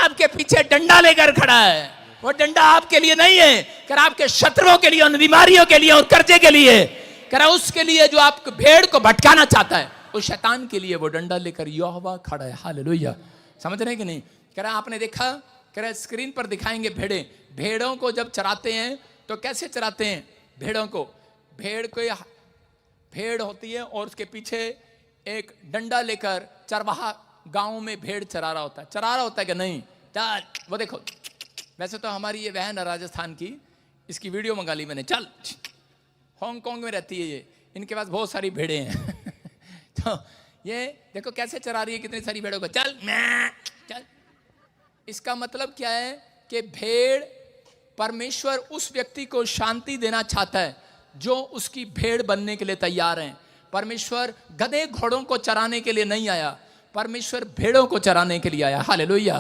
आपके पीछे डंडा लेकर खड़ा है। वो डंडा आपके लिए नहीं है, कर आपके शत्रुओं के लिए, उन बीमारियों के लिए और कर्जे के लिए, कर उसके लिए जो आप भेड़ को भटकाना चाहता है, उस शैतान के लिए वो डंडा लेकर यहोवा खड़ा है। हालेलुया। समझ रहे हैं कि नहीं? कह आपने देखा, कह स्क्रीन पर दिखाएंगे भेड़ों को जब चराते हैं तो कैसे चराते हैं भेड़ों को? भेड़ होती है और उसके पीछे एक डंडा लेकर चरवाहा गांव में भेड़ चरा रहा होता है कि नहीं? चल वो देखो, वैसे तो हमारी ये बहन है राजस्थान की, इसकी वीडियो मंगा ली मैंने। चल, हांगकांग में रहती है ये, इनके पास बहुत सारी भेड़ें हैं तो ये देखो कैसे चरा रही है कितनी सारी भेड़ों को। चल चल। इसका मतलब क्या है कि भेड़, परमेश्वर उस व्यक्ति को शांति देना चाहता है जो उसकी भेड़ बनने के लिए तैयार हैं। परमेश्वर गधे घोड़ों को चराने के लिए नहीं आया, परमेश्वर भेड़ों को चराने के लिए आया। हालेलुया।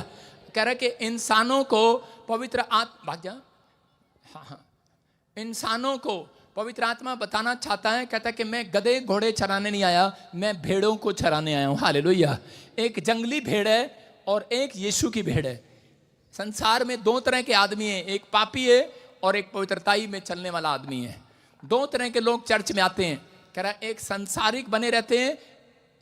कह रहा है कि इंसानों को पवित्र आत्मा, भाग जा, हाँ, इंसानों को पवित्र आत्मा बताना चाहता है। कहता है कि मैं गधे घोड़े चराने नहीं आया, मैं भेड़ों को चराने आया हूं। हालेलुया। एक जंगली भेड़ है और एक यीशु की भेड़ है। संसार में दो तरह के आदमी हैं, एक पापी है और एक पवित्रताई में चलने वाला आदमी है। दो तरह के लोग चर्च में आते हैं। कह रहा है एक संसारिक बने रहते हैं,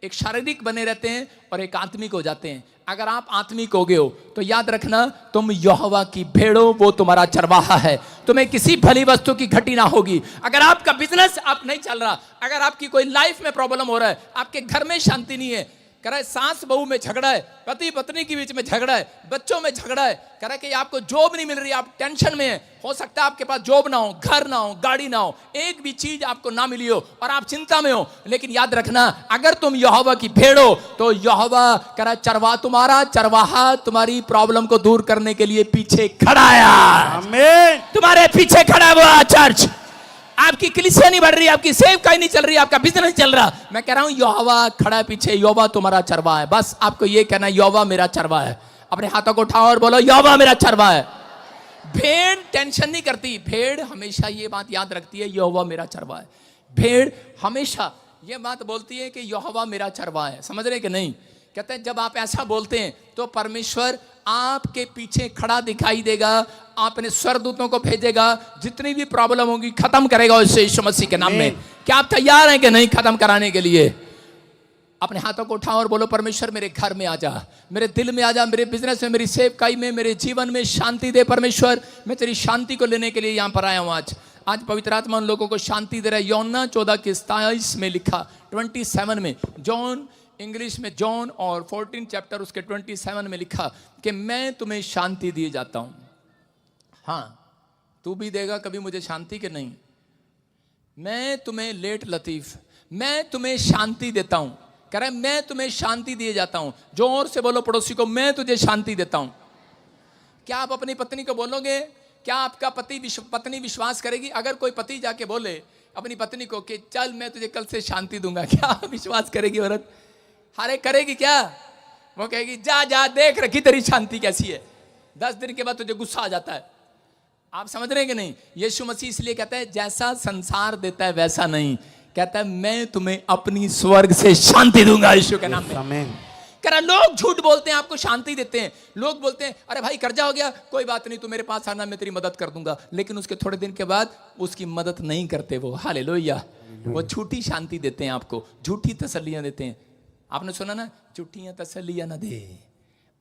एक शारीरिक बने रहते हैं और एक आत्मिक हो जाते हैं। अगर आप आत्मिक हो गए हो तो याद रखना तुम यहोवा की भेड़ो, वो तुम्हारा चरवाहा है। तुम्हें किसी भली वस्तु की घटी ना होगी। अगर आपका बिजनेस आप नहीं चल रहा, अगर आपकी कोई लाइफ में प्रॉब्लम हो रहा है, आपके घर में शांति नहीं है, कह रहा है सास बहू में झगड़ा है, पति पत्नी के बीच में झगड़ा है, बच्चों में झगड़ा है, कह रहा है कि आपको जॉब नहीं मिल रही, आप टेंशन में हैं, हो सकता है आपके पास जॉब ना हो, घर ना हो, गाड़ी ना हो, एक भी चीज आपको ना मिली हो और आप चिंता में हो। लेकिन याद रखना अगर तुम यहोवा की भेड़ हो तो यहोवा कह रहा चरवा, तुम्हारा चरवाहा तुम्हारी प्रॉब्लम को दूर करने के लिए पीछे खड़ा है। आमीन। तुम्हारे पीछे खड़ा हुआ चर्च। आपकी कलीसिया नहीं बढ़ रही, आपकी सेवकाई नहीं चल रही, आपका बिजनेस नहीं चल रहा, मैं कह रहा हूं यहोवा खड़ा है पीछे। यहोवा तुम्हारा चरवा है। बस आपको ये कहना है यहोवा मेरा चरवा है। अपने हाथों को उठाओ और बोलो यहोवा मेरा चरवा है। भेड़ टेंशन नहीं करती, भेड़ हमेशा ये बात याद रखती है यहोवा मेरा चरवा है। भेड़ हमेशा ये बात बोलती है कि यहोवा मेरा चरवा है। समझ रहे कि नहीं? कहते हैं जब आप ऐसा बोलते हैं तो परमेश्वर आपके पीछे खड़ा दिखाई देगा, आपने स्वर्गदूतों को भेजेगा, जितनी भी प्रॉब्लम होगी खत्म करेगा उससे यीशु मसीह के नाम में। क्या आप तैयार हैं कि नहीं खत्म कराने के लिए? अपने हाथों को उठाओ और बोलो परमेश्वर मेरे घर में आ जा, मेरे दिल में आ जा, मेरे बिजनेस में, मेरी सेवकाई में, मेरे जीवन में शांति दे। परमेश्वर मैं तेरी शांति को लेने के लिए यहाँ पर आया हूँ। आज पवित्र आत्मा उन लोगों को शांति दे रहा है। यूहन्ना 14:27 में लिखा, 27 में, जॉन इंग्लिश में जॉन और 14 चैप्टर उसके 27 में लिखा कि मैं तुम्हें शांति दिए जाता हूं। हाँ, तू भी देगा कभी मुझे शांति के नहीं? मैं तुम्हें लेट लतीफ, मैं तुम्हें शांति देता हूं। कह रहा है मैं तुम्हें शांति दिए जाता हूं। जोर से बोलो पड़ोसी को, मैं तुझे शांति देता हूं। क्या आप अपनी पत्नी को बोलोगे? क्या आपका पत्नी विश्वास करेगी? अगर कोई पति जाके बोले अपनी पत्नी को कि चल मैं तुझे कल से शांति दूंगा, क्या विश्वास करेगी औरत? हारे करेगी क्या? वो कहेगी जा जा देख रखी तेरी शांति कैसी है। 10 दिन के बाद तुझे गुस्सा आ जाता है। आप समझ रहे हैं कि नहीं? यीशु मसीह इसलिए कहता है जैसा संसार देता है वैसा नहीं, कहता है मैं तुम्हें अपनी स्वर्ग से शांति दूंगा यीशु के नाम में। आमीन। कह रहा लोग झूठ बोलते हैं, आपको शांति देते हैं। लोग बोलते हैं अरे भाई कर्जा हो गया, कोई बात नहीं, तू मेरे पास आना, मैं तेरी मदद कर दूंगा। लेकिन उसके थोड़े दिन के बाद उसकी मदद नहीं करते वो। हालेलुया। वो झूठी शांति देते हैं, आपको झूठी तसल्लियां देते हैं। आपने सुना ना, झूठियां तसल्लियां ना दे।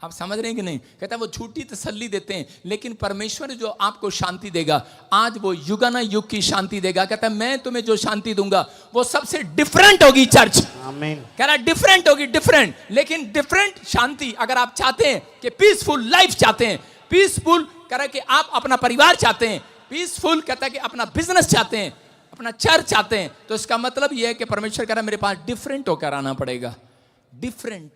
आप समझ रहे हैं कि नहीं? कहता है वो झूठी तसल्ली देते हैं, लेकिन परमेश्वर जो आपको शांति देगा आज वो युगाना युग की शांति देगा। कहता है मैं तुम्हें जो शांति दूंगा वो सबसे डिफरेंट होगी चर्च। आमीन। कह रहा डिफरेंट होगी, डिफरेंट। लेकिन डिफरेंट शांति अगर आप चाहते हैं कि पीसफुल लाइफ चाहते हैं, पीसफुल कह रहा है कि आप अपना परिवार चाहते हैं, पीसफुल कहता है कि अपना बिजनेस चाहते हैं, अपना चर्च चाहते हैं, तो इसका मतलब यह है कि परमेश्वर कह रहा है मेरे पास डिफरेंट होकर आना पड़ेगा। डिफरेंट।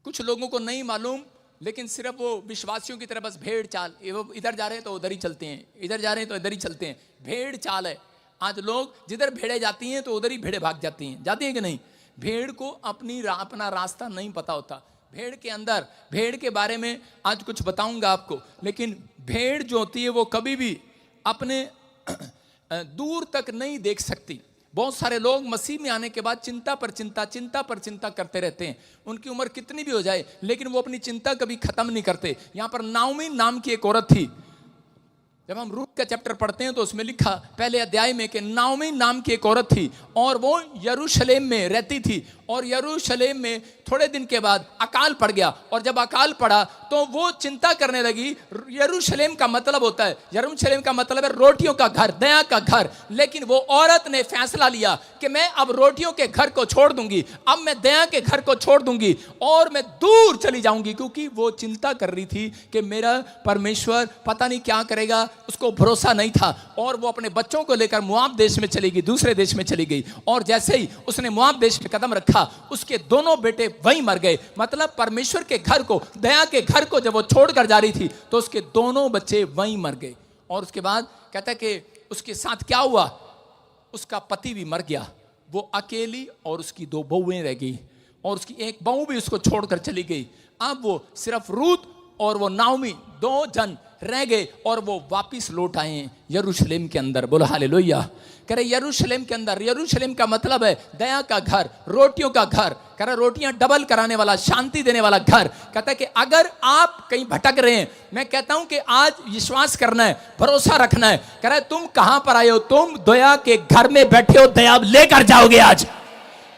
कुछ लोगों को नहीं मालूम, लेकिन सिर्फ वो विश्वासियों की तरह बस भेड़ चाल, वो इधर जा रहे हैं तो उधर ही चलते हैं, इधर जा रहे हैं तो इधर ही चलते हैं। भेड़ चाल है। आज लोग जिधर भेड़े जाती हैं तो उधर ही भेड़े भाग जाती हैं। जाती हैं कि नहीं? भेड़ को अपना रास्ता नहीं पता होता। भेड़ के अंदर, भेड़ के बारे में आज कुछ बताऊंगा आपको, लेकिन भेड़ जो होती है वो कभी भी अपने दूर तक नहीं देख सकती। बहुत सारे लोग मसीह में आने के बाद चिंता पर चिंता करते रहते हैं। उनकी उम्र कितनी भी हो जाए लेकिन वो अपनी चिंता कभी खत्म नहीं करते। यहां पर नाओमी नाम की एक औरत थी। जब हम रूत का चैप्टर पढ़ते हैं तो उसमें लिखा पहले अध्याय में कि नाओमी नाम की एक औरत थी और वो यरूशलेम में रहती थी। और यरूशलेम में थोड़े दिन के बाद अकाल पड़ गया और जब अकाल पड़ा तो वो चिंता करने लगी। यरूशलेम का मतलब होता है, यरूशलेम का मतलब है रोटियों का घर, दया का घर। लेकिन वो औरत ने फैसला लिया कि मैं अब रोटियों के घर को छोड़ दूंगी, अब मैं दया के घर को छोड़ दूंगी और मैं दूर चली जाऊंगी, क्योंकि वो चिंता कर रही थी कि मेरा परमेश्वर पता नहीं क्या करेगा, उसको भरोसा नहीं था। और वो अपने बच्चों को लेकर मोआब देश में चली गई, दूसरे देश में चली गई। और जैसे ही उसने मोआब देश में कदम रखा उसके दोनों बेटे वहीं मर गए। मतलब परमेश्वर के घर को, दया के घर को जब वो छोड़कर जा रही थी तो उसके दोनों बच्चे वहीं मर गए। और उसके बाद कहता है कि उसके साथ क्या हुआ, उसका पति भी मर गया, वो अकेली और उसकी 2 बहुएं रह गई और उसकी एक बहू भी उसको छोड़कर चली गई। अब वो सिर्फ रूत और वो नाओमी 2 जन रह गए और वो वापिस लौट आए हैं यरूशलेम के अंदर। बोलो हालेलुया। कह रहे यरूशलेम के अंदर, यरूशलेम का मतलब है दया का घर, रोटियों का घर। कह रहे रोटियां डबल कराने वाला, शांति देने वाला घर। कहता है कि अगर आप कहीं भटक रहे हैं, मैं कहता हूं कि आज विश्वास करना है, भरोसा रखना है। कह रहे तुम कहां पर आए हो, तुम दया के घर में बैठे हो, दया लेकर जाओगे आज।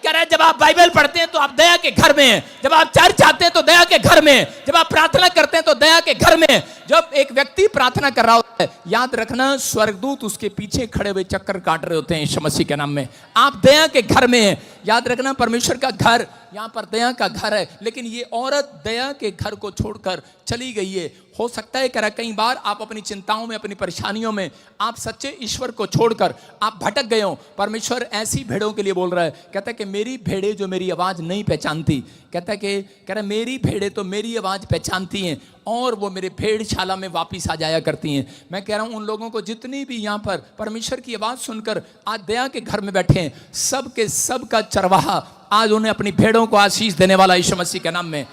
कह रहे जब आप बाइबल पढ़ते हैं तो आप दया के घर में हैं, जब आप चर्च आते हैं तो दया के घर में हैं, जब आप प्रार्थना करते हैं तो दया के घर में हैं। जब एक व्यक्ति प्रार्थना कर रहा होता है, याद रखना स्वर्गदूत उसके पीछे खड़े हुए चक्कर काट रहे होते हैं यीशु मसीह के नाम में। आप दया के घर में हैं, याद रखना परमेश्वर का घर यहां पर दया का घर है। लेकिन ये औरत दया के घर को छोड़कर चली गई है। हो सकता है कह रहा कई बार आप अपनी चिंताओं में, अपनी परेशानियों में आप सच्चे ईश्वर को छोड़कर आप भटक गए हो। परमेश्वर ऐसी भेड़ों के लिए बोल रहा है, कहता है कि मेरी भेड़ें जो मेरी आवाज नहीं पहचानती, कहता है कि कह रहा मेरी भेड़ें तो मेरी आवाज पहचानती हैं और वो मेरे भेड़शाला में वापिस आ जाया करती हैं। मैं कह रहा हूं उन लोगों को जितनी भी यहां पर परमेश्वर की आवाज सुनकर आज दया के घर में बैठे हैं, सब के सब का चरवाहा आज उन्हें अपनी भेड़ों को आशीष देने वाला यीशु मसीह के नाम में।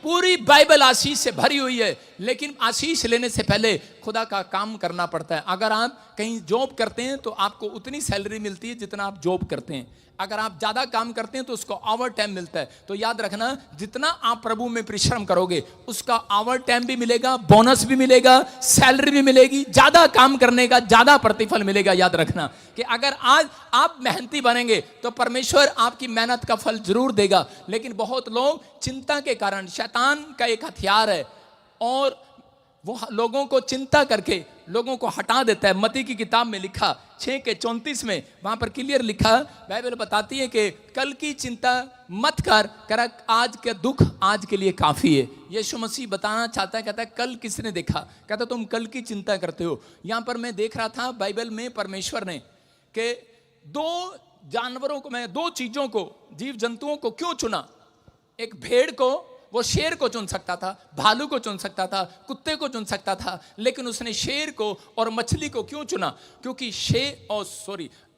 पूरी बाइबल आशीष से भरी हुई है, लेकिन आशीष लेने से पहले खुदा का काम करना पड़ता है। अगर आप कहीं जॉब करते हैं तो आपको उतनी सैलरी मिलती है जितना आप जॉब करते हैं। अगर आप ज्यादा काम करते हैं तो उसको आवर टाइम मिलता है। तो याद रखना जितना आप प्रभु में परिश्रम करोगे उसका आवर टाइम भी मिलेगा, बोनस भी मिलेगा, सैलरी भी मिलेगी, ज्यादा काम करने का ज्यादा प्रतिफल मिलेगा। याद रखना कि अगर आज आप मेहनती बनेंगे तो परमेश्वर आपकी मेहनत का फल जरूर देगा। लेकिन बहुत लोग चिंता के कारण, शैतान का एक हथियार है और वो लोगों को चिंता करके लोगों को हटा देता है। मत्ती की किताब में लिखा 6:34 में वहां पर क्लियर लिखा, बाइबल बताती है कि कल की चिंता मत कर, कर आज के दुख आज के लिए काफी है। यीशु मसीह बताना चाहता है, कहता है कल किसने देखा, कहता तुम कल की चिंता करते हो। यहां पर मैं देख रहा था बाइबल में परमेश्वर ने कि 2 जानवरों को, मैं 2 चीजों को, जीव जंतुओं को क्यों चुना। एक भेड़ को, वो शेर को चुन सकता था, भालू को चुन सकता था, कुत्ते को चुन सकता था, लेकिन उसने शेर को और मछली को क्यों चुना? क्योंकि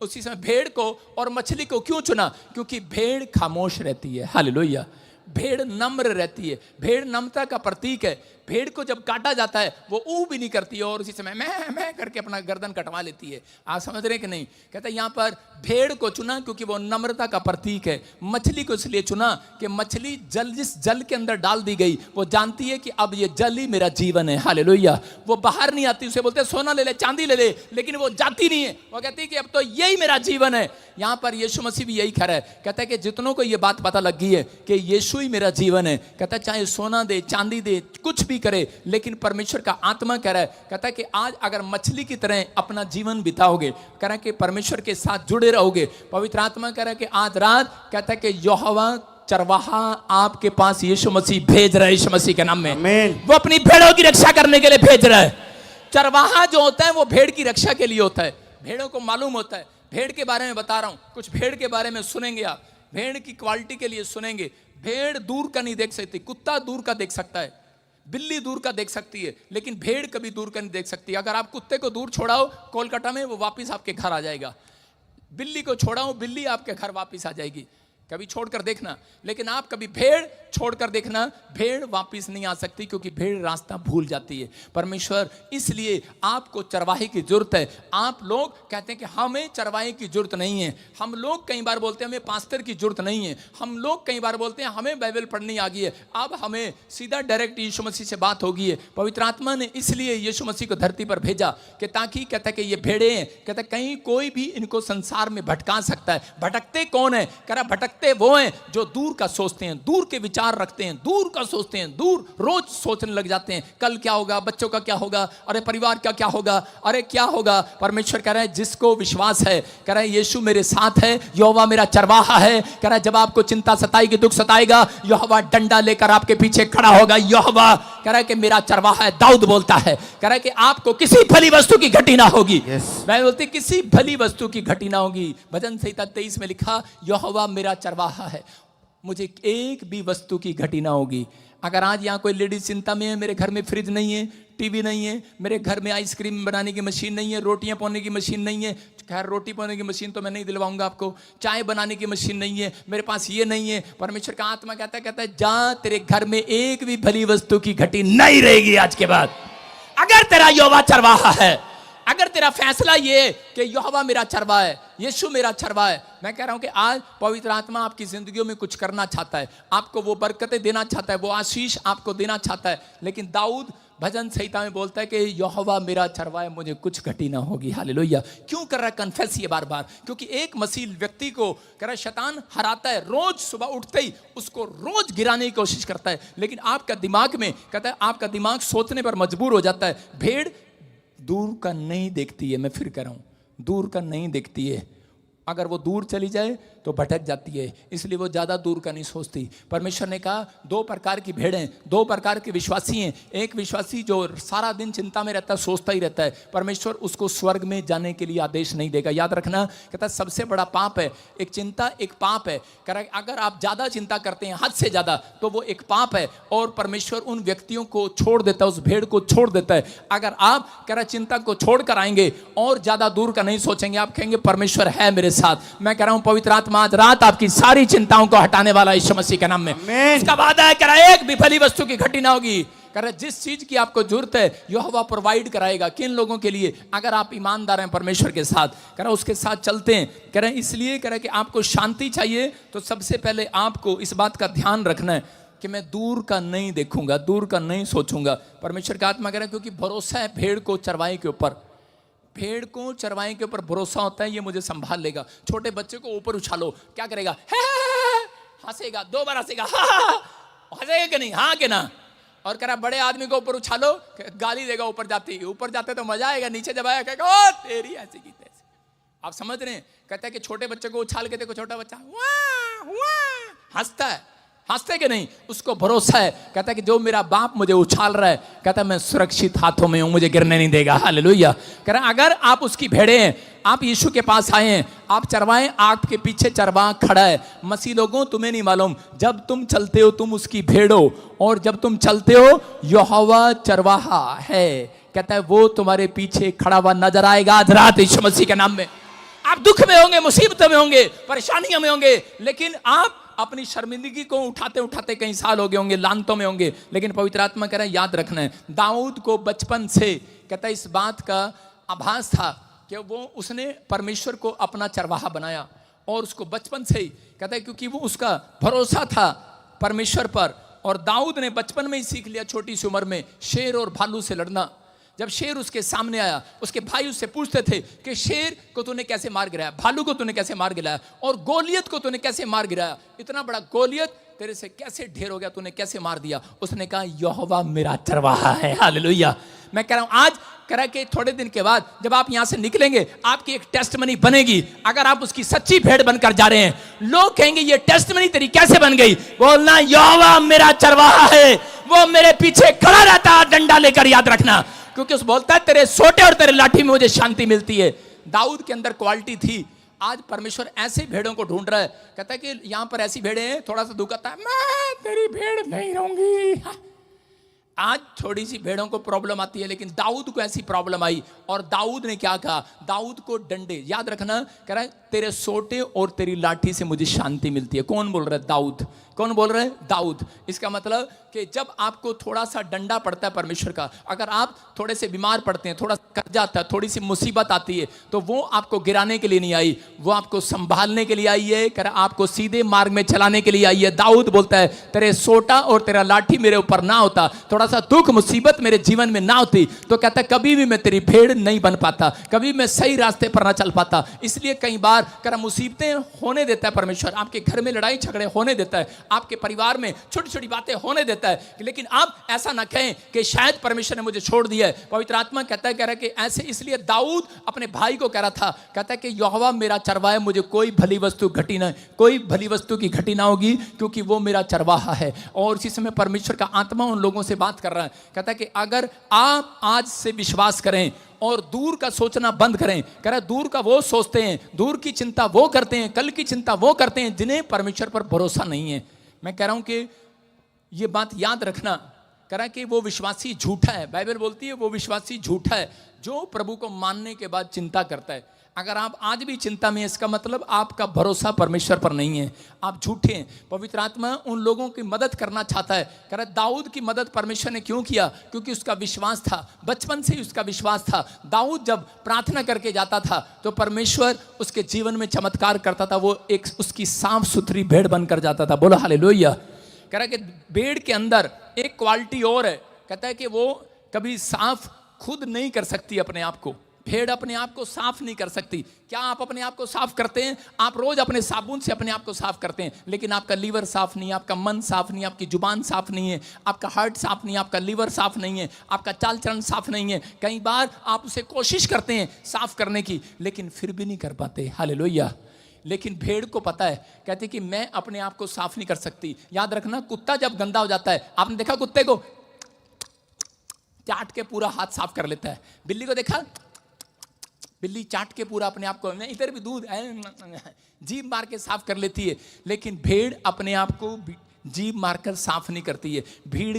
उसी समय भेड़ को और मछली को क्यों चुना? क्योंकि भेड़ खामोश रहती है। हालेलुया। भेड़ नम्र रहती है, भेड़ नम्रता का प्रतीक है। भेड़ को जब काटा जाता है वो ऊ भी नहीं करती है और उसी समय मैं करके अपना गर्दन कटवा लेती है। आप समझ रहे कि नहीं? कहता है यहाँ पर भेड़ को चुना क्योंकि वो नम्रता का प्रतीक है। मछली को इसलिए चुना कि मछली जिस जल के अंदर डाल दी गई वो जानती है कि अब ये जल ही मेरा जीवन है। हालेलुया। वो बाहर नहीं आती, उसे बोलते सोना ले ले, चांदी ले ले, लेकिन वो जाती नहीं है। वो कहती है कि अब तो यही मेरा जीवन है। यहाँ पर यीशु मसीह भी यही कह रहा है, कहता है कि जितनों को ये बात पता लग गई है कि यीशु ही मेरा जीवन है, कहता है चाहे सोना दे, चांदी दे, कुछ भी करे, लेकिन परमेश्वर का आत्मा कह रहा है, कहता है कि आज अगर मछली की तरह अपना जीवन बिताओगे, कह रहा है कि परमेश्वर के साथ जुड़े रहोगे, पवित्र आत्मा कह रहा है कि आज रात, कहता है कि यहोवा चरवाहा आपके पास यीशु मसीह भेज रहा है, यीशु मसीह के नाम में। वो अपनी भेड़ों की रक्षा करने के लिए भेज रहा है। चरवाहा जो होता है वो भेड़ की रक्षा के लिए होता है। भेड़ों को मालूम होता है। भेड़ के बारे में बता रहा हूं, कुछ भेड़ के बारे में सुनेंगे आप, भेड़ की क्वालिटी के लिए सुनेंगे। भेड़ दूर का नहीं देख सकती, कुत्ता दूर का देख सकता है, बिल्ली दूर का देख सकती है, लेकिन भेड़ कभी दूर का नहीं देख सकती। अगर आप कुत्ते को दूर छोड़ाओ कोलकाता में, वो वापस आपके घर आ जाएगा। बिल्ली को छोड़ाओ, बिल्ली आपके घर वापस आ जाएगी। कभी छोड़कर देखना, लेकिन आप कभी भेड़ छोड़कर देखना, भेड़ वापस नहीं आ सकती, क्योंकि भेड़ रास्ता भूल जाती है। परमेश्वर इसलिए आपको चरवाहे की जरूरत है। आप लोग कहते हैं कि हमें चरवाहे की जरूरत नहीं है, हम लोग कई बार बोलते हैं हमें पास्टर की जरूरत नहीं है, हम लोग कई बार बोलते हैं हमें बाइबल पढ़नी आ गई है। अब हमें सीधा डायरेक्ट यीशु मसीह से बात होगी है। पवित्र आत्मा ने इसलिए यीशु मसीह को धरती पर भेजा कि ताकि कहता है कि ये भेड़े हैं, कहता है कहीं कोई भी इनको संसार में भटका सकता है। भटकते कौन है? कह रहा भटकते वो हैं जो दूर का सोचते हैं, दूर के विचार रखते हैं, दूर का सोचते हैं, दूर रोज सोचने लग जाते हैं, कल क्या होगा, बच्चों का क्या होगा, अरे परिवार का क्या होगा, अरे क्या होगा। परमेश्वर कह रहा है जिसको विश्वास है, कह रहा है यीशु मेरे साथ है, यहोवा मेरा चरवाहा है। कह रहा है जब आपको चिंता सताएगी, दुख सताएगा, यहोवा डंडा लेकर आपके पीछे खड़ा होगा। यहोवा कह रहा है कि मेरा चरवाहा है। दाऊद बोलता है, कह रहा है कि आपको किसी भली वस्तु की घटी ना होगी। मैं बोलती किसी भली वस्तु की घटी ना होगी। भजन संहिता 23 में लिखा, यहोवा मेरा चरवाहा है, मुझे एक भी वस्तु की घटी ना होगी। अगर आज यहाँ कोई लेडीज चिंता में है, मेरे घर में फ्रिज नहीं है, टीवी नहीं है, मेरे घर में आइसक्रीम बनाने की मशीन नहीं है, रोटियां पौने की मशीन नहीं है, खैर रोटी पौने की मशीन तो मैं नहीं दिलवाऊंगा आपको, चाय बनाने की मशीन नहीं है, मेरे पास ये नहीं है। परमेश्वर का आत्मा कहता है जा, तेरे घर में एक भी भली वस्तु की घटी नहीं रहेगी आज के बाद। अगर तेरा यहोवा चरवाहा है, अगर तेरा फैसला ये है कि यहोवा मेरा चरवाहा है, यीशु मेरा चरवाहा है, मैं कह रहा हूं कि आज पवित्र आत्मा आपकी जिंदगियों में कुछ करना चाहता है, आपको वो बरकतें देना चाहता है, वो आशीष आपको देना चाहता है। लेकिन दाऊद भजन संहिता में बोलता है कि यहोवा मेरा चरवाहा है, मुझे कुछ घटी ना होगी। हालेलुया। क्यों कर रहा है कन्फेस ये बार बार? क्योंकि एक मसीह व्यक्ति को कह रहा शैतान हराता है, रोज सुबह उठते ही उसको रोज गिराने की कोशिश करता है। लेकिन आपका दिमाग में कहता है, आपका दिमाग सोचने पर मजबूर हो जाता है। भेड़ दूर का नहीं देखती है, मैं फिर कह रहा हूं, दूर का नहीं देखती है। अगर वो दूर चली जाए तो भटक जाती है, इसलिए वो ज़्यादा दूर का नहीं सोचती। परमेश्वर ने कहा दो प्रकार की भेड़ हैं, दो प्रकार के विश्वासी हैं। एक विश्वासी जो सारा दिन चिंता में रहता है, सोचता ही रहता है, परमेश्वर उसको स्वर्ग में जाने के लिए आदेश नहीं देगा। याद रखना, कहता है सबसे बड़ा पाप है एक चिंता, एक पाप है। कह रहा है अगर आप ज़्यादा चिंता करते हैं, हद से ज़्यादा, तो वो एक पाप है और परमेश्वर उन व्यक्तियों को छोड़ देता है, उस भेड़ को छोड़ देता है। अगर आप कह रहा चिंता को छोड़ कर आएंगे और ज़्यादा दूर का नहीं सोचेंगे, आप कहेंगे परमेश्वर है मेरे साथ। मैं कह रहा हूं पवित्र आत्मा आज रात आपकी सारी चिंताओं को हटाने वाला यीशु मसीह के नाम में। इसका वादा है, कह रहा एक भी भली वस्तु की घटी ना होगी। कह रहा जिस चीज की आपको जरूरत है यहोवा प्रोवाइड कराएगा। किन लोगों के लिए? अगर आप ईमानदार हैं परमेश्वर के साथ, कह रहा उसके साथ चलते हैं। कह रहे इसलिए कह रहा कि आपको शांति चाहिए तो सबसे पहले आपको इस बात का ध्यान रखना है कि मैं दूर का नहीं देखूंगा, दूर का नहीं सोचूंगा। परमेश्वर का आत्मा कह रहा है क्योंकि भरोसा है भेड़ को चरवाहे के ऊपर, भेड़ को चरवाहे के ऊपर भरोसा होता है, ये मुझे संभाल लेगा। छोटे बच्चे को ऊपर उछालो, क्या करेगा? हंसेगा, 2 बार हंसेगा, हंसेगा कि नहीं? हाँ कि ना? और कह रहा बड़े आदमी को ऊपर उछालो, गाली देगा ऊपर जाते ही। ऊपर जाते तो मजा आएगा, नीचे जब आया कहेगा ओ तेरी ऐसी की तैसी। आप समझ रहे हैं? कहता है कि छोटे बच्चे को उछाल के देखो, छोटा बच्चा वाह वाह हंसता है, हंसते कि नहीं? उसको भरोसा है, कहता है कि जो मेरा बाप मुझे उछाल रहा है, कहता है मैं सुरक्षित हाथों में हूं, मुझे गिरने नहीं देगा। हालेलुया। कह रहा अगर आप उसकी भेड़े हैं, आप यीशु के पास आए हैं, आप चरवाएं, आपके पीछे चरवाहा खड़ा है। मसीह लोगों तुम्हें नहीं मालूम, जब तुम चलते हो तुम उसकी भेड़ हो, और जब तुम चलते हो यहोवा चरवाहा है, कहता है वो तुम्हारे पीछे खड़ा हुआ नजर आएगा आज रात यीशु मसीह के नाम में। आप दुख में होंगे, मुसीबतों में होंगे, परेशानियों में होंगे, लेकिन आप अपनी शर्मिंदगी को उठाते उठाते कई साल हो गए होंगे, लानतों में होंगे, लेकिन पवित्र आत्मा कह रहा है याद रखना है। दाऊद को बचपन से कहता है इस बात का आभास था कि वो उसने परमेश्वर को अपना चरवाहा बनाया, और उसको बचपन से ही कहता है क्योंकि वो उसका भरोसा था परमेश्वर पर। और दाऊद ने बचपन में ही सीख लिया, छोटी सी उम्र में, शेर और भालू से लड़ना। जब शेर उसके सामने आया, उसके भाई उससे पूछते थे कि शेर को तूने कैसे मार गिराया, भालू को तूने कैसे मार गिराया, और गोलियत को तूने कैसे मार गिराया, इतना बड़ा गोलियत तेरे से कैसे ढेर हो गया, तूने कैसे मार दिया? उसने कहा यहोवा मेरा चरवाहा है। हालेलुया। मैं कह रहा हूं आज कह रहा कि थोड़े दिन के बाद जब आप यहां से निकलेंगे, आपकी एक टेस्टमनी बनेगी। अगर आप उसकी सच्ची भेड़ बनकर जा रहे हैं, लोग कहेंगे ये टेस्टमनी तेरी कैसे बन गई? बोलना यहोवा मेरा चरवाहा है, वो मेरे पीछे खड़ा रहता है डंडा लेकर। याद रखना, क्योंकि उस बोलता है तेरे सोटे और तेरे लाठी में मुझे शांति मिलती है। दाऊद के अंदर क्वालिटी थी। आज परमेश्वर ऐसे भेड़ों को ढूंढ रहा है। कहता है कि यहां पर ऐसी भेड़ें हैं, थोड़ा सा दुख आता है, मैं तेरी भेड़ नहीं रहूंगी। आज थोड़ी सी भेड़ों को प्रॉब्लम आती है, लेकिन दाऊद को ऐसी प्रॉब्लम आई, और दाऊद ने क्या कहा? दाऊद को डंडे, याद रखना, कह रहा है तेरे सोटे और तेरी लाठी से मुझे शांति मिलती है। कौन बोल रहा है? दाऊद। कौन बोल रहे हैं? दाऊद। इसका मतलब कि जब आपको थोड़ा सा डंडा पड़ता है परमेश्वर का, अगर आप थोड़े से बीमार पड़ते हैं, थोड़ा कर्जा आता है, थोड़ी सी मुसीबत आती है, तो वो आपको गिराने के लिए नहीं आई, वो आपको संभालने के लिए आई है, कर आपको सीधे मार्ग में चलाने के लिए आई है। दाऊद बोलता है तेरे सोटा और तेरा लाठी मेरे ऊपर ना होता, थोड़ा सा दुख मुसीबत मेरे जीवन में ना होती, तो कहता है कभी भी मैं तेरी भेड़ नहीं बन पाता, कभी मैं सही रास्ते पर ना चल पाता। इसलिए कई बार कर मुसीबतें होने देता है परमेश्वर, आपके घर में लड़ाई झगड़े होने देता है, आपके परिवार में छोटी छोटी बातें होने देता है, लेकिन आप ऐसा ना कहें कि शायद परमेश्वर ने मुझे छोड़ दिया है। पवित्र आत्मा कहता है, कह रहा है कि ऐसे, इसलिए दाऊद अपने भाई को कह रहा था, कहता है कि यहोवा मेरा चरवाहा, मुझे कोई भली वस्तु घटी ना, कोई भली वस्तु की घटी ना होगी, क्योंकि वो मेरा चरवाहा है। और इसी समय परमेश्वर का आत्मा उन लोगों से बात कर रहा है, कहता है कि अगर आप आज से विश्वास करें और दूर का सोचना बंद करें, कह रहा दूर का वो सोचते हैं, दूर की चिंता वो करते हैं, कल की चिंता वो करते हैं जिन्हें परमेश्वर पर भरोसा नहीं है। मैं कह रहा हूं कि ये बात याद रखना, कह रहा है कि वो विश्वासी झूठा है। बाइबल बोलती है वो विश्वासी झूठा है जो प्रभु को मानने के बाद चिंता करता है। अगर आप आज भी चिंता में, इसका मतलब आपका भरोसा परमेश्वर पर नहीं है, आप झूठे हैं। पवित्र आत्मा उन लोगों की मदद करना चाहता है। कह रहा है दाऊद की मदद परमेश्वर ने क्यों किया? क्योंकि उसका विश्वास था, बचपन से ही उसका विश्वास था। दाऊद जब प्रार्थना करके जाता था तो परमेश्वर उसके जीवन में चमत्कार करता था, वो एक उसकी साफ सुथरी भेड़ बनकर जाता था। बोलो हालेलुया। कह रहा है कि भेड़ के अंदर एक क्वालिटी और है, कहता है कि वो कभी साफ खुद नहीं कर सकती अपने आप को। भेड़ अपने आप को साफ नहीं कर सकती। क्या आप अपने आप को साफ करते हैं? आप रोज अपने साबुन से अपने आप को साफ करते हैं, लेकिन आपका लीवर साफ नहीं है, आपका मन साफ नहीं है, आपकी जुबान साफ नहीं है, आपका हार्ट साफ नहीं है, आपका लीवर साफ नहीं है, आपका चाल चलन साफ नहीं है। कई बार आप उसे कोशिश करते हैं साफ करने की, लेकिन फिर भी नहीं कर पाते। हालेलुया। लेकिन भेड़ को पता है, कहते कि मैं अपने आप को साफ नहीं कर सकती। याद रखना, कुत्ता जब गंदा हो जाता है, आपने देखा कुत्ते को चाट के पूरा हाथ साफ कर लेता है। बिल्ली को देखा, बिल्ली चाट के पूरा अपने आप को, इधर भी दूध जीभ मार के साफ कर लेती है, लेकिन भेड़ अपने आप को जीभ मारकर साफ नहीं करती है। भेड़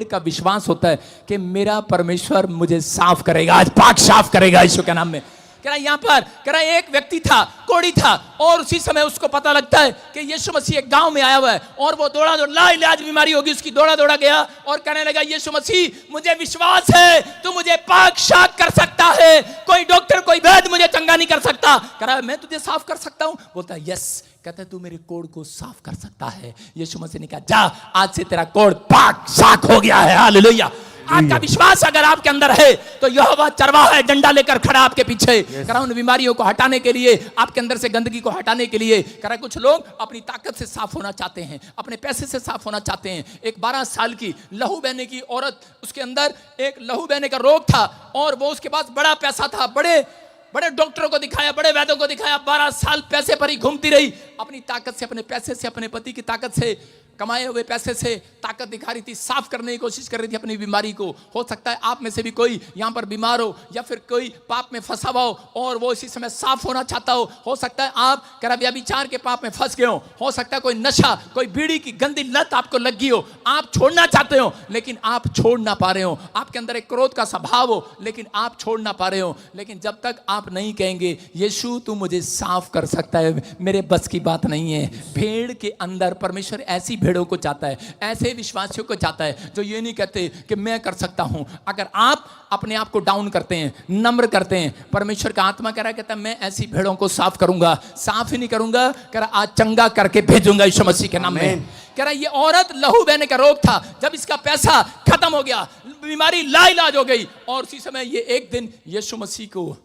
का विश्वास होता है कि मेरा परमेश्वर मुझे साफ करेगा, आज पाक साफ करेगा यीशु के नाम में। कह रहा यहाँ पर, कह रहा एक व्यक्ति था, कोढ़ी था, और उसी समय उसको पता लगता है कि यीशु मसीह एक गांव में आया हुआ है, और वो दौड़ा लाइलाज बीमारी होगी उसकी, दौड़ा गया और कहने लगा, यीशु मसीह मुझे विश्वास है तू मुझे पाक साफ कर सकता है, कोई डॉक्टर कोई वैद्य मुझे चंगा नहीं कर सकता। कह रहा मैं तुझे साफ कर सकता हूं। बोलता है यस। कहता है तू मेरे कोढ़ को साफ कर सकता है। यीशु मसीह ने कहा जा, आज से तेरा कोढ़ पाक साफ हो गया है। हालेलुया। आपका विश्वास अगर आपके अंदर है तो यहोवा चरवाहा है, डंडा लेकर खड़ा आपके पीछे। करा उन बीमारियों को हटाने के लिए, आपके अंदर से गंदगी को हटाने के लिए। करा कुछ लोग अपनी ताकत से साफ होना चाहते हैं, अपने पैसे से साफ होना चाहते हैं। एक 12 साल की लहू बहने की औरत, उसके अंदर एक लहू बहने का रोग था, और वो उसके पास बड़ा पैसा था, बड़े डॉक्टरों को दिखाया, बड़े वैद्यों को दिखाया, 12 साल पैसे पर ही घूमती रही। अपनी ताकत से, अपने पैसे से, अपने पति की ताकत से, कमाए हुए पैसे से ताकत दिखा रही थी, साफ करने की कोशिश कर रही थी अपनी बीमारी को। हो सकता है आप में से भी कोई यहाँ पर बीमार हो, या फिर कोई पाप में फंसा हुआ हो और वो इसी समय साफ होना चाहता हो सकता है आप व्यभिचार के पाप में फंस गए हो सकता है कोई नशा, कोई बीड़ी की गंदी लत आपको लग गई हो, आप छोड़ना चाहते हो लेकिन आप छोड़ ना पा रहे हो। आपके अंदर एक क्रोध का स्वभाव हो लेकिन आप छोड़ ना पा रहे हो। लेकिन जब तक आप नहीं कहेंगे यीशु तू मुझे साफ कर सकता है, मेरे बस की बात नहीं है। भेड़ के अंदर परमेश्वर ऐसी भेड़ों को चाहता है, ऐसे विश्वासियों को चाहता है जो ये नहीं कहते कि मैं कर सकता हूं। अगर आप अपने आप को डाउन करते हैं, नम्र करते हैं, परमेश्वर का आत्मा कह रहा है, कहता है मैं ऐसी भेड़ों को साफ करूंगा। साफ ही नहीं करूंगा, कह रहा आज चंगा करके भेजूंगा यीशु मसीह के नाम में। कह रहा ये औरत लहू बहने का रोग था, जब इसका पैसा खत्म हो गया, बीमारी लाइलाज हो गई, और उसी समय ये एक दिन यीशु मसीह को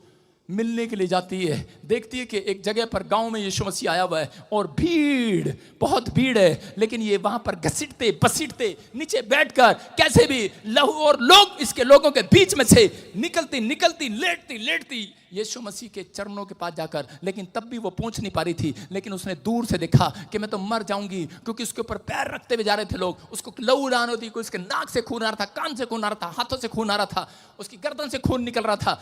मिलने के लिए जाती है। देखती है कि एक जगह पर गांव में यीशु मसीह आया हुआ है और भीड़, बहुत भीड़ है, लेकिन ये वहां पर घसीटते बसीटते नीचे बैठकर कैसे भी लहू, और लोग इसके लोगों के बीच में से निकलती लेटती यीशु मसीह के चरणों के पास जाकर, लेकिन तब भी वो पहुंच नहीं पा रही थी। लेकिन उसने दूर से देखा कि मैं तो मर जाऊंगी, क्योंकि उसके ऊपर पैर रखते हुए जा रहे थे लोग। उसको लहू उड़ान होती, कोई उसके नाक से खून आ रहा था, कान से खून आ रहा था, हाथों से खून आ रहा था, उसकी गर्दन से खून निकल रहा था।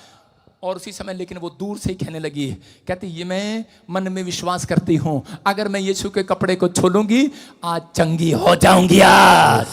और उसी समय लेकिन वो दूर से ही कहने लगी, कहती ये मैं मन में विश्वास करती हूं, अगर मैं यीशु के कपड़े को छू लूंगी आज चंगी हो जाऊंगी। आज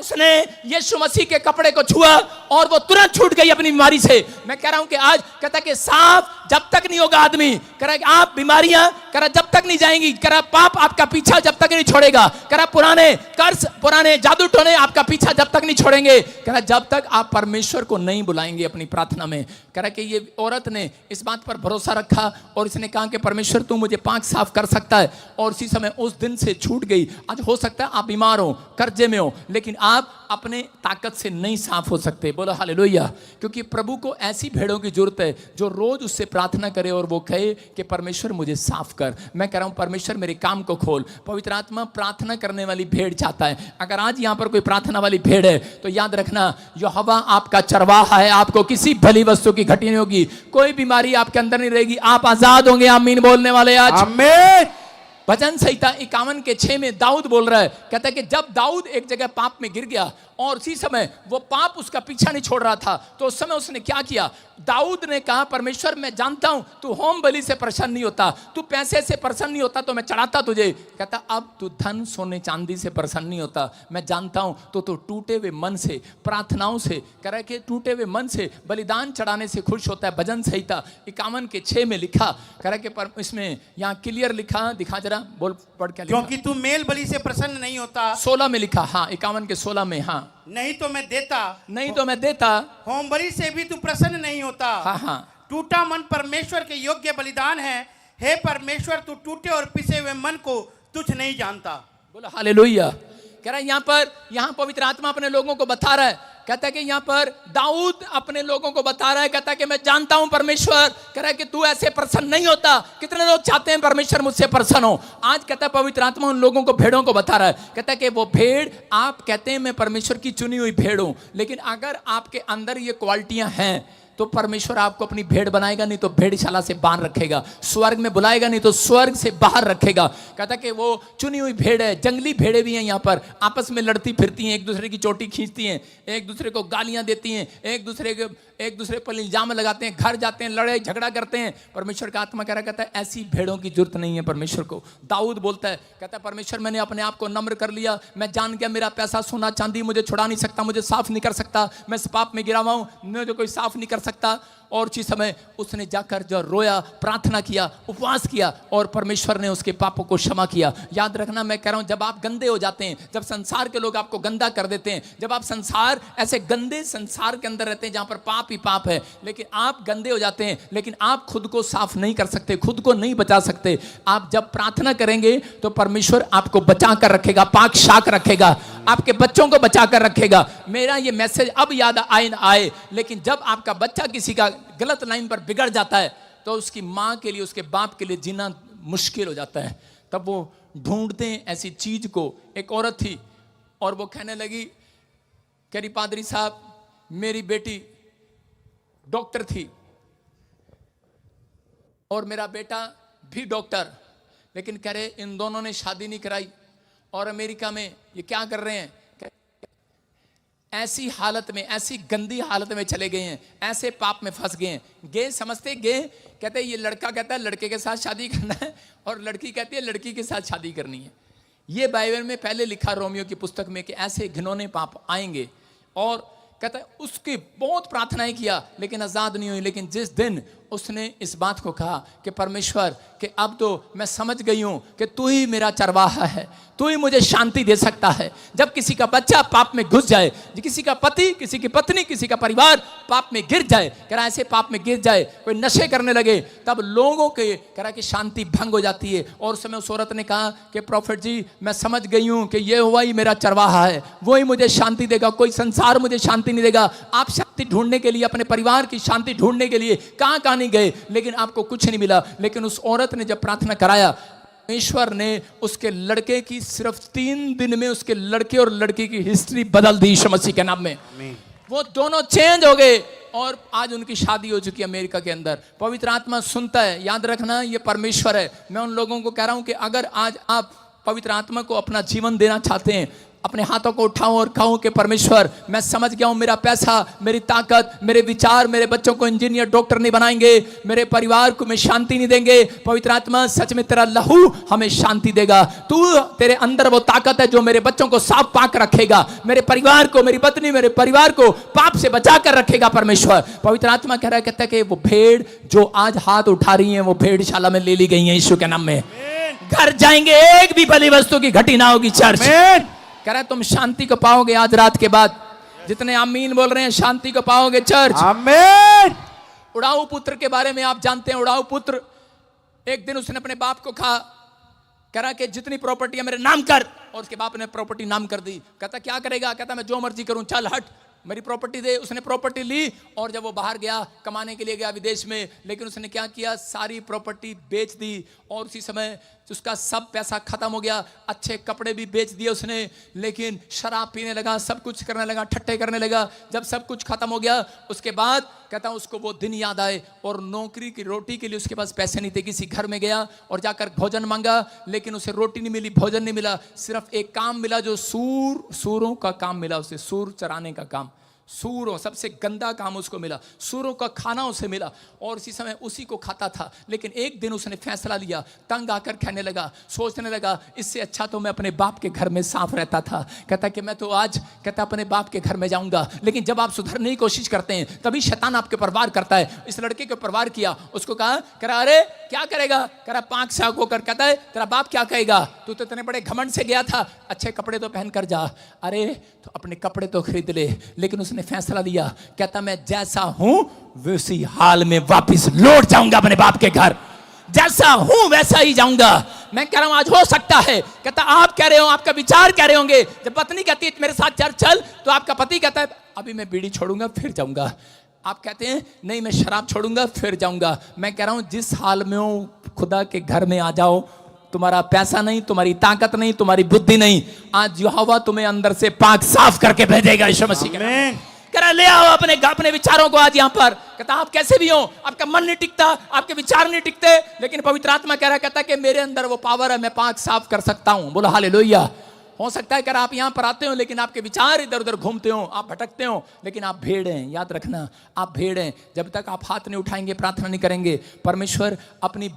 उसने यीशु मसीह के कपड़े को छुआ और वो तुरंत छूट गई अपनी बीमारी से। मैं कह रहा हूं कि आज कहता कि साफ जब तक नहीं होगा आदमी, कह रहा आप बीमारियां कह रहा जब तक नहीं जाएंगी, कह रहा पाप आपका पीछा जब तक नहीं छोड़ेगा, कह रहा पुराने कर्ज पुराने जादू टोने आपका पीछा जब तक नहीं छोड़ेंगे, कह रहा जब तक आप परमेश्वर को नहीं बुलाएंगे अपनी प्रार्थना में। कह रहा कि ये औरत ने इस बात पर भरोसा रखा और इसने कहा कि परमेश्वर तू मुझे पांच साफ कर सकता है, और उसी समय उस दिन से छूट गई। आज हो सकता है आप बीमार हो, कर्जे में हो, लेकिन आप अपने ताकत से नहीं साफ हो सकते। बोलो हालेलुया। क्योंकि प्रभु को ऐसी भेड़ों की जरूरत है जो रोज उससे प्रार्थना करे और वो कहे कि परमेश्वर मुझे साफ कर। मैं कह रहा हूं परमेश्वर मेरे काम को खोल। पवित्र आत्मा प्रार्थना करने वाली भेड़ चाहता है। अगर आज यहां पर कोई प्रार्थना वाली भेड़ है तो याद रखना यहोवा आपका चरवाहा है, आपको किसी भली वस्तु की घटी नहीं होगी, कोई बीमारी आपके अंदर नहीं रहेगी, आप आजाद होंगे। आमीन बोलने वाले आज आमीन। भजन संहिता 51:6 में दाऊद बोल रहा है, कहता है कि जब दाऊद एक जगह पाप में गिर गया और उसी समय वो पाप उसका पीछा नहीं छोड़ रहा था, तो उस समय उसने क्या किया? दाऊद ने कहा परमेश्वर मैं जानता हूं तू होम बलि से प्रसन्न नहीं होता, तू पैसे से प्रसन्न नहीं होता तो मैं चढ़ाता तुझे। कहता अब तू धन सोने चांदी से प्रसन्न नहीं होता, मैं जानता हूं तो टूटे हुए मन से प्रार्थनाओं से, कह रहा है कि टूटे हुए मन से बलिदान चढ़ाने से खुश होता है। भजन संहिता 51:6 में लिखा, कह रहा है कि इसमें यहाँ क्लियर लिखा, दिखा जरा बोल पढ़ क्या लिखा? क्योंकि तू मेल बलि से प्रसन्न नहीं होता। 16 में लिखा, हाँ 51:16 में, हाँ नहीं तो मैं देता, होम बलि से भी तू प्रसन्न नहीं होता। हाँ हाँ, टूटा मन परमेश्वर के योग्य बलिदान है, हे परमेश्वर तू टूटे और पिसे हुए मन को तुझ नहीं जानता। बोलो हालेलुया। कह रहा है यहाँ पवित्र आत्मा अपने लोगों को बता रहा है, कहता है कि यहाँ पर दाऊद अपने लोगों को बता रहा है, कहता है कि मैं जानता हूं परमेश्वर, कह रहा है कि तू ऐसे प्रसन्न नहीं होता। कितने लोग चाहते हैं परमेश्वर मुझसे प्रसन्न हो? आज कहता है पवित्र आत्मा उन लोगों को, भेड़ों को बता रहा है, कहता है कि वो भेड़, आप कहते हैं मैं परमेश्वर की चुनी हुई भेड़ हूं, लेकिन अगर आपके अंदर ये क्वालिटियां हैं तो परमेश्वर आपको अपनी भेड़ बनाएगा, नहीं तो भेड़शाला से बाहर रखेगा, स्वर्ग में बुलाएगा नहीं तो स्वर्ग से बाहर रखेगा। कहता कि वो चुनी हुई भेड़ है। जंगली भेड़ें भी हैं यहाँ पर, आपस में लड़ती फिरती हैं, एक दूसरे की चोटी खींचती हैं, एक दूसरे को गालियां देती हैं, एक दूसरे पर इल्जाम लगाते हैं, घर जाते हैं, लड़ाई झगड़ा करते हैं। परमेश्वर का आत्मा कह रहा, कहता है ऐसी भेड़ों की जरूरत नहीं है परमेश्वर को। दाऊद बोलता है, कहता है परमेश्वर मैंने अपने आप को नम्र कर लिया, मैं जान गया मेरा पैसा सोना चांदी मुझे छुड़ा नहीं सकता, मुझे साफ नहीं कर सकता, मैं इस पाप में गिरा हुआ हूं, मुझे कोई साफ नहीं कर सकता। और उसी समय उसने जाकर जो रोया, प्रार्थना किया, उपवास किया और परमेश्वर ने उसके पापों को क्षमा किया। याद रखना मैं कह रहा हूं, जब आप गंदे हो जाते हैं, जब संसार के लोग आपको गंदा कर देते हैं, जब आप ऐसे गंदे संसार के अंदर रहते हैं जहां पर पाप ही पाप है, लेकिन आप गंदे हो जाते हैं, लेकिन आप खुद को साफ नहीं कर सकते, खुद को नहीं बचा सकते। आप जब प्रार्थना करेंगे तो परमेश्वर आपको बचा कर रखेगा, पाक शाक रखेगा, आपके बच्चों को बचा कर रखेगा। मेरा ये मैसेज अब याद आए ना आए, लेकिन जब आपका बच्चा किसी का गलत लाइन पर बिगड़ जाता है तो उसकी माँ के लिए, उसके बाप के लिए जीना मुश्किल हो जाता है। तब वो ढूंढते हैं ऐसी चीज को। एक औरत थी और वो कहने लगी, कह रही पादरी साहब मेरी बेटी डॉक्टर थी और मेरा बेटा भी डॉक्टर, लेकिन कह रहे इन दोनों ने शादी नहीं कराई और अमेरिका में ये क्या कर रहे हैं, ऐसी हालत में, ऐसी गंदी हालत में चले गए हैं, ऐसे पाप में फंस गए हैं। कहते ये लड़का कहता है लड़के के साथ शादी करना है और लड़की कहती है लड़की के साथ शादी करनी है। ये बाइबल में पहले लिखा रोमियो की पुस्तक में कि ऐसे घिनौने पाप आएंगे। और कहता है उसकी बहुत प्रार्थनाएं किया लेकिन आजाद नहीं हुई। लेकिन जिस दिन उसने इस बात को कहा कि परमेश्वर कि अब तो मैं समझ गई हूं कि तू ही मेरा चरवाहा है, तू ही मुझे शांति दे सकता है। जब किसी का बच्चा पाप में घुस जाए, किसी का पति, किसी की पत्नी, किसी का परिवार पाप में गिर जाए, कह रहा ऐसे पाप में गिर जाए, कोई नशे करने लगे, तब लोगों के कह रहा कि शांति भंग हो जाती है। और उस समय उस औरत ने कहा कि प्रॉफिट जी मैं समझ गई हूं कि ये हुआ ही मेरा चरवाहा है, वो ही मुझे शांति देगा, कोई संसार मुझे शांति नहीं देगा। आप शांति ढूंढने के लिए, अपने परिवार की शांति ढूंढने के लिए कहां कहां नहीं गए, लेकिन आपको कुछ नहीं मिला। लेकिन उस औरत ने जब प्रार्थना कराया, परमेश्वर ने उसके लड़के की सिर्फ 3 दिन में उसके लड़के और लड़की की हिस्ट्री बदल दी यीशु मसीह के नाम में। वो दोनों चेंज हो गए और आज उनकी शादी हो चुकी है अमेरिका के अंदर। पवित्र आत्मा सुनता है, याद रखना ये परमेश्वर है। मैं उन लोगों को कह रहा हूं कि अगर आज आप पवित्र आत्मा को अपना जीवन देना चाहते हैं, अपने हाथों को उठाऊं और कहूं कि परमेश्वर मैं समझ गया हूं, मेरा पैसा, मेरी ताकत, मेरे विचार मेरे बच्चों को इंजीनियर डॉक्टर नहीं बनाएंगे, मेरे परिवार को में शांति नहीं देंगे। पवित्र आत्मा सच में तेरा लहू हमें शांति देगा। तू, तेरे अंदर वो ताकत है जो मेरे बच्चों को साफ पाक रखेगा, मेरे परिवार को, मेरी पत्नी, मेरे परिवार को पाप से बचा कर रखेगा। परमेश्वर पवित्र आत्मा कह रहा है, कहता है कि वो भेड़ जो आज हाथ उठा रही हैं वो भेड़शाला में ले ली गई हैं यीशु के नाम में। घर जाएंगे एक भी बलि वस्तु की घटी ना होगी। चर्च कह रहा है तुम शांति को पाओगे आज रात के बाद। जितने आमीन बोल रहे हैं शांति को पाओगे चर्च। आमीन। उड़ाऊ पुत्र के बारे में आप जानते हैं। उड़ाऊ पुत्र एक दिन उसने अपने बाप को कहा, कह रहा कि जितनी प्रॉपर्टी है मेरे नाम कर, और उसके बाप ने प्रॉपर्टी नाम कर दी। कहता क्या करेगा? कहता मैं जो मर्जी करूं, चल हट मेरी प्रॉपर्टी दे। उसने प्रॉपर्टी ली और जब वो बाहर गया कमाने के लिए गया विदेश में, लेकिन उसने क्या किया? सारी प्रॉपर्टी बेच दी और उसी समय उसका सब पैसा खत्म हो गया। अच्छे कपड़े भी बेच दिए उसने, लेकिन शराब पीने लगा, सब कुछ करने लगा, ठट्टे करने लगा। जब सब कुछ खत्म हो गया उसके बाद कहता उसको वो दिन याद आए और नौकरी की रोटी के लिए उसके पास पैसे नहीं थे। किसी घर में गया और जाकर भोजन मांगा, लेकिन उसे रोटी नहीं मिली, भोजन नहीं मिला। सिर्फ एक काम मिला जो सूरों का काम मिला उसे, सूर चराने का काम। सूरों, सबसे गंदा काम उसको मिला, सूरों का खाना उसे मिला और इसी समय उसी को खाता था। लेकिन एक दिन उसने फैसला लिया, तंग आकर कहने लगा, सोचने लगा इससे अच्छा तो मैं अपने बाप के घर में साफ रहता था। कहता कि मैं तो आज कहता अपने बाप के घर में जाऊंगा। लेकिन जब आप सुधरने की कोशिश करते हैं तभी शैतान आपके ऊपर वार करता है। इस लड़के के ऊपर वार किया, उसको कहा, कह रहा अरे क्या करेगा? कह रहा 5 साल होकर, कहता है तेरा बाप क्या कहेगा? तू तो इतने बड़े घमंड से गया था, अच्छे कपड़े तो पहन कर जा। अरे तो अपने कपड़े तो खरीद ले। लेकिन उसने फैसला लिया, कहता मैं जैसा हूं वैसी हाल में वापस लौट जाऊंगा अपने बाप के घर, जैसा हूं वैसा ही जाऊंगा। मैं कह रहा हूं आज हो सकता है, कहता आप कह रहे हो, आपका विचार कह रहे होंगे, जब पत्नी कहती है मेरे साथ चर्च चल, तो आपका पति कहता है अभी मैं बीड़ी छोड़ूंगा फिर जाऊंगा। आप कहते हैं नहीं मैं शराब छोड़ूंगा फिर जाऊंगा। मैं कह रहा हूं जिस हाल में हो खुदा के घर में आ जाओ। तुम्हारा पैसा नहीं, तुम्हारी ताकत नहीं, तुम्हारी बुद्धि नहीं, आज यहोवा तुम्हें अंदर से पाक साफ करके भेजेगा यीशु मसीह के नाम। कह रहा ले आओ अपने विचारों को आज यहाँ पर। कहता आप कैसे भी हो, आपका मन नहीं टिकता, आपके विचार नहीं टिकते, लेकिन पवित्र आत्मा कह रहा, कहता कि मेरे अंदर वो पावर है, मैं पाक साफ कर सकता हूं। बोलो हालेलुया। हो सकता है कि आप यहाँ पर आते हो लेकिन आपके विचार इधर उधर घूमते हो, आप भटकते हो, लेकिन आप भेड़ हैं। याद रखना आप भेड़ हैं। जब तक आप हाथ नहीं उठाएंगे, प्रार्थना नहीं करेंगे, परमेश्वर अपनी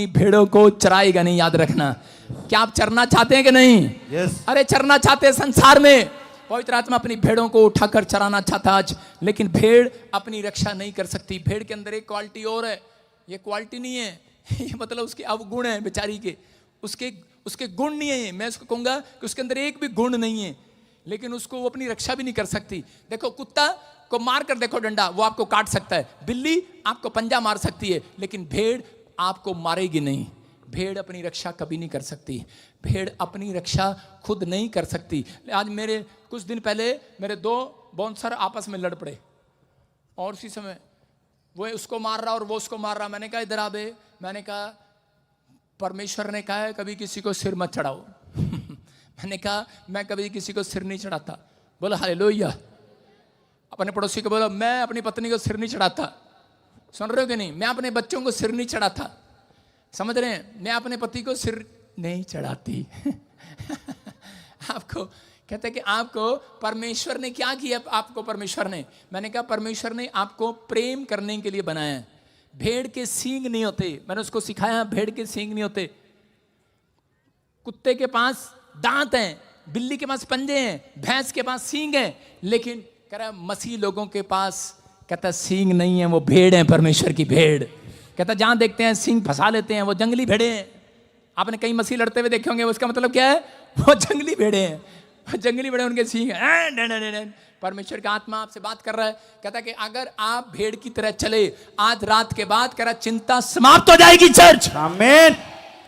भेड़ों को चराएगा नहीं। याद रखना। क्या आप चरना चाहते हैं कि नहीं? yes. अरे चरना चाहते हैं संसार में। पवित्र आत्मा अपनी भेड़ों को उठाकर चराना चाहता आज, लेकिन भेड़ अपनी रक्षा नहीं कर सकती। भेड़ के अंदर एक क्वालिटी और है, ये क्वालिटी नहीं है ये मतलब उसके अवगुण है बेचारी के, उसके गुण नहीं है। मैं उसको कहूंगा कि उसके अंदर एक भी गुण नहीं है, लेकिन उसको वो अपनी रक्षा भी नहीं कर सकती। देखो कुत्ता को मार कर देखो डंडा, वो आपको काट सकता है। बिल्ली आपको पंजा मार सकती है, लेकिन भेड़ आपको मारेगी नहीं। भेड़ अपनी रक्षा कभी नहीं कर सकती। भेड़ अपनी रक्षा खुद नहीं कर सकती। आज मेरे कुछ दिन पहले मेरे 2 बाउंसर आपस में लड़ पड़े और उसी समय वो उसको मार रहा और वो उसको मार रहा। मैंने कहा इधर आ बे। मैंने कहा परमेश्वर ने कहा है कभी किसी को सिर मत चढ़ाओ मैंने कहा मैं कभी किसी को सिर नहीं चढ़ाता। बोलो हालेलुया। अपने पड़ोसी को बोलो मैं अपनी पत्नी को सिर नहीं चढ़ाता। सुन रहे हो कि नहीं? मैं अपने बच्चों को सिर नहीं चढ़ाता। समझ रहे हैं? मैं अपने पति को सिर नहीं चढ़ाती आपको कहते हैं कि आपको परमेश्वर ने क्या किया? आपको परमेश्वर ने, मैंने कहा परमेश्वर ने आपको प्रेम करने के लिए बनाया है। भेड़ के सींग नहीं होते, मैंने उसको सिखाया भेड़ के सींग नहीं होते। कुत्ते के पास दांत हैं, बिल्ली के पास पंजे हैं, भैंस के पास सींग हैं, लेकिन कह रहा मसीह लोगों के पास कहता सींग नहीं है, वो भेड़ है, परमेश्वर की भेड़। कहता जहां देखते हैं सींग फंसा लेते हैं, वो जंगली भेड़े हैं। आपने कई मसीह लड़ते हुए देखे होंगे, उसका मतलब क्या है? वो जंगली भेड़े हैं, वो जंगली भेड़े, उनके सींग हैं। परमेश्वर का आत्मा आपसे बात कर रहा है, कहता कि अगर आप भेड़ की तरह चले, आज रात के बाद कह रहा चिंता समाप्त हो जाएगी चर्च। आमीन।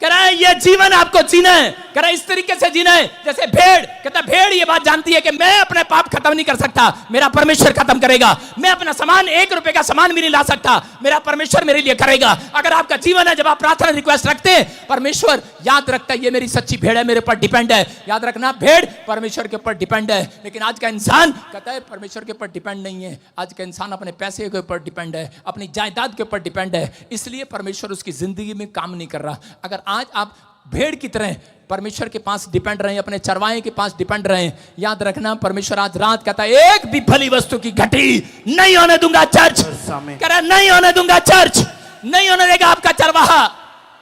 कह रहा है ये जीवन आपको जीना है, कह रहा है इस तरीके से जीना है जैसे भेड़। कहता भेड़ ये बात जानती है कि मैं अपने पाप खत्म नहीं कर सकता, मेरा परमेश्वर खत्म करेगा। मैं अपना सामान 1 रुपए का सामान भी नहीं ला सकता, मेरा परमेश्वर मेरे लिए करेगा। अगर आपका जीवन है, जब आप प्रार्थना रिक्वेस्ट रखते हैं, परमेश्वर याद रखता है ये मेरी सच्ची भेड़ है, मेरे ऊपर डिपेंड है। याद रखना भेड़ परमेश्वर के ऊपर डिपेंड है, लेकिन आज का इंसान कहता है परमेश्वर के ऊपर डिपेंड नहीं है। आज का इंसान अपने पैसे के ऊपर डिपेंड है, अपनी जायदाद के ऊपर डिपेंड है, इसलिए परमेश्वर उसकी जिंदगी में काम नहीं कर रहा। अगर आज आप भेड़ की तरह परमेश्वर के पास डिपेंड रहे, अपने चरवाहे के पास डिपेंड रहे। याद रखना, परमेश्वर आज रात कहता है एक भी भली वस्तु की घटी नहीं होने दूंगा चर्च। कह रहा नहीं होने दूंगा चर्च, नहीं होने देगा आपका चरवाहा।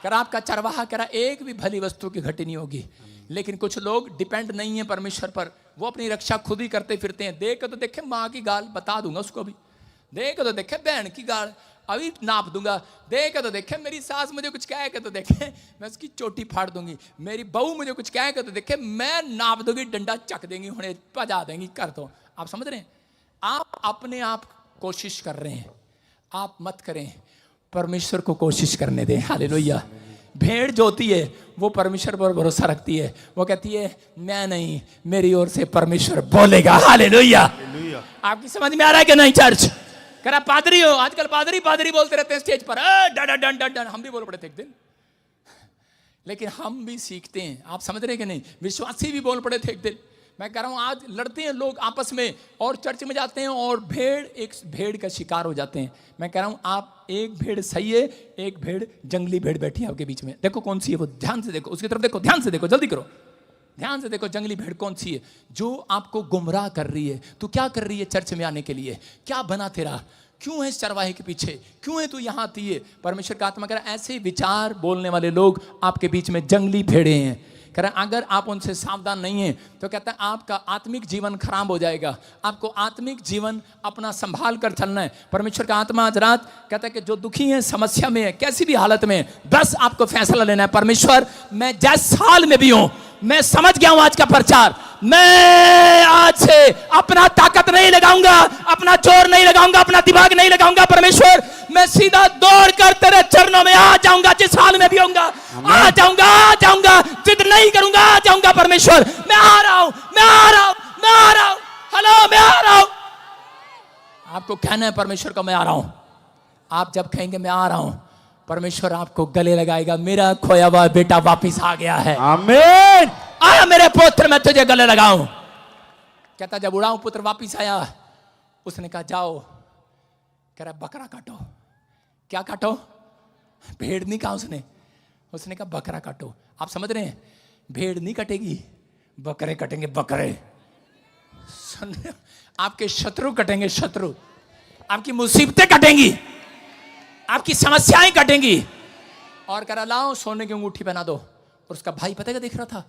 कह रहा आपका चरवाहा कह रहा एक भी भली वस्तु की घटी नहीं होगी। लेकिन कुछ लोग डिपेंड नहीं है परमेश्वर पर, वो अपनी रक्षा खुद ही करते फिरते हैं। देख तो देखे माँ की गाल, बता दूंगा उसको भी। देख तो देखे बहन की गाल, अभी नाप दूंगा। देख तो देखे मेरी सास मुझे कुछ कहे के तो देखे मैं उसकी चोटी फाड़ दूंगी। मेरी बहू मुझे कुछ कहे के तो देखे मैं नाप दूंगी, डंडा चक देंगी, हुणे पजा देंगी, कर दो। आप समझ रहे हैं? आप अपने आप कोशिश कर रहे हैं, आप मत करें, परमेश्वर को कोशिश करने दें। हालेलुया। भेड़ जो होती है वो परमेश्वर पर भरोसा रखती है, वो कहती है मैं नहीं, मेरी ओर से परमेश्वर बोलेगा। हालेलुया। आपकी समझ में आ रहा है कि नहीं चर्च? कह रहा पादरी हो, आजकल पादरी पादरी बोलते रहते हैं स्टेज पर, डन डन डन डन। हम भी बोल पड़े थे एक दिन, लेकिन हम भी सीखते हैं। आप समझ रहे कि नहीं? विश्वासी भी बोल पड़े थे एक दिन। मैं कह रहा हूं आज लड़ते हैं लोग आपस में और चर्च में जाते हैं और एक भेड़ का शिकार हो जाते हैं। मैं कह रहा हूं आप एक भेड़ सही है, एक भेड़ जंगली भेड़ बैठी है आपके बीच में। देखो कौन सी है वो, ध्यान से देखो, उसकी तरफ देखो, ध्यान से देखो, जल्दी करो, ध्यान से देखो जंगली भेड़ कौन सी है जो आपको गुमराह कर रही है। तू क्या कर रही है चर्च में आने के लिए? क्या बना तेरा? क्यों है इस चरवाहे के पीछे? क्यों है तू यहाँ आती है? परमेश्वर का आत्मा कह रहा है ऐसे विचार बोलने वाले लोग आपके बीच में जंगली भेड़े हैं। कह रहा है अगर आप उनसे सावधान नहीं हैं तो कहता है आपका आत्मिक जीवन खराब हो जाएगा। आपको आत्मिक जीवन अपना संभाल कर चलना है। परमेश्वर का आत्मा आज रात कहता है कि जो दुखी है, समस्या में है, कैसी भी हालत में, बस आपको फैसला लेना है। परमेश्वर मैं जिस हाल में भी हूं, मैं समझ गया हूं आज का प्रचार, मैं आज से अपना ताकत नहीं लगाऊंगा, अपना जोर नहीं लगाऊंगा, अपना दिमाग नहीं लगाऊंगा। परमेश्वर मैं सीधा दौड़ कर तेरे चरणों में आ जाऊंगा, जिस हाल में भी होऊंगा आ जाऊंगा, आ जाऊंगा, जिद नहीं करूंगा, आ जाऊंगा। परमेश्वर मैं आ रहा हूं, मैं आ रहा हूं, मैं आ रहा हूं, हेलो मैं आ रहा हूं। आपको कहना है परमेश्वर को मैं आ रहा हूं। आप जब कहेंगे मैं आ रहा हूं, परमेश्वर आपको गले लगाएगा, मेरा खोया हुआ बेटा वापिस आ गया है। आमीन। आया मेरे पुत्र, मैं तुझे गले लगाऊं। कहता जब उड़ाऊं पुत्र वापिस आया, उसने कहा जाओ। कह रहा बकरा काटो। क्या काटो? भेड़ नहीं कहा उसने कहा बकरा काटो। आप समझ रहे हैं? भेड़ नहीं कटेगी, बकरे कटेंगे, बकरे। आपके शत्रु कटेंगे, शत्रु। आपकी मुसीबतें कटेंगी, आपकी समस्याएं कटेंगी। और कह रहा लाओ सोने की अंगूठी पहना दो। और उसका भाई पता क्या देख रहा था?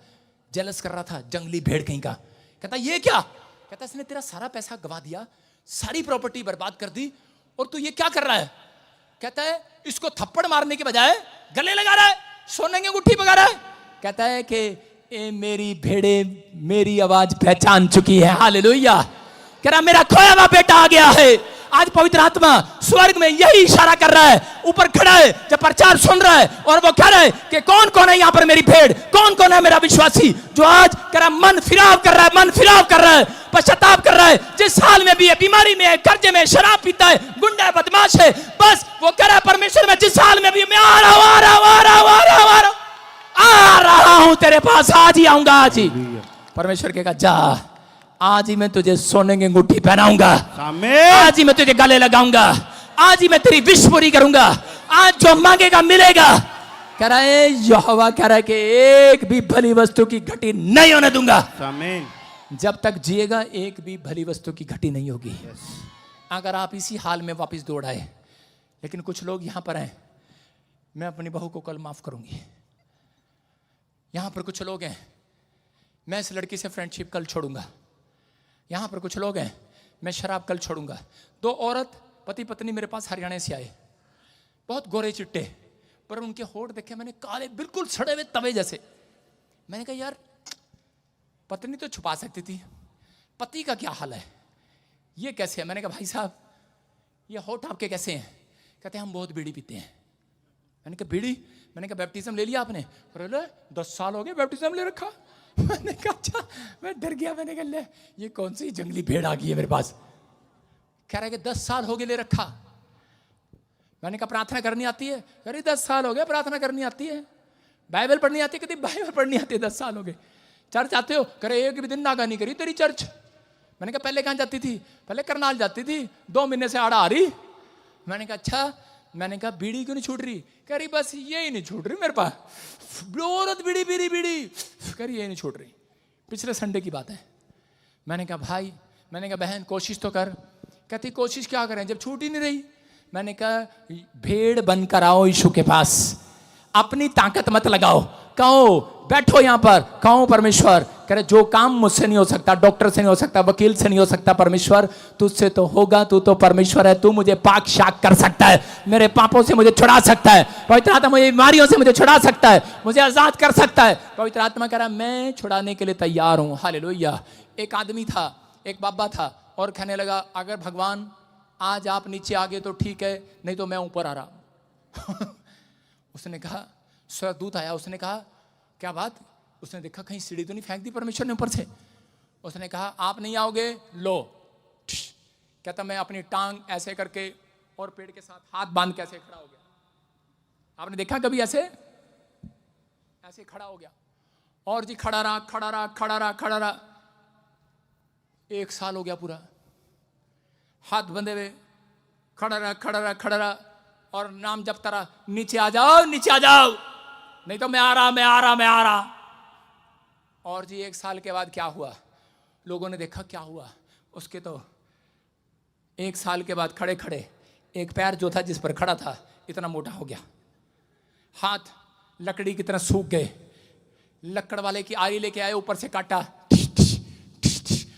जेलस कर रहा था, जंगली भेड़ कहीं का। कहता ये क्या? कहता इसने तेरा सारा पैसा गवा दिया, सारी प्रॉपर्टी बर्बाद कर दी, और तू ये क्या कर रहा है? कहता है इसको थप्पड़ मारने के बजाय गले लगा रहा है, सोने की अंगूठी पका रहा है। कहता है कि ए मेरी भेड़े मेरी आवाज पहचान चुकी है। हालेलुया। कह रहा मेरा खोया हुआ बेटा आ गया है। आज पवित्र आत्मा स्वर्ग में यही इशारा कर रहा है, ऊपर खड़ा है जब प्रचार सुन रहा है, और वो कह रहा है कि कौन कौन है यहाँ पर मेरी भेड़, कौन कौन है मेरा विश्वासी जो आज कह रहा मन फिराव कर रहा है, मन फिराव कर रहा है, पश्चाताप कर रहा है, जिस हाल में भी है, बीमारी में है, कर्जे में, शराब पीता है, गुंडा है, बदमाश है, बस वो कह रहा है परमेश्वर मैं जिस हाल में भी मैं आ रहा हूं, आ रहा हूं, आ रहा हूं, आ रहा हूं, आ रहा हूं, आ रहा हूं तेरे पास, आज ही आऊंगा, आज ही। परमेश्वर कहेगा जा, आज ही मैं तुझे सोने की अंगूठी पहनाऊंगा, आज ही मैं तुझे गले लगाऊंगा, आज ही मैं तेरी विश पूरी करूंगा, आज जो मांगेगा मिलेगा। कह रहा है यहोवा कह रहा है कि एक भी भली वस्तु की घटी नहीं होने दूंगा। जब तक जिएगा एक भी भली वस्तु की घटी नहीं होगी। अगर आप इसी हाल में वापस दौड़ आए, लेकिन कुछ लोग यहां पर हैं, मैं अपनी बहू को कल माफ करूंगी। यहां पर कुछ लोग हैं, मैं इस लड़की से फ्रेंडशिप कल छोड़ूंगा। यहां पर कुछ लोग हैं, मैं शराब कल छोड़ूंगा। दो औरत पति पत्नी मेरे पास हरियाणा से आए, बहुत गोरे चिट्टे, पर उनके होठ देखे मैंने काले, बिल्कुल सड़े हुए तवे जैसे। मैंने कहा यार पत्नी तो छुपा सकती थी, पति का क्या हाल है, ये कैसे है? मैंने कहा भाई साहब ये होठ आपके कैसे हैं? कहते हम बहुत बीड़ी पीते हैं। मैंने कहा बीड़ी? मैंने कहा बैप्टिज्म ले लिया आपने? अरे 10 साल हो गए बैप्टिज्म ले रखा। मैंने कहा अच्छा, मैं डर गया। मैंने कहा ले ये कौन सी जंगली भेड़ आ गई है मेरे पास। कह रहा है कि 10 साल हो गए ले रखा। मैंने कहा प्रार्थना करनी आती है? अरे 10 साल हो गए प्रार्थना करनी आती है। बाइबल पढ़नी आती है? कहती बाइबल पढ़नी आती है, 10 साल हो गए। चर्च आते हो? करे एक भी दिन नागा नहीं करी तेरी चर्च। मैंने कहा पहले कहाँ जाती थी? पहले करनाल जाती थी, 2 महीने से आड़ा आ रही। मैंने कहा अच्छा मैंने कहा बीड़ी क्यों नहीं छूट रही? कह रही बस ये ही नहीं छूट रही मेरे पास, औरत बीड़ी बीड़ी बीड़ी, कह रही ये नहीं छूट रही। पिछले संडे की बात है। मैंने कहा भाई, मैंने कहा बहन कोशिश तो कर। कहती कोशिश क्या करें जब छूट ही नहीं रही। मैंने कहा भेड़ बनकर आओ यीशु के पास, अपनी ताकत मत लगाओ। कहो बैठो यहां पर, कहो परमेश्वर, कह रहे जो काम मुझसे नहीं हो सकता, डॉक्टर से नहीं हो सकता, वकील से नहीं हो सकता, परमेश्वर तुझसे तो होगा, तू तो परमेश्वर है, तू मुझे पाक शाक कर सकता है, मेरे पापों से मुझे छुड़ा सकता है, पवित्र आत्मा मुझे बीमारियों से मुझे छुड़ा सकता है, मुझे आजाद कर सकता है। पवित्र आत्मा कह रहा मैं छुड़ाने के लिए तैयार हूं। हालेलुया। एक आदमी था, एक बाबा था, और कहने लगा अगर भगवान आज आप नीचे आ गए तो ठीक है, नहीं तो मैं ऊपर आ रहा। उसने कहा, स्वर्गदूत आया, उसने कहा क्या बात? उसने देखा कहीं सीढ़ी तो नहीं फेंक दी परमेश्वर ने ऊपर से। उसने कहा आप नहीं आओगे, लो। कहता मैं अपनी टांग ऐसे करके और पेड़ के साथ हाथ बांध के ऐसे खड़ा हो गया। आपने देखा कभी ऐसे? ऐसे खड़ा हो गया और जी खड़ा रहा, खड़ा रहा, खड़ा रहा, खड़ा रहा। 1 साल हो गया पूरा, हाथ बंधे हुए खड़ा रहा, खड़ा रहा, खड़ा रहा, और नाम जपता रहा, नीचे आ जाओ, नीचे आ जाओ, नहीं तो मैं आ रहा, मैं आ रहा, मैं आ रहा। और जी 1 साल के बाद क्या हुआ? लोगों ने देखा क्या हुआ उसके, तो 1 साल के बाद खड़े खड़े एक पैर जो था जिस पर खड़ा था इतना मोटा हो गया, हाथ लकड़ी की तरह सूख गए। लकड़ वाले की आरी लेके आए, ऊपर से काटा,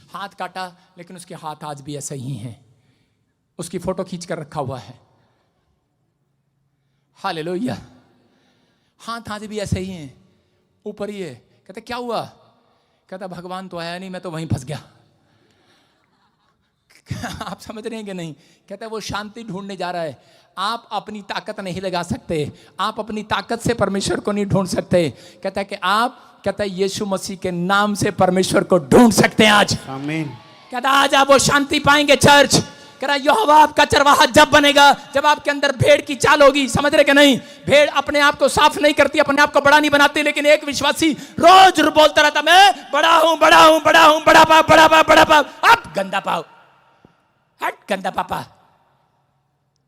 हाथ काटा, लेकिन उसके हाथ आज भी ऐसे ही हैं। उसकी फोटो खींच कर रखा हुआ है। हालेलुया। हाथ आज भी ऐसे ही हैं, ऊपर ही है। कहते क्या हुआ? कहता भगवान तो आया नहीं, मैं तो वहीं फंस गया। आप समझ रहे हैं कि नहीं? कहता वो शांति ढूंढने जा रहा है। आप अपनी ताकत नहीं लगा सकते, आप अपनी ताकत से परमेश्वर को नहीं ढूंढ सकते। कहता है कि आप, कहता है यीशु मसीह के नाम से परमेश्वर को ढूंढ सकते हैं आज। आमीन। कहता आज आप वो शांति पाएंगे चर्च। कह रहा यहोवा आपका चरवाहा जब बनेगा जब आपके अंदर भेड़ की चाल होगी। समझ रहे कि नहीं? भेड़ अपने आप को साफ नहीं करती, अपने आप को बड़ा नहीं बनाती, लेकिन एक विश्वासी रोज बोलता रहता मैं बड़ा हूं, बड़ा हूं, बड़ा हूं, बड़ा पाप, बड़ा पाप, बड़ा पाप। अब गंदा पाप, हट गंदा पापा।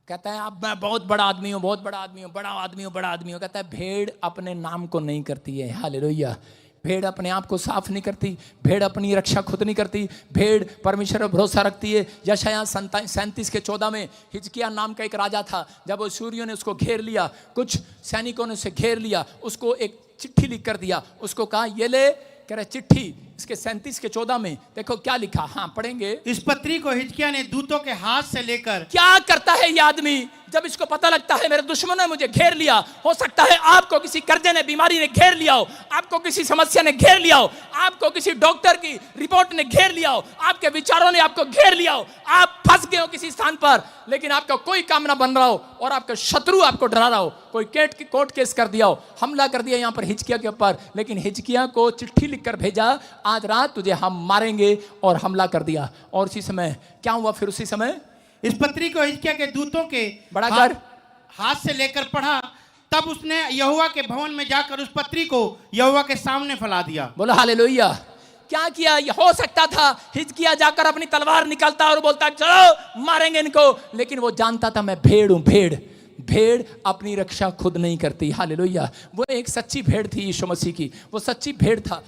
कहता है अब मैं बहुत बड़ा आदमी हूं, बहुत बड़ा आदमी हूं, बड़ा आदमी हूं, बड़ा आदमी हूं। कहता है भेड़ अपने नाम को नहीं करती है। हालेलुया। भेड़ अपने आप को साफ नहीं करती, भेड़ अपनी रक्षा खुद नहीं करती, भेड़ परमेश्वर पर भरोसा रखती है। यशायाह 37:14 में हिजकिय्याह नाम का एक राजा था। जब वो सूरियों ने उसको घेर लिया, कुछ सैनिकों ने उसे घेर लिया, उसको एक चिट्ठी लिख कर दिया। उसको कहा ये ले, कह रहे चिट्ठी, इसके 37:14 में देखो क्या लिखा। हाँ पढ़ेंगे। इस पत्री को हिजकिय्याह ने दूतों के हाथ से लेकर, क्या करता है ये आदमी? जब इसको पता लगता है मेरे दुश्मनों ने मुझे घेर लिया, हो सकता है आपको किसी कर्जे ने, बीमारी ने घेर लिया हो, आपको किसी समस्या ने घेर लिया हो, आपको किसी डॉक्टर की रिपोर्ट ने घेर लिया हो, आपके विचारों ने आपको घेर लिया हो, आप फंस गए हो किसी स्थान पर, लेकिन आपका कोई काम ना बन रहा हो और आपका शत्रु आपको डरा रहा हो, कोई कोर्ट केस कर दिया हो, हमला कर दिया यहां पर हिजकिय्याह के ऊपर, लेकिन हिजकिय्याह को चिट्ठी लिखकर भेजा आज रात तुझे हम मारेंगे, और हमला कर दिया। और उसी समय क्या हुआ? फिर उसी समय इस पत्री को हिजकिय्याह के दूतों के बड़ा कर हाथ से लेकर पढ़ा। तब उसने यहोवा के भवन में जाकर उस पत्री को यहोवा के सामने फैला दिया। बोलो हालेलुया। क्या किया? हो सकता था हिजकिय्याह जाकर अपनी तलवार निकालता और बोलता चलो मारेंगे इनको, लेकिन वो जानता था मैं भेड़ हूं। भेड़ अपनी रक्षा खुद नहीं करती। हालेलुया। वो एक सच्ची भेड़ थी यीशु मसीह की, वो सच्ची भेड़ था।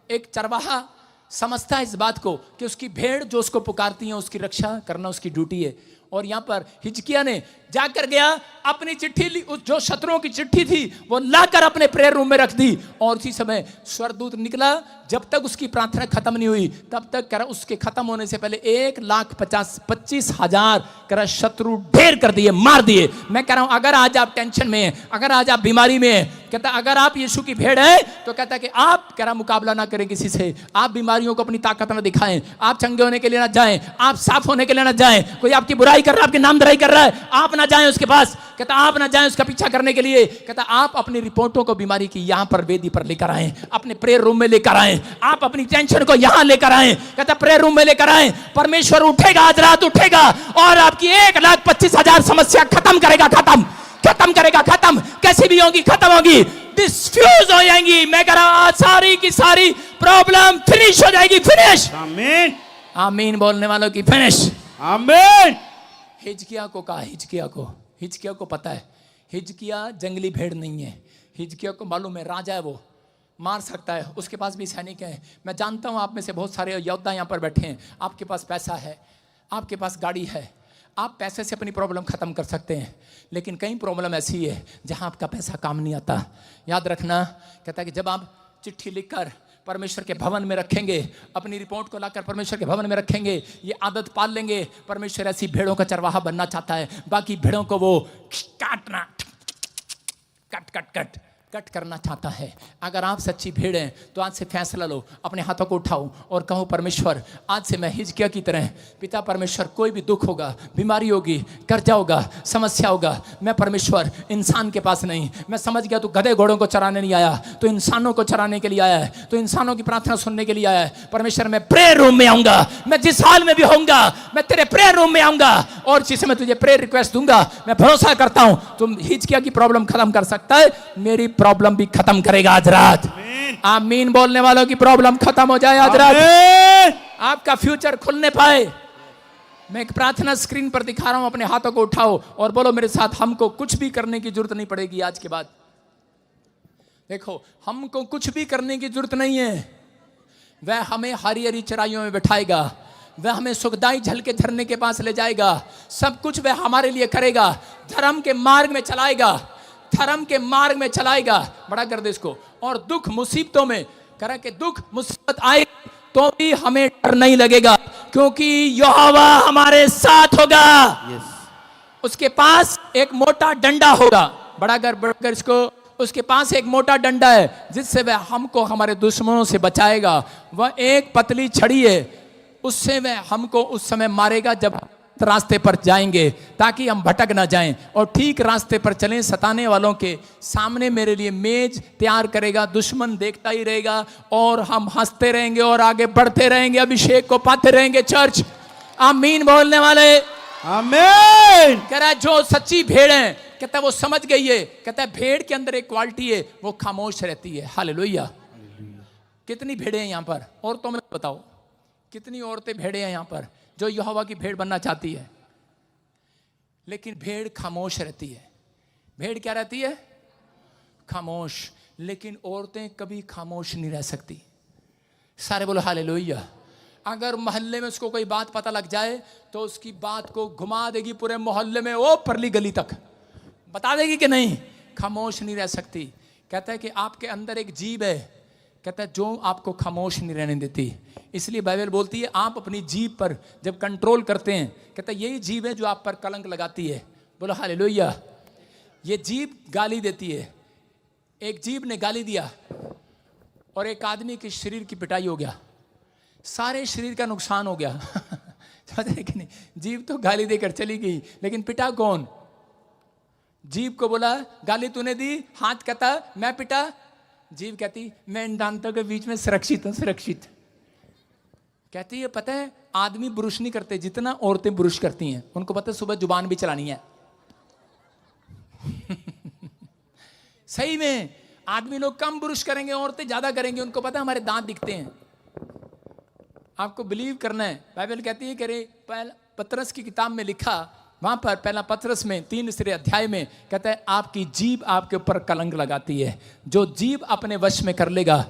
एक चरवाहा समझता है इस बात को कि उसकी भेड़ जो उसको पुकारती है उसकी रक्षा करना उसकी ड्यूटी है। और यहां पर हिजकिय्याह ने जाकर गया, अपनी चिट्ठी ली, जो शत्रुओं की चिट्ठी थी वो लाकर अपने प्रेयर रूम में रख दी। और उसी समय स्वर्गदूत निकला। जब तक उसकी प्रार्थना खत्म नहीं हुई तब तक कर उसके खत्म होने से पहले 1,25,000 कर शत्रु ढेर कर दिए, मार दिए। मैं कह रहा हूं अगर आज आप टेंशन में हैं, अगर आज आप बीमारी में हैं, कहता अगर आप यीशु की भेड़ है तो कहता कि आप कह रहा मुकाबला ना करें किसी से, आप बीमारियों को अपनी ताकत ना दिखाएं, आप चंगे होने के लिए ना जाएं, आप साफ होने के लिए ना जाएं। कोई आपकी बुराई कर रहा है, आपकी नामधराई कर रहा है, आप ना जाएं उसके पास। कहता आप ना जाएं उसका पीछा करने के लिए। कहता आप अपनी रिपोर्टों को बीमारी की यहां पर वेदी पर लेकर आएं, अपने प्रेयर रूम में लेकर आएं, आप अपनी टेंशन को यहां लेकर आएं। कहता प्रेयर रूम में लेकर आएं, परमेश्वर उठेगा, आज रात उठेगा और आपकी 1,25,000 समस्या खत्म करेगा, खत्म करेगा, खत्म कैसी भी होगी खत्म होगी, डिस्फ्यूज हो जाएंगी। मैं कह रहा हूं आज सारी की सारी प्रॉब्लम फिनिश हो जाएगी, फिनिश। आमीन। आमीन बोलने वालों की फिनिश। आमीन। हिजकिय्याह को कहा, हिजकिय्याह को हिजकिया को पता है हिजकिया जंगली भेड़ नहीं है। हिजकिया को मालूम है राजा है, वो मार सकता है, उसके पास भी सैनिक हैं। मैं जानता हूँ आप में से बहुत सारे योद्धा यहाँ पर बैठे हैं, आपके पास पैसा है, आपके पास गाड़ी है, आप पैसे से अपनी प्रॉब्लम ख़त्म कर सकते हैं। लेकिन कई प्रॉब्लम ऐसी है जहाँ आपका पैसा काम नहीं आता। याद रखना, कहता है कि जब आप चिट्ठी लिखकर परमेश्वर के भवन में रखेंगे, अपनी रिपोर्ट को लाकर परमेश्वर के भवन में रखेंगे, ये आदत पाल लेंगे। परमेश्वर ऐसी भेड़ों का चरवाहा बनना चाहता है, बाकी भेड़ों को वो काटना, कट कट कट कट करना चाहता है। अगर आप सच्ची भेड़ हैं तो आज से फैसला लो, अपने हाथों को उठाओ और कहो परमेश्वर आज से मैं हिजकिया की तरह, पिता परमेश्वर कोई भी दुख होगा, बीमारी होगी, कर्जा होगा, समस्या होगा, मैं परमेश्वर इंसान के पास नहीं, मैं समझ गया तू गधे घोड़ों को चराने नहीं आया, तो इंसानों को चराने के लिए आया है, तो इंसानों की प्रार्थना सुनने के लिए आया है। परमेश्वर मैं प्रेयर रूम में आऊंगा, मैं जिस हाल में भी होऊंगा मैं तेरे प्रेयर रूम में आऊंगा और जिसे मैं तुझे प्रेयर रिक्वेस्ट दूंगा, मैं भरोसा करता हूं तुम हिजकिया की प्रॉब्लम खत्म कर सकता है, मेरी प्रॉब्लम भी खत्म करेगा आज रात। आमीन बोलने वालों की प्रॉब्लम खत्म हो जाए आज रात, आपका फ्यूचर खुलने पाए। मैं एक प्रार्थना स्क्रीन पर दिखा रहा हूं, अपने हाथों को उठाओ और बोलो मेरे साथ, हमको कुछ भी करने की जरूरत नहीं पड़ेगी आज के बाद। देखो हमको कुछ भी करने की जरूरत नहीं है, वह हमें हरी हरी चराइयों में बैठाएगा, वह हमें सुखदाई झल के झरने के पास ले जाएगा, सब कुछ वह हमारे लिए करेगा, धर्म के मार्ग में चलाएगा, धर्म के मार्ग में चलाएगा। बड़ा कर दे इसको। और दुख मुसीबतों में करा के दुख मुसीबत आए तो भी हमें डर नहीं लगेगा, क्योंकि यहोवा हमारे साथ होगा। उसके पास एक मोटा डंडा होगा, बड़ा कर इसको, उसके पास एक मोटा डंडा है जिससे वह हमको हमारे दुश्मनों से बचाएगा। वह एक पतली छड़ी है, उससे वह हमको उस समय मारेगा जब रास्ते पर जाएंगे, ताकि हम भटक ना जाएं और ठीक रास्ते पर चलें। सताने वालों के सामने मेरे लिए मेज तैयार करेगा, दुश्मन देखता ही रहेगा और हम हंसते रहेंगे और आगे बढ़ते रहेंगे, अभिषेक को पाते रहेंगे। चर्च आमीन बोलने वाले आमीन। कह रहा है जो सच्ची भेड़ है, कहता है वो समझ गई है, कहता है भेड़ के अंदर एक क्वालिटी है, वो खामोश रहती है। हालेलुया। कितनी भेड़ें हैं यहाँ पर? औरतों में बताओ कितनी औरतें भेड़ें हैं यहाँ पर जो यहोवा की भेड़ बनना चाहती है, लेकिन भेड़ खामोश रहती है। भेड़ क्या रहती है? खामोश। लेकिन औरतें कभी खामोश नहीं रह सकती। सारे बोलो हालेलुया। अगर मोहल्ले में उसको कोई बात पता लग जाए तो उसकी बात को घुमा देगी पूरे मोहल्ले में, वो परली गली तक बता देगी कि नहीं, खामोश नहीं रह सकती। कहता है कि आपके अंदर एक जीभ है, कहता है जो आपको खामोश नहीं रहने देती। इसलिए बाइबल बोलती है आप अपनी जीभ पर जब कंट्रोल करते हैं, कहता है यही जीभ है जो आप पर कलंक लगाती है। बोलो हालेलुया। ये जीभ गाली देती है। एक जीभ ने गाली दिया और एक आदमी के शरीर की पिटाई हो गया, सारे शरीर का नुकसान हो गया। समझ रहे कि नहीं? जीभ तो गाली देकर चली गई, लेकिन पिटा कौन? जीभ को बोला गाली तूने दी, हाथ कहता मैं पिटा, जीभ कहती मैं इन दांतों के बीच में सुरक्षित हूं, सुरक्षित। कहती है पता है आदमी ब्रुश नहीं करते जितना औरतें ब्रुश करती हैं, उनको पता है सुबह जुबान भी चलानी है। सही में आदमी लोग कम ब्रुश करेंगे, औरतें ज्यादा करेंगे, उनको पता है हमारे दांत दिखते हैं। आपको बिलीव करना है। बाइबल कहती है कि पतरस की किताब में लिखा, वहां पर पहला पतरस में 3 अध्याय में कहता है आपकी जीभ आपके ऊपर कलंक लगाती है। जो जीभ अपने वश में कर लेगा,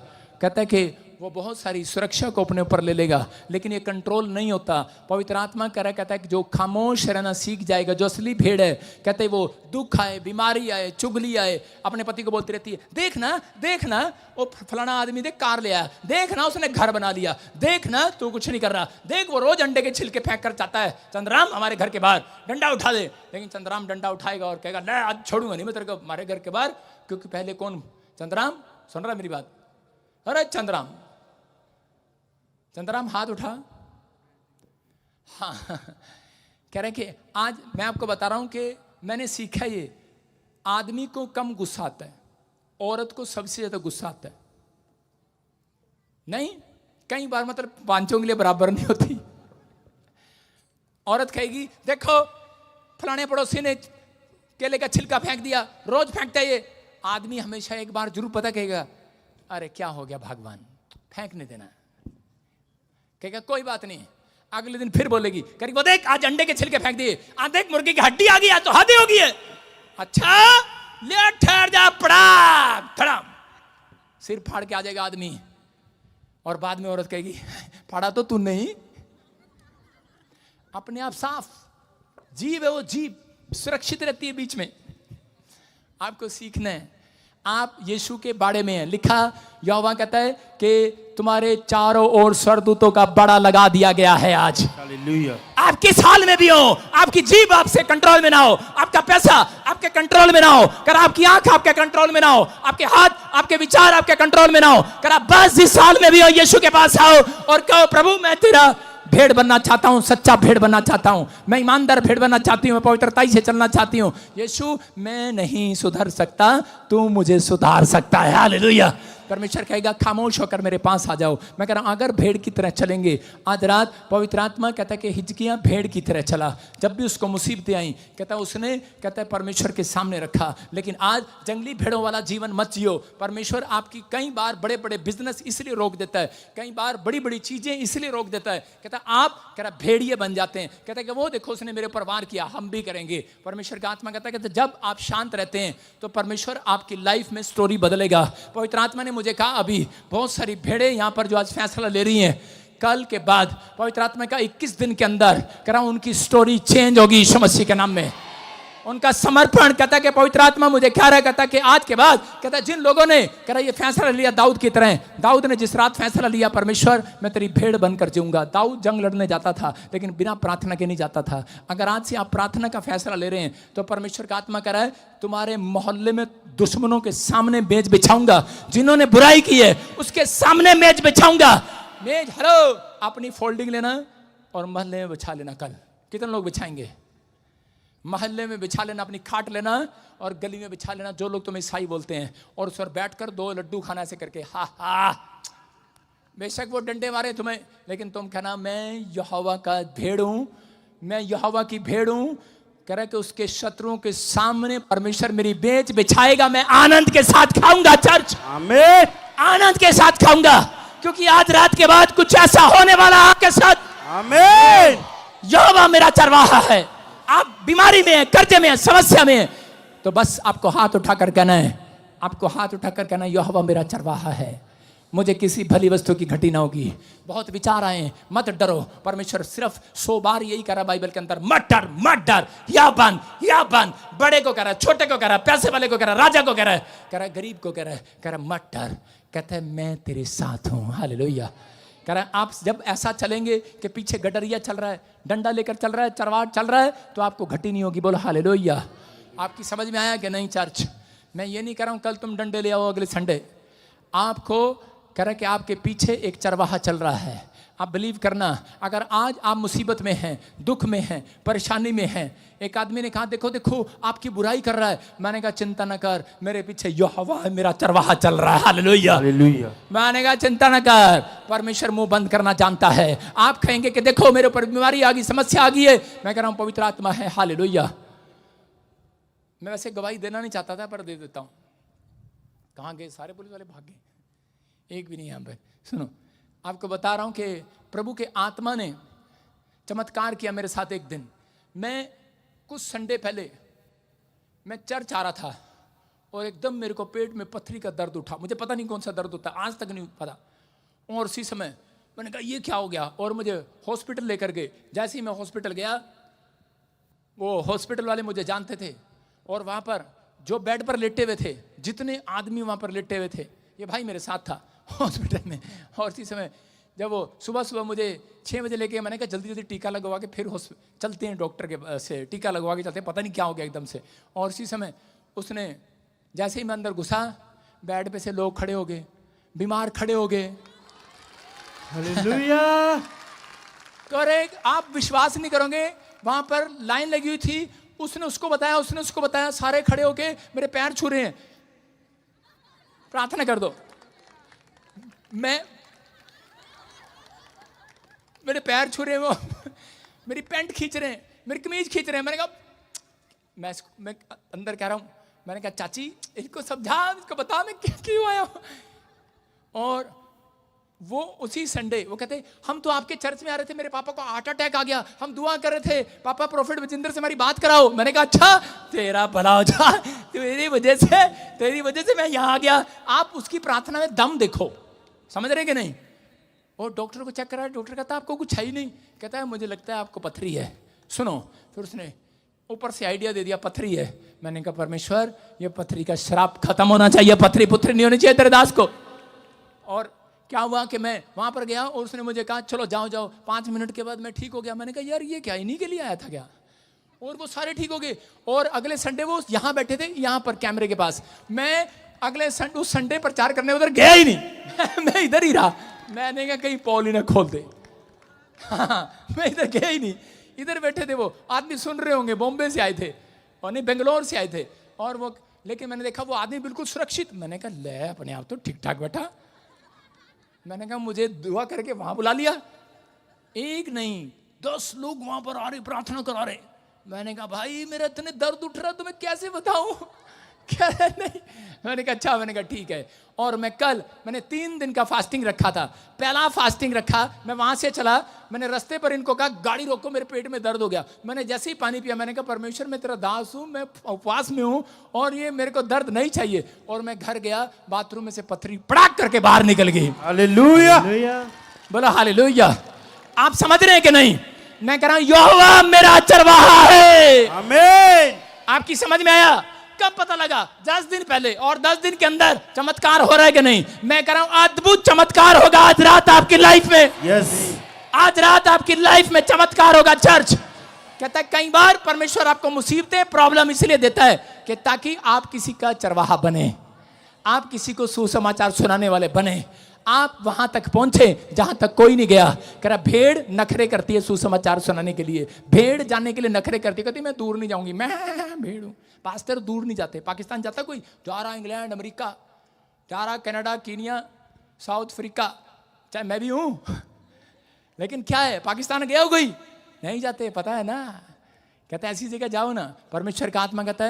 कहता है कि वो बहुत सारी सुरक्षा को अपने ऊपर ले लेगा, लेकिन ये कंट्रोल नहीं होता। पवित्र आत्मा कह रहा है, कहता है कि जो खामोश रहना सीख जाएगा, जो असली भेड़ है, कहते हैं वो दुख आए, बीमारी आए, चुगली आए, अपने पति को बोलती रहती है देखना देखना वो फलाना आदमी देख कार ले आया, देखना उसने घर बना लिया, देखना तू कुछ नहीं कर रहा, देख वो रोज अंडे के छिलके फेंक कर चाहता है चंद्राम हमारे घर के बाहर, डंडा उठा दे। लेकिन चंद्राम डंडा उठाएगा और कहेगा नहीं आज छोड़ूंगा नहीं मैं तेरे को हमारे घर के बाहर, क्योंकि पहले कौन? चंद्राम सुन रहा मेरी बात? अरे चंद्राम, चंद्राम हाथ उठा। हाँ कह रहे हैं कि आज मैं आपको बता रहा हूं कि मैंने सीखा ये, आदमी को कम गुस्सा आता है, औरत को सबसे ज्यादा गुस्सा आता है। नहीं, कई बार मतलब पांचों के लिए बराबर नहीं होती। औरत कहेगी देखो फलाने पड़ोसी ने केले का छिलका फेंक दिया, रोज फेंकता है ये। आदमी हमेशा एक बार जरूर पता कहेगा अरे क्या हो गया भगवान, फेंकने देना। कहेगा कोई बात नहीं। अगले दिन फिर बोलेगी, करी वो देख आज अंडे के छिलके फेंक दिए, आज देख मुर्गे की हड्डी आ गई, आज तो हड्डी हो गई है। अच्छा ले ठहर जा, पड़ा धड़ाम, सिर फाड़ के आ जाएगा आदमी। और बाद में औरत कहेगी फाड़ा तो तू नहीं। अपने आप साफ जीव है, वो जीव सुरक्षित रहती है बीच में। आपको सीखना है। आप यीशु के बारे में है लिखा, यहोवा कहता है कि तुम्हारे चारों ओर स्वर्गदूतों का बड़ा लगा दिया गया है। आज हालेलुया। आप किस हाल में भी हो, आपकी जीभ आपसे कंट्रोल में ना हो, आपका पैसा आपके कंट्रोल में ना हो, कर आपकी आंख आपके कंट्रोल में ना हो, आपके हाथ आपके विचार आपके कंट्रोल में ना हो, कर आप बस जिस हाल में भी हो यीशु के पास आओ और कहो प्रभु मैं तेरा भेड़ बनना चाहता हूं, सच्चा भेड़ बनना चाहता हूं, मैं ईमानदार भेड़ बनना चाहती हूं, मैं पवित्रताई से चलना चाहती हूं। यीशु मैं नहीं सुधर सकता, तू मुझे सुधार सकता है। हालेलुया। परमेश्वर कहेगा खामोश होकर मेरे पास आ जाओ। मैं कह रहा हूं अगर भेड़ की तरह चलेंगे, आज रात पवित्र आत्मा कहता है कि हिजकिय्याह भेड़ की तरह चला। जब भी उसको मुसीबतें आई कहता है उसने कहता है परमेश्वर के सामने रखा। लेकिन आज जंगली भेड़ों वाला जीवन मत जियो। परमेश्वर आपकी कई बार बड़े बड़े बिजनेस इसलिए रोक देता है, कई बार बड़ी बड़ी चीजें इसलिए रोक देता है। कहता है आप कह रहा भेड़िए बन जाते हैं। कहता है कि वो देखो उसने मेरे ऊपर वार किया, हम भी करेंगे। परमेश्वर का आत्मा कहता है जब आप शांत रहते हैं तो परमेश्वर आपकी लाइफ में स्टोरी बदलेगा। पवित्र आत्मा ने मुझे कहा अभी बहुत सारी भेड़ें यहां पर जो आज फैसला ले रही हैं, कल के बाद पवित्र आत्मा का 21 दिन के अंदर कह रहा हूं उनकी स्टोरी चेंज होगी यीशु मसीह के नाम में। उनका समर्पण कहता है कि पवित्र आत्मा मुझे कह रहा है, कहता है कि आज के बाद कहता है जिन लोगों ने कह रहा ये फैसला लिया दाऊद की तरह, दाऊद ने जिस रात फैसला लिया परमेश्वर मैं तेरी भेड़ बनकर जीऊंगा। दाऊद जंग लड़ने जाता था लेकिन बिना प्रार्थना के नहीं जाता था। अगर आज से आप प्रार्थना का फैसला ले रहे हैं तो परमेश्वर का आत्मा कह रहा है तुम्हारे मोहल्ले में दुश्मनों के सामने मेज बिछाऊंगा, जिन्होंने बुराई की है उसके सामने मेज बिछाऊंगा। मेज हेलो अपनी फोल्डिंग लेना और मोहल्ले में बिछा लेना। कल कितने लोग बिछाएंगे? मोहल्ले में बिछा लेना, अपनी खाट लेना और गली में बिछा लेना, जो लोग तुम्हें ईसाई बोलते हैं, और उस पर बैठकर 2 लड्डू खाना ऐसे करके हा हा। बेशक वो डंडे मारे तुम्हें लेकिन तुम कहना मैं यहोवा का भेड़ हूं, मैं यहोवा की भेड़ हूं। कह रहा कि उसके शत्रुओं के सामने परमेश्वर मेरी बेच बिछाएगा, मैं आनंद के साथ खाऊंगा। चर्च आमीन, आनंद के साथ खाऊंगा क्योंकि आज रात के बाद कुछ ऐसा होने वाला आपके साथ। आमीन। यहोवा मेरा चरवाहा है। आप बीमारी में हैं, कर्जे में हैं, समस्या में हैं, तो बस आपको हाथ उठाकर कहना है, आपको हाथ उठाकर कहना यहोवा मेरा चरवाहा है, मुझे किसी भली वस्तु की घटी ना होगी। बहुत विचार आए, मत डरो। परमेश्वर सिर्फ 100 बार यही कह रहा बाइबल के अंदर, मत डर मत डर, या बन। बड़े को कह रहा है, छोटे को कह रहा है, पैसे वाले को कह रहा है, राजा को कह रहा है, गरीब को कह रहा है मत डर। कहता है मैं तेरे साथ हूं। हालेलुया। कह रहा है आप जब ऐसा चलेंगे कि पीछे गडरिया चल रहा है, डंडा लेकर चल रहा है, चरवाहा चल रहा है, तो आपको घटी नहीं होगी। बोलो हालेलुया। आपकी समझ में आया कि नहीं? चर्च मैं ये नहीं कह रहा हूं कल तुम डंडे ले आओ अगले संडे। आपको कह रहा है कि आपके पीछे एक चरवाहा चल रहा है। आप बिलीव करना, अगर आज आप मुसीबत में हैं, दुख में हैं, परेशानी में हैं। एक आदमी ने कहा देखो देखो आपकी बुराई कर रहा है। मैंने कहा चिंता न कर, मेरे पीछे यहोवा है, मेरा चरवाहा चल रहा है। Hallelujah hallelujah. मैंने कहा चिंता न कर, परमेश्वर मुंह बंद करना जानता है। आप कहेंगे कि देखो मेरे ऊपर बीमारी आ गई, समस्या आ गई है, मैं कह रहा हूं पवित्र आत्मा है। हालेलुया। मैं वैसे गवाही देना नहीं चाहता था पर दे देता हूं। कहां गए सारे पुलिस वाले? भाग गए, एक भी नहीं यहां पर। सुनो आपको बता रहा हूं कि प्रभु के आत्मा ने चमत्कार किया मेरे साथ। एक दिन मैं कुछ संडे पहले मैं चर्च आ रहा था और एकदम मेरे को पेट में पथरी का दर्द उठा। मुझे पता नहीं कौन सा दर्द होता, आज तक नहीं पता। और उसी समय मैंने कहा ये क्या हो गया, और मुझे हॉस्पिटल लेकर गए। जैसे ही मैं हॉस्पिटल गया, वो हॉस्पिटल वाले मुझे जानते थे और वहाँ पर जो बेड पर लेटे हुए थे, जितने आदमी वहाँ पर लेटे हुए थे, ये भाई मेरे साथ था हॉस्पिटल में। और इसी समय जब वो सुबह सुबह मुझे 6 बजे लेके, मैंने कहा जल्दी जल्दी टीका लगवा के फिर चलते हैं डॉक्टर के से, टीका लगवा के चलते हैं, पता नहीं क्या हो गया एकदम से। और इसी समय उसने जैसे ही मैं अंदर घुसा, बेड पे से लोग खड़े हो गए, बीमार खड़े हो गए। हालेलुया। अरे आप विश्वास नहीं करोगे, वहां पर लाइन लगी हुई थी, उसने उसको बताया, उसने उसको बताया, सारे खड़े होके मेरे पैर छू रहे हैं, प्रार्थना कर दो। मेरे पैर छू रहे हैं, वो मेरी पैंट खींच रहे हैं, मेरी कमीज खींच रहे हैं। मैंने कहा मैं अंदर कह रहा हूं, मैंने कहा चाची इनको समझा, इसको बता मैं क्यों आया हूं। और वो उसी संडे वो कहते हम तो आपके चर्च में आ रहे थे, मेरे पापा को हार्ट अटैक आ गया, हम दुआ कर रहे थे, पापा प्रोफेट विजेंद्र से हमारी बात कराओ। मैंने कहा अच्छा तेरा भला हो जा, तेरी वजह से मैं यहाँ आ गया। आप उसकी प्रार्थना में दम देखो, समझ रहे कि नहीं। और डॉक्टर को चेक करा, डॉक्टर कहता आपको कुछ है ही नहीं, कहता है मुझे लगता है आपको पथरी है। सुनो, फिर उसने ऊपर से आइडिया दे दिया पथरी है। मैंने कहा परमेश्वर ये पथरी का श्राप खत्म होना चाहिए, पथरी पुथरी नहीं होनी चाहिए तेरे दास को। और क्या हुआ कि मैं वहां पर गया और उसने मुझे कहा चलो जाओ जाओ। 5 मिनट के बाद मैं ठीक हो गया। मैंने कहा यार ये क्या इन्हीं के लिए आया था क्या? और वो सारे ठीक हो गए। और अगले संडे वो यहाँ बैठे थे, यहाँ पर कैमरे के पास। मैं अगले उस संडे प्रचार करने उधर गया ही नहीं मैं इधर ही रहा। मैंने कहा कहीं पॉल ही ना खोल दे। हाँ, मैं इधर गया ही नहीं, इधर बैठे थे। वो आदमी सुन रहे होंगे, बॉम्बे से आए थे और नहीं बेंगलोर से आए थे। और वो लेकिन मैंने देखा वो आदमी बिल्कुल सुरक्षित। मैंने कहा ले अपने आप तो ठीक ठाक बैठा। मैंने कहा मुझे दुआ करके वहां बुला लिया। एक नहीं 10 लोग वहां पर आ रहे, प्रार्थना करा रहे। मैंने कहा भाई मेरा इतने दर्द उठ रहा है तुम्हें कैसे बताऊं? क्या नहीं। मैंने कहा अच्छा, मैंने कहा ठीक है। और मैंने 3 दिन का फास्टिंग रखा था। पहला फास्टिंग रखा, मैं वहां से चला, मैंने रास्ते पर इनको कहा गाड़ी रोको, मेरे पेट में दर्द हो गया। मैंने जैसे ही पानी पिया मैंने कहा परमेश्वर मैं तेरा दास हूं, मैं उपवास में हूं और ये मेरे को दर्द नहीं चाहिए। और मैं घर गया, बाथरूम में से पथरी पड़ाक करके बाहर निकल गई। हालेलुया, बोला हालेलुया। आप समझ रहे हैं कि नहीं? मैं कह रहा हूं यहोवा मेरा चरवाहा है। आमीन। आपकी समझ में आया? कब पता लगा? 10 दिन पहले। और 10 दिन के अंदर चमत्कार हो रहा है कि नहीं? मैं कह रहा हूं अद्भुत चमत्कार होगा आज रात आपकी लाइफ में। यस, आज रात आपकी लाइफ में चमत्कार होगा। चर्च कहता है कई बार परमेश्वर आपको मुसीबतें प्रॉब्लम इसलिए देता है कि ताकि आप किसी का चरवाहा बने, आप किसी को सुसमाचार सुनाने वाले बने, आप वहां तक पहुंचे जहां तक कोई नहीं गया। कह रहा भेड़ नखरे करती है सुसमाचार सुनाने के लिए, भेड़ जाने के लिए नखरे करती है, कहती मैं दूर नहीं जाऊंगी, मैं भेड़ हूं। पास्टर दूर नहीं जाते। पाकिस्तान जाता कोई? जा रहा इंग्लैंड अमेरिका, जा रहा कनाडा कीनिया साउथ अफ्रीका, चाहे मैं भी हूं। लेकिन क्या है, पाकिस्तान गया हो कोई? नहीं जाते, पता है ना। कहता है ऐसी जगह जाओ ना। परमेश्वर का आत्मा कहता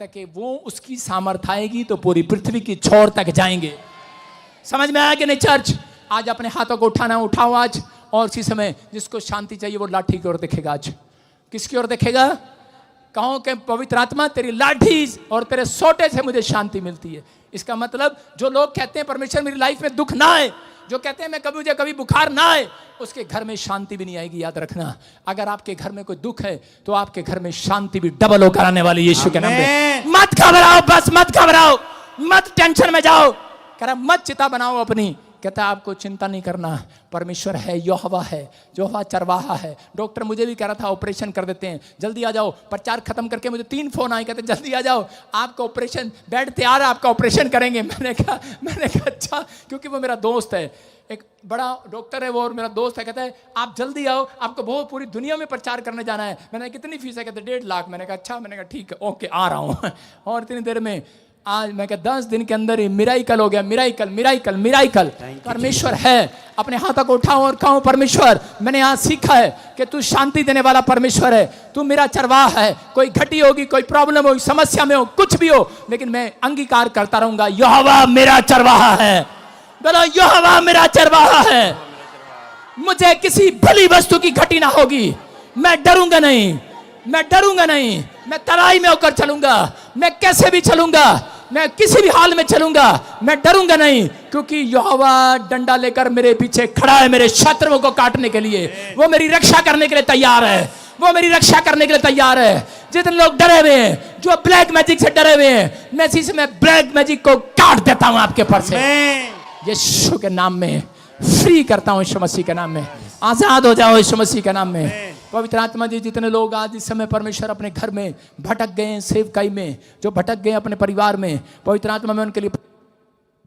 है कि वो उसकी सामर्थ आएगी तो पूरी पृथ्वी की छोर तक जाएंगे। समझ में आया कि नहीं चर्च? आज अपने हाथों को उठाओ आज। और इसी समय जिसको शांति चाहिए वो लाठी की ओर देखेगा। आज किसकी ओर देखेगा? कहो कि पवित्र आत्मा तेरी लाठी और तेरे सोटे से मुझे शांति मिलती है। इसका मतलब जो लोग कहते हैं परमेश्वर मेरी लाइफ में दुख ना आए, जो कहते हैं मुझे कभी बुखार ना आए, उसके घर में शांति भी नहीं आएगी। याद रखना, अगर आपके घर में कोई दुख है तो आपके घर में शांति भी डबल होकर आने वाली यीशु के नाम में। मत घबराओ, बस मत घबराओ, मत टेंशन में जाओ। कह रहा मत चिता बनाओ अपनी। कहता है आपको चिंता नहीं करना, परमेश्वर है, यहोवा है, यहोवा चरवाहा है। डॉक्टर मुझे भी कह रहा था ऑपरेशन कर देते हैं, जल्दी आ जाओ। प्रचार खत्म करके मुझे 3 फोन आए, कहते जल्दी आ जाओ, आपका ऑपरेशन बेड तैयार है, आपका ऑपरेशन करेंगे। मैंने कहा अच्छा, क्योंकि वो मेरा दोस्त है, एक बड़ा डॉक्टर है वो और मेरा दोस्त है। कहता है आप जल्दी आओ, आपको बहुत पूरी दुनिया में प्रचार करने जाना है। मैंने कितनी फीस है? कहते 1.5 लाख। मैंने कहा अच्छा, मैंने कहा ठीक है ओके आ रहा हूँ। और इतनी देर में आज मैं कहा 10 दिन के अंदर ही मिराइकल हो गया। मिराइकल। परमेश्वर है। अपने हाथों को उठाओ और कहो परमेश्वर मैंने आज सीखा है कि तू शांति देने वाला परमेश्वर है, तू मेरा चरवाहा है। कोई घटी होगी, कोई प्रॉब्लम होगी, समस्या में हो, कुछ भी हो, लेकिन मैं अंगीकार करता रहूंगा यहोवा मेरा चरवाहा है। बोलो यहोवा मेरा चरवाहा है। मुझे किसी भली वस्तु की घटी ना होगी। मैं डरूंगा नहीं, मैं तराई में होकर चलूंगा, मैं कैसे भी चलूंगा, मैं किसी भी हाल में चलूंगा, मैं डरूंगा नहीं, क्योंकि यहोवा डंडा लेकर मेरे पीछे खड़ा है, मेरे शत्रुओं को काटने के लिए। वो मेरी रक्षा करने के लिए तैयार है, वो मेरी रक्षा करने के लिए तैयार है। जितने लोग डरे हुए हैं, जो ब्लैक मैजिक से डरे हुए हैं, मैं इसी समय ब्लैक मैजिक को काट देता हूं आपके पर से, यीशु के नाम में फ्री करता हूं, यीशु मसीह के नाम में आजाद हो जाओ, यीशु मसीह के नाम में। पवित्र आत्मा जी, जितने लोग आज इस समय परमेश्वर अपने घर में भटक गए हैं, सेवकाई में जो भटक गए अपने परिवार में, पवित्र आत्मा में उनके लिए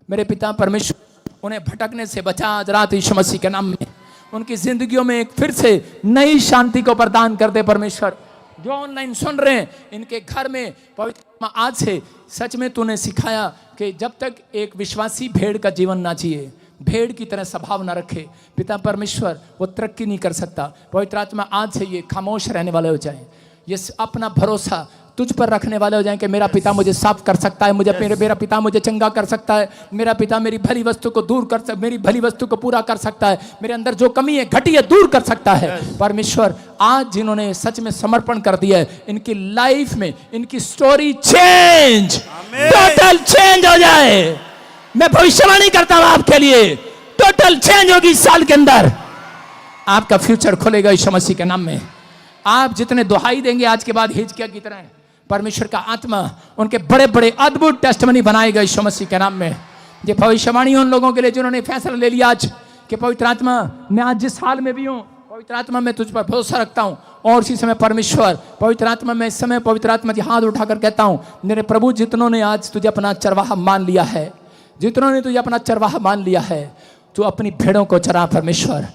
मेरे पिता परमेश्वर उन्हें भटकने से बचा आज रात यीशु मसीह के नाम में। उनकी जिंदगियों में एक फिर से नई शांति को प्रदान कर दे परमेश्वर। जो ऑनलाइन सुन रहे हैं, इनके घर में पवित्र आत्मा आज से सच में तूने सिखाया कि जब तक एक विश्वासी भेड़ का जीवन ना जिए, भेड़ की तरह स्वभाव ना रखे, पिता परमेश्वर वो तरक्की नहीं कर सकता। पवित्र आत्मा आज से ये खामोश रहने वाले हो जाए, ये अपना भरोसा तुझ पर रखने वाले हो जाएं कि मेरा पिता मुझे साफ कर सकता है, मुझे मेरा पिता मुझे चंगा कर सकता है, मेरा पिता मेरी भली वस्तु को दूर कर मेरी भली वस्तु को पूरा कर सकता है, मेरे अंदर जो कमी है घटी है दूर कर सकता है। परमेश्वर आज जिन्होंने सच में समर्पण कर दिया है, इनकी लाइफ में इनकी स्टोरी चेंज, टोटल चेंज हो जाए। मैं भविष्यवाणी करता हूं आपके लिए, टोटल चेंज होगी इस साल के अंदर। आपका फ्यूचर खुलेगा यीशु मसीह के नाम में। आप जितने दुहाई देंगे आज के बाद हिजकिय्याह की तरह, परमेश्वर का आत्मा उनके बड़े बड़े अद्भुत टेस्टमनी बनाएगा यीशु मसीह के नाम में। ये भविष्यवाणी उन लोगों के लिए जिन्होंने फैसला ले लिया आज कि पवित्र आत्मा, मैं आज जिस हाल में भी हूँ, पवित्र आत्मा मैं तुझ पर भरोसा रखता हूँ। और इसी समय परमेश्वर पवित्र आत्मा, मैं इस समय पवित्र आत्मा की हाथ उठाकर कहता हूँ, मेरे प्रभु जितनों ने आज तुझे अपना चरवाहा मान लिया है, जितनों ने तुझे अपना चरवाहा मान लिया है, तू अपनी भेड़ों को चरा। परमेश्वर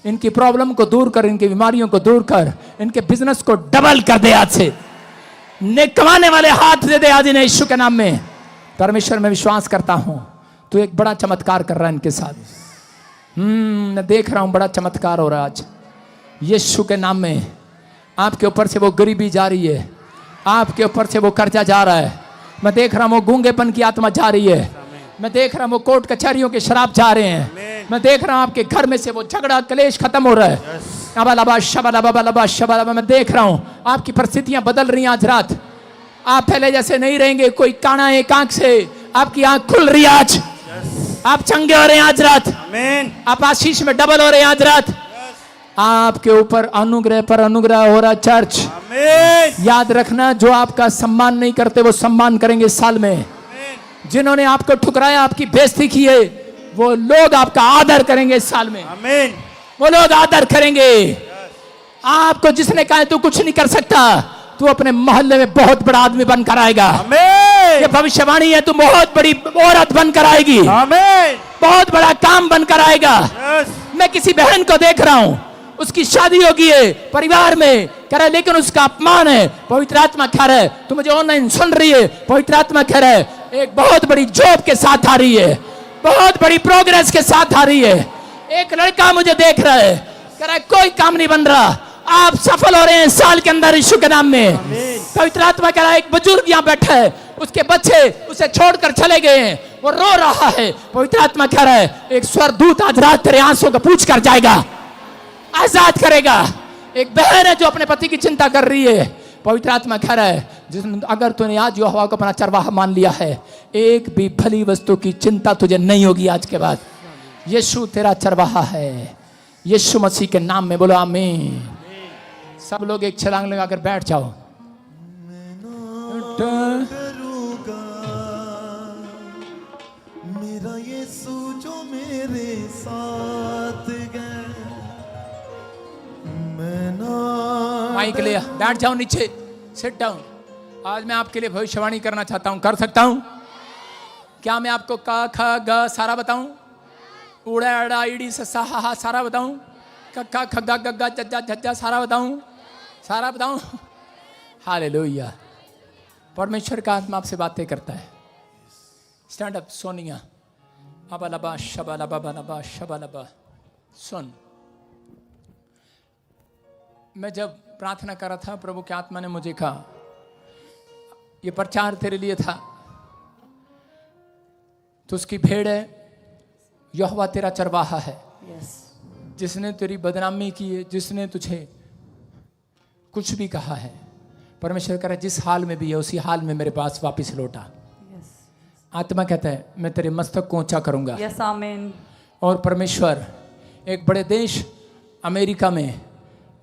इनकी प्रॉब्लम को दूर कर, इनकी बीमारियों को दूर कर, इनके बिजनेस को डबल कर दे आज से, नेक कमाने वाले हाथ दे दे आज इन्हें यीशु के नाम में। परमेश्वर मैं विश्वास करता हूं तू एक बड़ा चमत्कार कर रहा है इनके साथ। मैं देख रहा हूं बड़ा चमत्कार हो रहा है आज यीशु के नाम में। आपके ऊपर से वो गरीबी जा रही है, आपके ऊपर से वो कर्जा जा रहा है। मैं देख रहा हूं वो गूंगेपन की आत्मा जा रही है, मैं देख रहा हूं वो कोर्ट कचहरियों के शराब जा रहे हैं, मैं देख रहा हूं आपके घर में से वो झगड़ा कलेश खत्म हो रहा है। अबा शबा, मैं देख रहा हूं आपकी परिस्थितियां बदल रही हैं आज रात। आप पहले जैसे नहीं रहेंगे, कोई काना एक आंख से आपकी आंख खुल रही है आज, आप चंगे हो रहे हैं आज रात, आप आशीष में डबल हो रहे हैं आज रात। आपके ऊपर अनुग्रह पर अनुग्रह हो रहा चर्च। याद रखना, जो आपका सम्मान नहीं करते वो सम्मान करेंगे इस साल में। जिन्होंने आपको ठुकराया, आपकी बेइज्जती की है, वो लोग आपका आदर करेंगे इस साल में। वो लोग आदर करेंगे आपको। जिसने कहा तू कुछ नहीं कर सकता, तू अपने मोहल्ले में बहुत बड़ा आदमी बनकर आएगा। ये भविष्यवाणी है, तू बहुत बड़ी औरत बनकर आएगी, बहुत बड़ा काम बनकर आएगा। मैं किसी बहन को देख रहा हूं, उसकी शादी होगी है परिवार में, कह रहा है लेकिन उसका अपमान है। पवित्र आत्मा कह रहा है, तू मुझे ऑनलाइन सुन रही है, पवित्र आत्मा कह रहा है एक बहुत बड़ी जॉब के साथ आ रही है, बहुत बड़ी प्रोग्रेस के साथ आ रही है। एक लड़का मुझे देख रहा है, कह रहा है कोई काम नहीं बन रहा, आप सफल हो रहे हैं साल के अंदर यीशु के नाम में। पवित्र आत्मा कह रहा है एक बुजुर्ग यहाँ बैठा है, उसके बच्चे उसे छोड़कर चले गए हैं, वो रो रहा है। पवित्र आत्मा कह रहा है एक स्वर्गदूत आज रात तेरे आंसुओं को पूछ कर जाएगा, आजाद करेगा। एक बहन है जो अपने पति की चिंता कर रही है, पवित्र आत्मा कह रहा है जिसने, अगर तूने आज यहोवा को अपना चरवाहा मान लिया है, एक भी भली वस्तु की चिंता तुझे नहीं होगी आज के बाद। यीशु तेरा चरवाहा है, यीशु मसीह के नाम में बोलो आमीन। सब लोग एक छलांग लगाकर बैठ जाओ। मेरा यीशु जो मेरे साथ गया, माइक ले बैठ जाओ नीचे, सिट डाउन। आज मैं आपके लिए भविष्यवाणी करना चाहता हूं, कर सकता हूं क्या? मैं आपको का ख ग सारा बताऊं, उड़ा अड़ा ईड़ी सा हा हा सारा बताऊं, कक्का खग्गा गग्गा जज्जा झज्जा सारा बताऊं, सारा बताऊं? हालेलुया। परमेश्वर का आत्मा आपसे बातें करता है। Stand up Sonia. अबा लबा शबा लबा लबा शबा लबा। सुन, मैं जब प्रार्थना कर रहा था, प्रभु की आत्मा ने मुझे कहा ये प्रचार तेरे लिए था। तो उसकी भेड़ है, यहोवा तेरा चरवाहा है। जिसने तेरी बदनामी की है, जिसने तुझे कुछ भी कहा है, परमेश्वर कह रहा है जिस हाल में भी है उसी हाल में मेरे पास वापस लौटा। आत्मा कहता है मैं तेरे मस्तक को ऊंचा करूंगा। आमीन। और परमेश्वर एक बड़े देश अमेरिका में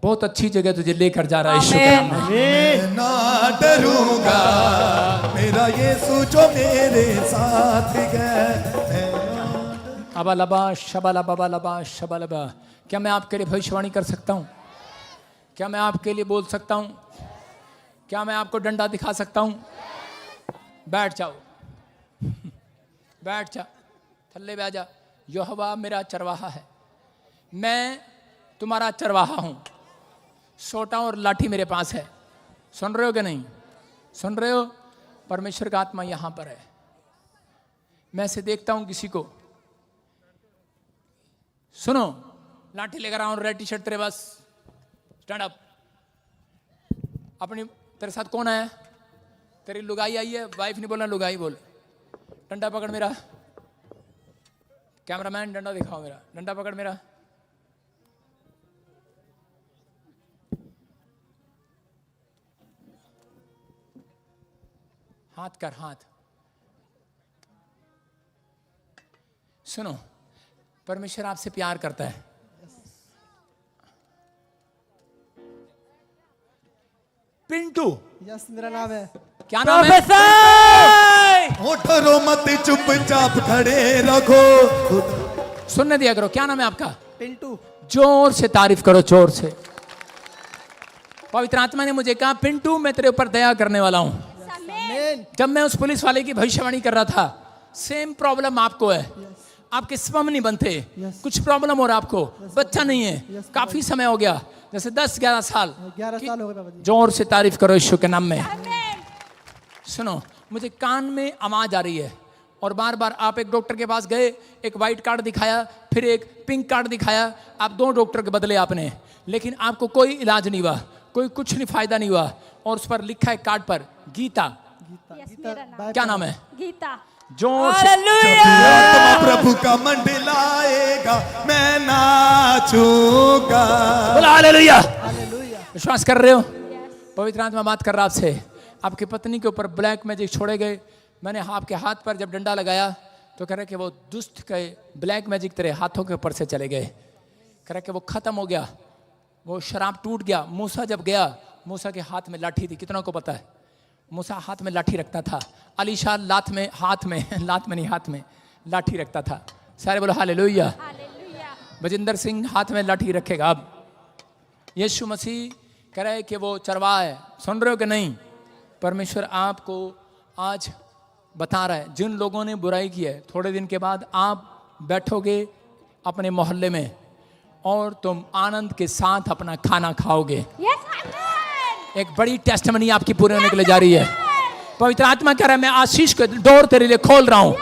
बहुत अच्छी जगह तुझे लेकर जा रहा है यीशु के नाम में। मैं ना डरूंगा, मेरा यीशु जो मेरे साथ गया। अबा लबा शबा लबा लबा शबा लबा। क्या मैं आपके लिए भविष्यवाणी कर सकता हूँ? क्या मैं आपके लिए बोल सकता हूँ? क्या मैं आपको डंडा दिखा सकता हूँ? बैठ जाओ, बैठ जा, थल्ले बैठ जा। यहोवा मेरा चरवाहा है, मैं तुम्हारा चरवाहा हूँ। सोटा और लाठी मेरे पास है। सुन रहे हो कि नहीं? सुन रहे हो? परमेश्वर का आत्मा यहाँ पर है। मैं से देखता हूँ किसी को, सुनो, लाठी लेकर आऊं, रेड टी शर्ट तेरे पास, स्टैंड अप। अपनी तेरे साथ कौन है? तेरी लुगाई आई है, वाइफ नहीं बोलना, लुगाई बोल। डंडा पकड़ मेरा, कैमरामैन डंडा दिखाओ मेरा, डंडा पकड़ मेरा। हाथ कर, हाथ। सुनो, परमेश्वर आपसे प्यार करता है। पिंटू, यस मेरा नाम है। क्या नाम है? ओ डरो मत, चुपचाप खड़े रखो। सुनने दिया करो। क्या नाम है आपका? पिंटू। जोर से तारीफ करो, जोर से। पवित्र आत्मा ने मुझे कहा, पिंटू मैं तेरे ऊपर दया करने वाला हूं। आमीन। जब मैं उस पुलिस वाले की भविष्यवाणी कर रहा था, सेम प्रॉब्लम आपको है। आपके स्पर्म नहीं बनते, कुछ प्रॉब्लम हो रहा है आपको, बच्चा नहीं है, काफी समय हो गया, जैसे 10-11 साल। 11 साल हो गए बाबा जी। जोर से तारीफ करो यीशु के नाम में। सुनो, मुझे कान में आवाज आ रही है और बार बार आप एक डॉक्टर के पास गए, एक वाइट कार्ड दिखाया, फिर एक पिंक कार्ड दिखाया, आप 2 डॉक्टर के बदले आपने, लेकिन आपको कोई इलाज नहीं हुआ, कोई कुछ नहीं, फायदा नहीं हुआ। और उस पर लिखा है कार्ड पर गीता। क्या नाम है? गीता। जोर से आत्मा प्रभु का मंडलाएगा, मैं नाचूंगा। बोला हालेलुया। हालेलुया। विश्वास कर रहे हो? पवित्र आत्मा बात कर रहा आपसे। आपकी पत्नी के ऊपर ब्लैक मैजिक छोड़े गए। मैंने आपके हाथ पर जब डंडा लगाया तो कह रहे कि वो दुष्ट के ब्लैक मैजिक तेरे हाथों के ऊपर से चले गए। कह रहे कि वो खत्म हो गया, वो शराब टूट गया। मूसा जब गया, मूसा के हाथ में लाठी थी, कितना को पता है? मूसा हाथ में लाठी रखता था। अलीशा लात में नहीं, हाथ में लाठी रखता था। सारे बोलो हालेलुया। हालेलुया। बजिंदर सिंह हाथ में लाठी रखेगा। अब यीशु मसीह कह रहे कि वो चरवाहा है। सुन रहे हो कि नहीं? परमेश्वर आपको आज बता रहा है, जिन लोगों ने बुराई की है, थोड़े दिन के बाद आप बैठोगे अपने मोहल्ले में और तुम आनंद के साथ अपना खाना खाओगे। यस आमीन। एक बड़ी टेस्टमनी आपकी पूरे होने के लिए जा रही है। पवित्र आत्मा कह रहा है, मैं आशीष को डोर तेरे लिए खोल रहा हूँ।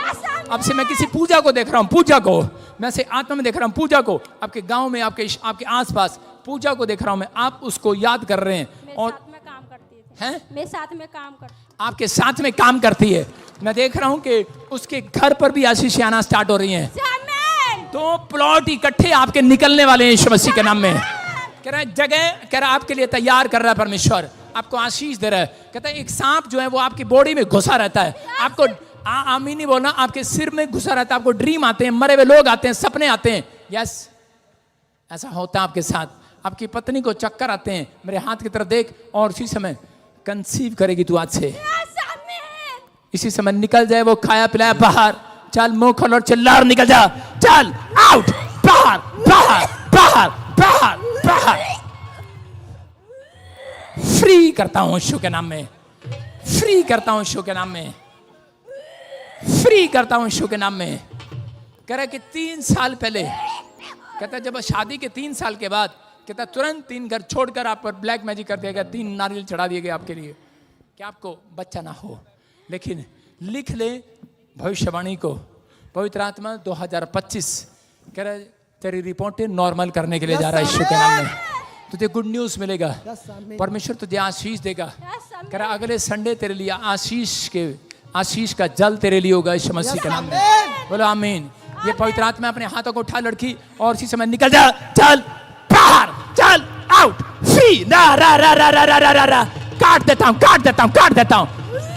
अब से मैं किसी पूजा को देख रहा हूँ, पूजा को मैं से आत्मा में देख रहा हूँ, पूजा को आपके गांव में, आपके आसपास पूजा को देख रहा हूँ मैं। आप उसको याद कर रहे हैं और साथ में काम करती है। हैं? मेरे साथ में काम करती आपके साथ में काम करती है। मैं देख रहा हूँ कि उसके घर पर भी आशीष आना स्टार्ट हो रही हैं। आमीन। 2 प्लॉट इकट्ठे आपके निकलने वाले हैं यीशु मसीह के नाम में। कह रहा है जगह, कह रहा है आपके लिए तैयार कर रहा है परमेश्वर, आपको आशीष दे रहा है। कहता है एक सांप जो है वो आपकी बॉडी में घुसा रहता है, आपको आमीन नहीं बोलना, आपके सिर में घुसा रहता है, आपको ड्रीम आते हैं, मरे हुए लोग आते हैं, सपने आते हैं। यस, ऐसा होता है आपके साथ। आपकी पत्नी को चक्कर आते हैं, मेरे हाथ की तरफ देख, और उसी समय कंसीव करेगी तू आज से। यस आमीन। इसी समय निकल जाए वो खाया पिलाया बाहर। चल मुंह खोल और चिल्ला और निकल जा। चल आउट, बाहर बाहर बाहर बाहर बाहर। फ्री करता हूं यीशु के नाम में, फ्री करता हूं यीशु के नाम में, फ्री करता हूं यीशु के नाम में। कह रहा है कि 3 साल पहले, कहता है जब शादी के 3 साल के बाद, कहता तुरंत 3 घर छोड़कर आप पर ब्लैक मैजिक कर दिया गया, 3 नारियल चढ़ा दिए गए आपके लिए कि आपको बच्चा ना हो। लेकिन लिख ले भविष्यवाणी को, पवित्र आत्मा 2025 कह रहा है तेरी रिपोर्टें नॉर्मल करने के लिए जा रहा है यीशु के नाम में। तुझे गुड न्यूज मिलेगा, परमेश्वर तुझे आशीष देगा। कह रहा अगले संडे तेरे लिए आशीष का जल तेरे लिए होगा यीशु मसीह के नाम में। बोलो आमीन। ये पवित्र आत्मा अपने हाथों को उठा लड़की, और इसी समय निकल जा। चल बाहर, चल आउट, फ्री। रा रा रा रा रा रा रा रा। काट देता हूं, काट देता हूं, काट देता हूं।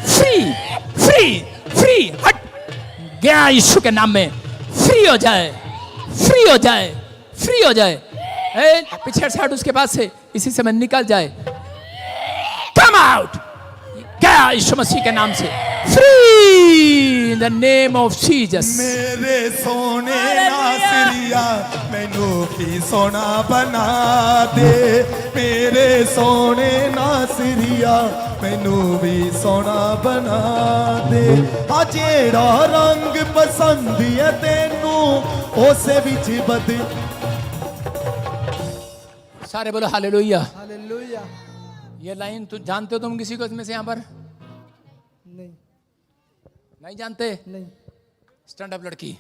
Free free free. हट गया यीशु के नाम में। फ्री हो जाए, फ्री हो जाए, फ्री हो जाए। पीछे से हट उसके पास से, इसी समय निकल जाए। Come out. गया यीशु मसीह के नाम से। Free in the name of Jesus. मेरे सोने नासरिया मैनू भी सोना बना दे, मेरे सोने नासरिया मैनू भी सोना बना दे। आ जेड़ा रंग पसंद है तेनू उसे विच बदल। सारे बोलो हालेलुया। हालेलुया। ये लाइन तुम जानते हो, तुम किसी को इसमें से यहाँ पर नहीं नहीं जानते? नहीं। स्टैंड अप लड़की,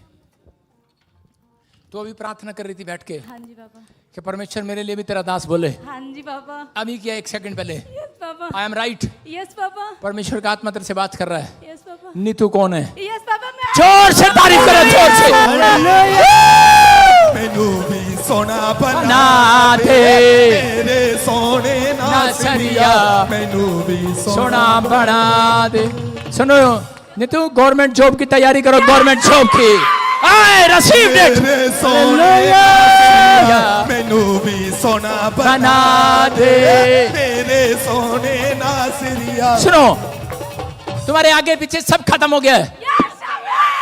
तो अभी प्रार्थना कर रही थी बैठ के हाँ जी बाबा। कि परमेश्वर मेरे लिए भी तेरा दास बोले। हाँ जी बाबा। अभी किया 1 सेकंड पहले। यस बाबा। पापा। I am right? Yes papa. परमेश्वर का आत्मा तेरे से बात कर रहा है। Yes papa. नीतू कौन है? यस पापा मैं। जोर से तारीफ करो, जोर से। मैनू भी सोना बना बना दे दे मेरे सोने नासरिया मैनू भी सोना बना दे। सुनो नीतू, गवर्नमेंट जॉब की तैयारी करो, गवर्नमेंट जॉब की। I received it. मेरे सोने नासरिया मैनू भी सोना बना दे मेरे सोने नासरिया। सुनो, तुम्हारे आगे पीछे सब खत्म हो गया है,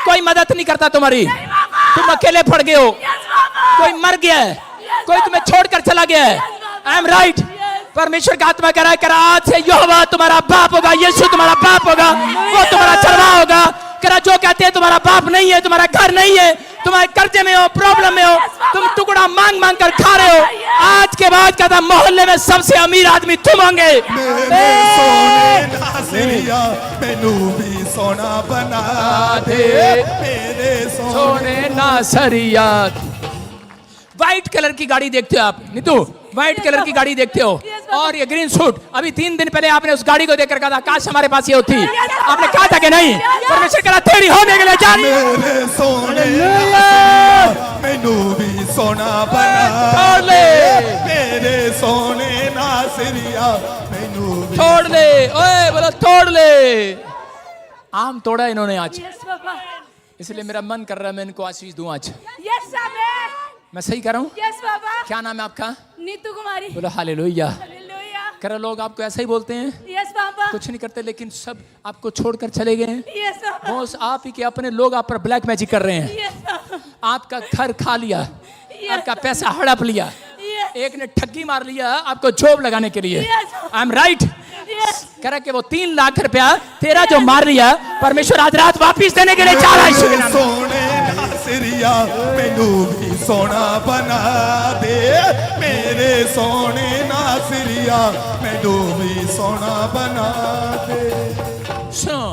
कोई मदद नहीं करता तुम्हारी, तुम अकेले पड़ गए हो, कोई मर गया है, कोई तुम्हें छोड़कर चला गया है। I am right? परमेश्वर का आत्मा कह रहा है कि आज से यहोवा तुम्हारा बाप होगा, यीशु तुम्हारा बाप होगा, वो तुम्हारा चरवाहा होगा। करा जो कहते हैं तुम्हारा बाप नहीं है, तुम्हारा घर नहीं है, तुम्हारे कर्जे में हो, प्रॉब्लम में हो, तुम टुकड़ा मांग मांग कर खा रहे हो, आज के बाद कहता मोहल्ले में सबसे अमीर आदमी तुम होंगे। मेरे सोने नासरिया मैनू भी सोना बना दे मेरे सोने नासरिया। व्हाइट कलर की गाड़ी देखते हो आप नीतू, व्हाइट कलर की गाड़ी देखते हो, और ये ग्रीन सूट। अभी 3 दिन पहले आपने उस गाड़ी को देखकर कहा था काश हमारे पास ये होती, आपने कहा था कि नहीं? परमेश्वर कह रहा तेरी होने के लिए जा रही है। मेरे सोने नासरिया मैनू भी सोना बना दे मेरे सोने नासरिया मैनू भी तोड़ ले, ओए बोलो तोड़ ले। आम तोड़ा इन्होंने आज, यस पापा। इसलिए मेरा मन कर रहा है मैं इनको आशीष दूं आज। Yes papa. मैं सही कर रहा हूँ? Yes papa. क्या नाम है आपका? नीतू कुमारी। बोलो हालेलुया। हालेलुया। कर लोग आपको ऐसा ही बोलते हैं, यस पापा। कुछ नहीं करते, लेकिन सब आपको छोड़कर चले गए हैं। Yes papa. बॉस आप ही के अपने लोग आप पर ब्लैक मैजिक कर रहे हैं, यस पापा। आपका घर खा लिया, आपका पैसा हड़प लिया, यस। एक ने ठगी मार लिया आपको जॉब लगाने के लिए। I am right? यस। कह रहा कि वो 3 लाख रुपया तेरा जो मार लिया, परमेश्वर आज रात वापिस देने के लिए जा रहा है यीशु के नाम में। सोने नासरिया मैनू भी सोना बना दे मेरे सोने नासरिया मैनू भी सोना बना दे। सुनो,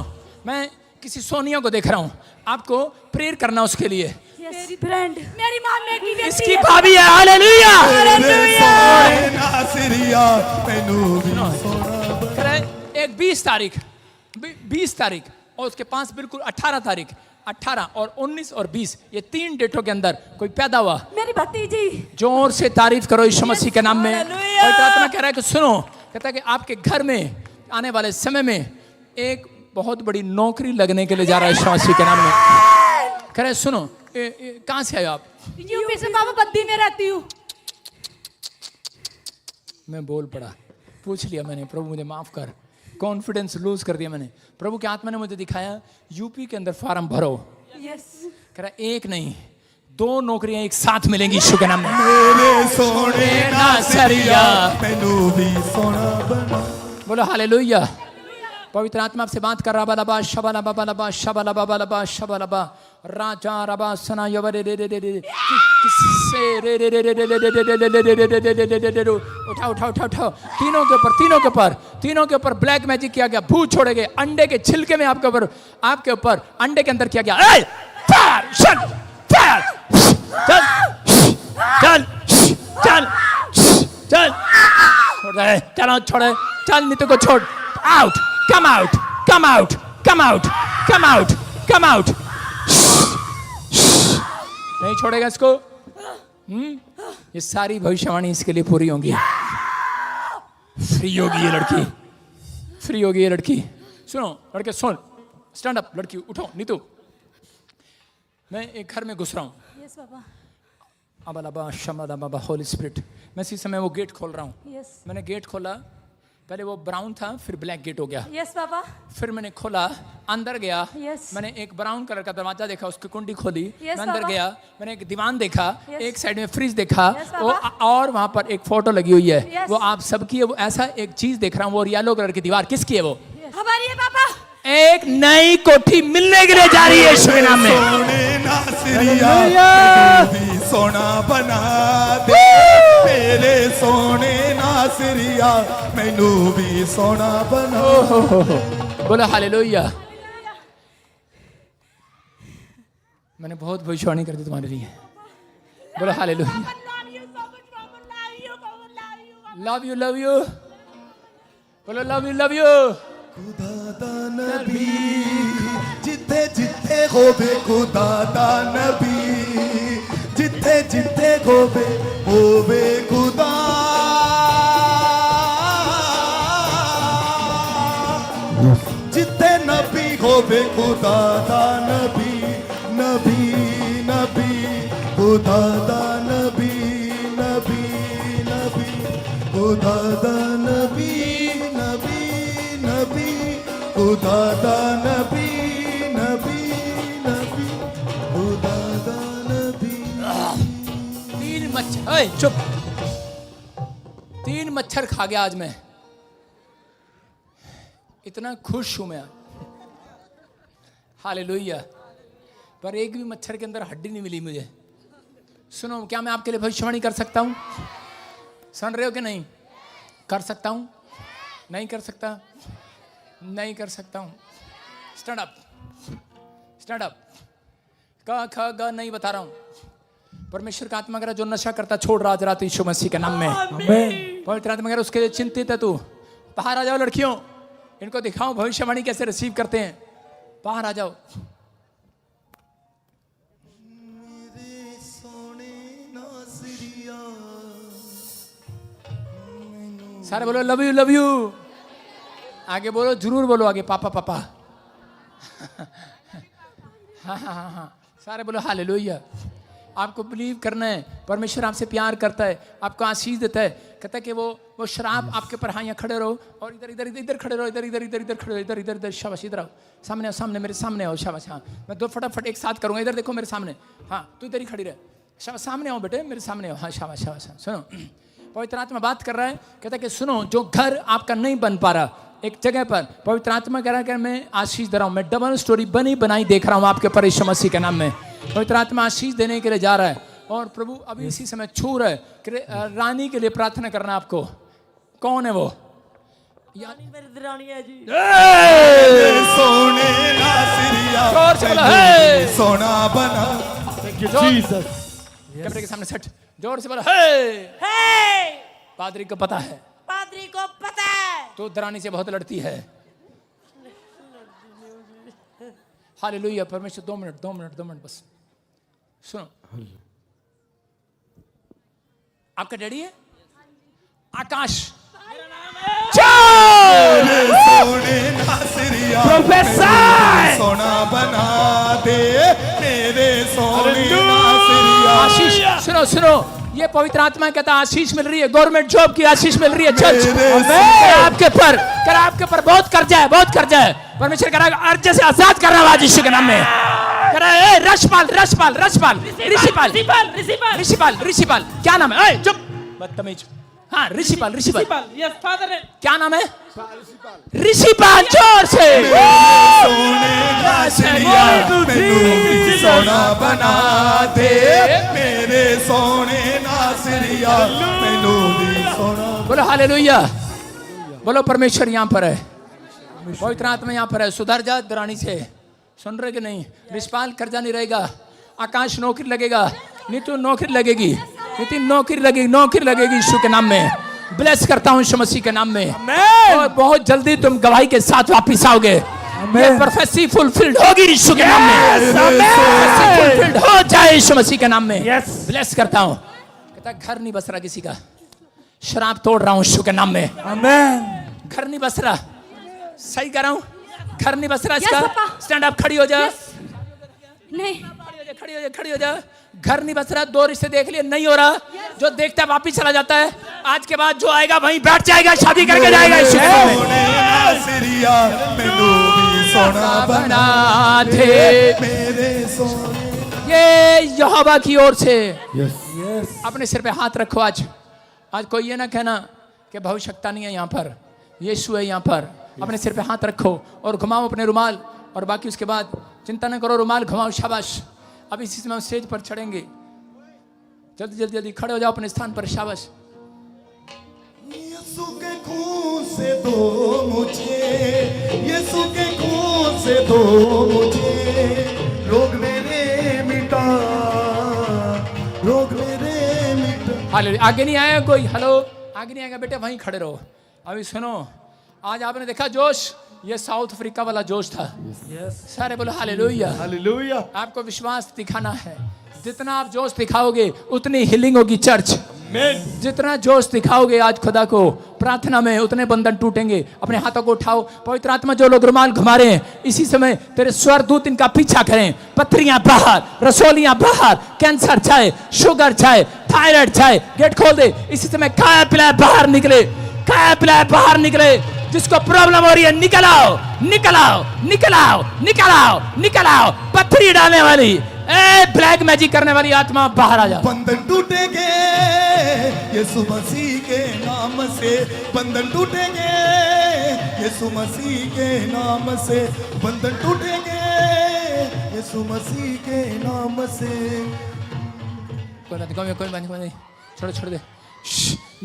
मैं किसी सोनिया को देख रहा हूँ, आपको प्रेयर करना उसके लिए। मेरी फ्रेंड, मेरी मामी की बेटी इसकी है। भाभी है। हालेलुया। मेरे सोने नासरिया मैनू भी सोना कह रहा है एक 20 तारीख 20 तारीख और उसके पास बिल्कुल 18 तारीख, 18 और 19 और 20, ये 3 डेटों के अंदर कोई पैदा हुआ। मेरी भतीजी। जोर से तारीफ करो यीशु मसीह के नाम में। हालेलुया। और प्रार्थना कह रहा है कि सुनो, कहता है कि आपके घर में आने वाले समय में एक बहुत बड़ी नौकरी लगने के लिए जा रहा है यीशु मसीह के नाम में। कह रहा है सुनो, कहाँ से आए आप? यूपी से पापा, बद्दी में रहती हूँ। मैं बोल पड़ा, पूछ लिया मैंने, प्रभु मुझे माफ कर, कॉन्फिडेंस लूज कर दिया मैंने। प्रभु के आत्मा ने मुझे दिखाया यूपी के अंदर फॉर्म भरो। यस। कह रहा एक नहीं 2 नौकरियां एक साथ मिलेंगी यीशु के नाम में। मेरे सोने नासरिया मैनू भी सोना बना। बोलो हालेलुया। पवित्र आत्मा आपसे बात कर रहा बाबा शबला बाबा लबा शबला बाबा लबा शबला बा राजा रबा सना यवरे रे रे रे रे किससे रे रे रे रे रे रे रे रे रे उठा उठा उठा उठा। तीनों के ऊपर ब्लैक मैजिक किया गया, भूत छोड़े गए, अंडे के छिलके में आपके ऊपर अंडे के अंदर किया गया। ए फायर शट फायर चल चल चल चल छोड़ दे, चलो छोड़े, चल नीतू को छोड़। Out, come out, come out, come out, come out, come out. नहीं छोड़ेगा इसको। ये सारी भविष्यवाणी इसके लिए पूरी होंगी। फ्री होगी ये लड़की, फ्री होगी ये लड़की। सुनो लड़के सुन, स्टैंड अप लड़की, उठो नीतू। मैं एक घर में घुस रहा हूँ। Yes papa. अबा लबा शमदा बाबा होली स्पिरिट। मैं इसी समय वो गेट खोल रहा हूँ। यस। मैंने गेट खोला, पहले वो ब्राउन था, फिर ब्लैक गेट हो गया। Yes papa. फिर मैंने खोला, अंदर गया। Yes. मैंने एक ब्राउन कलर का दरवाजा देखा, उसकी कुंडी खोली। Yes, मैं अंदर पापा। गया, मैंने एक दीवान देखा। Yes. एक साइड में फ्रिज देखा। Yes, वो पापा। और वहां पर एक फोटो लगी हुई है। Yes. वो आप सबकी है। वो ऐसा एक चीज देख रहा हूँ, वो येलो कलर की दीवार किसकी है? वो हमारी है पापा। एक नई कोठी मिलने के लिए जा रही है यीशु के नाम में। सोने नासरिया मैनू भी सोना बना दे मेरे सोने नासरिया मैनू भी सोना बना। बोलो हालेलुया। मैंने बहुत भविष्यवाणी कर दी तुम्हारे लिए। बोलो hallelujah. Love you love you. बोलो लव यू खुदा दा नबी जिथे जिथे होवे खुदा दा नबी जिथे जिथे होवे खुदा जिथे नबी होवे खुदा दा नबी नबी नबी खुदा दा नबी नबी नबी खुदा दा नबी नबी नबी खुदा दा नबी नबी नबी खुदा दा नबी। 3 मच्छर, ओए चुप, 3 मच्छर खा गया आज मैं, इतना खुश हूं मैं आज, हालेलुया। पर एक भी मच्छर के अंदर हड्डी नहीं मिली मुझे। सुनो, क्या मैं आपके लिए भविष्यवाणी कर सकता हूं? सुन रहे हो कि नहीं? कर सकता हूं? नहीं कर सकता? नहीं कर सकता हूं। Stand up, stand up. का ख ग नहीं बता रहा हूं। परमेश्वर का आत्मा अगर जो नशा करता छोड़ रहा आज रात यीशु मसीह के नाम में, पवित्र आत्मा अगर उसके लिए चिंतित है तू, बाहर आ जाओ लड़कियों, इनको दिखाओ भविष्यवाणी कैसे रिसीव करते हैं। बाहर आ जाओ। सारे बोलो लव यू लव यू। आगे बोलो, जरूर बोलो आगे, पापा पापा। हाँ हाँ हाँ हाँ, सारे बोलो हालेलुया। आपको बिलीव करना है, परमेश्वर आपसे प्यार करता है, आपको आशीष देता है। कहता है कि वो शराब आपके ऊपर, हाँ यहाँ खड़े रहो और इधर इधर इधर खड़े रहो, इधर इधर इधर इधर खड़े रहो, इधर इधर इधर, शाबाश, इधर आओ, सामने आओ, सामने मेरे सामने आओ, शाबाश। हाँ, मैं 2 फटाफट एक साथ करूँगा, इधर देखो मेरे सामने, हाँ तू इधर ही खड़ी रहे, शाबाश, सामने आओ बेटे, मेरे सामने आओ, हाँ शाबाश शाबाश। सुनो, पवित्र आत्मा बात कर रहा है, कहता है कि सुनो, जो घर आपका नहीं बन पा रहा एक जगह पर, पवित्र आत्मा कह रहा है कि मैं आशीष दे रहा हूं, मैं डबल स्टोरी बनी बनाई देख रहा हूं आपके पर यीशु मसीह के नाम में। पवित्र आत्मा आशीष देने के लिए जा रहा है और प्रभु अभी इसी समय छू रहा है कि रानी के लिए प्रार्थना करना आपको। कौन है वो? मेरी रानी है जी। सोने नासिरिया जोर से बोलो, हे! सोना बना। कैमरे के सामने सेट, जोर से बोलो, हे! पादरी को पता है, पादरी को पता है तो दरानी से बहुत लड़ती है। हालेलुया। परमेश्वर 2 मिनट बस सुनो। आपका डैडी है आकाश। सोने नासिरिया प्रोफेसर सोना बना दे मेरे सोने नासिरिया। आशीष, सुनो सुनो, ये पवित्र आत्मा कहता है आशीष मिल रही है, गवर्नमेंट जॉब की आशीष मिल रही है। जज आपके पर बहुत कर्जा है, बहुत कर्जा है। परमेश्वर कह रहा है अर्ज से आजाद करना आज यीशु के नाम में। कह रहा है ऋषिपाल, क्या नाम है? चुप, बदतमीज। हाँ, ऋषिपाल। Yes father. क्या नाम है? ऋषिपाल। जोर से। सोने नासिरिया मैनू सोना बना दे मेरे सोने नासिरिया मैनू भी सोना। बोलो हालेलुया, बोलो परमेश्वर यहाँ पर है, पवित्र आत्मा यहाँ पर है। सुधर जा दरानी से, सुन रहे कि नहीं? ऋषिपाल कर्जा नहीं रहेगा, आकाश नौकरी लगेगा, नीतू नौकरी लगेगी, नितिन नौकरी लगेगी यीशु के नाम में। ब्लेस करता हूँ यीशु मसीह के नाम में। और बहुत जल्दी तुम गवाही के साथ वापिस आओगे। ये प्रोफेसी फुलफिल्ड होगी यीशु के नाम में। फुलफिल्ड हो जाए यीशु मसीह के नाम में। ब्लेस करता हूँ। कहता घर नहीं बस रहा किसी का, शराब तोड़ रहा हूँ यीशु के नाम में। घर नहीं बस रहा, सही कर रहा हूँ, घर नहीं बस रहा इसका। स्टैंड अप, खड़ी हो जा। नहीं, खड़ी हो जा। घर नहीं बस रहा, 2 रिश्ते देख लिए, नहीं हो रहा, जो देखता है वापिस चला जाता है। आज के बाद जो आएगा वहीं बैठ जाएगा, शादी करके जाएगा। सोने नासिरिया मैनू भी सोना बना दे मेरे सोने। ये यहोवा की ओर से अपने सिर पे हाथ रखो। आज कोई ये ना कहना कि भविष्यता नहीं है यहाँ पर, यीशु है यहाँ पर। अपने सिर पे हाथ रखो और घुमाओ अपने रुमाल, और बाकी उसके बाद चिंता न करो, रुमाल घुमाओ, शाबाश। अब इसी समय स्टेज पर चढ़ेंगे, जल्दी खड़े हो जाओ अपने स्थान पर, शाबाश। यीशु के खून से दो मुझे, यीशु के खून से दो मुझे, रोग मेरे मिटा, रोग मेरे मिटा। हालेलुया। आगे नहीं आया कोई? हेलो, आगे नहीं आएगा बेटे, वहीं खड़े रहो। अभी सुनो, आज आपने देखा जोश, ये साउथ अफ्रीका वाला जोश था। सारे बोलो हालेलुया। हालेलुया। आपको विश्वास दिखाना है, जितना आप जोश दिखाओगे उतनी हीलिंग होगी चर्च। जितना जोश दिखाओगे आज खुदा को प्रार्थना में, उतने बंधन टूटेंगे। अपने हाथों को उठाओ। पवित्र आत्मा, जो लोग रुमाल घुमा रहे हैं, इसी समय तेरे स्वर्गदूत इनका पीछा करें। पथरियां बाहर, रसोलियां बाहर, कैंसर चाहे, शुगर चाहे, थायराइड चाहे, गेट खोल दे। इसी समय खाया पिलाया बाहर निकले, खाया पिलाया बाहर निकले। जिसको प्रॉब्लम हो रही है निकल आओ, निकल आओ, निकल आओ, निकल आओ, निकल आओ। पथरी डालने वाली, ए ब्लैक मैजिक करने वाली आत्मा बाहर आ जा। बंधन टूटेंगे यीशु मसीह के नाम से, बंधन टूटेंगे यीशु मसीह के नाम से, बंधन टूटेंगे यीशु मसीह के नाम से। कोई बात नहीं, छोड़ छोड़ दे।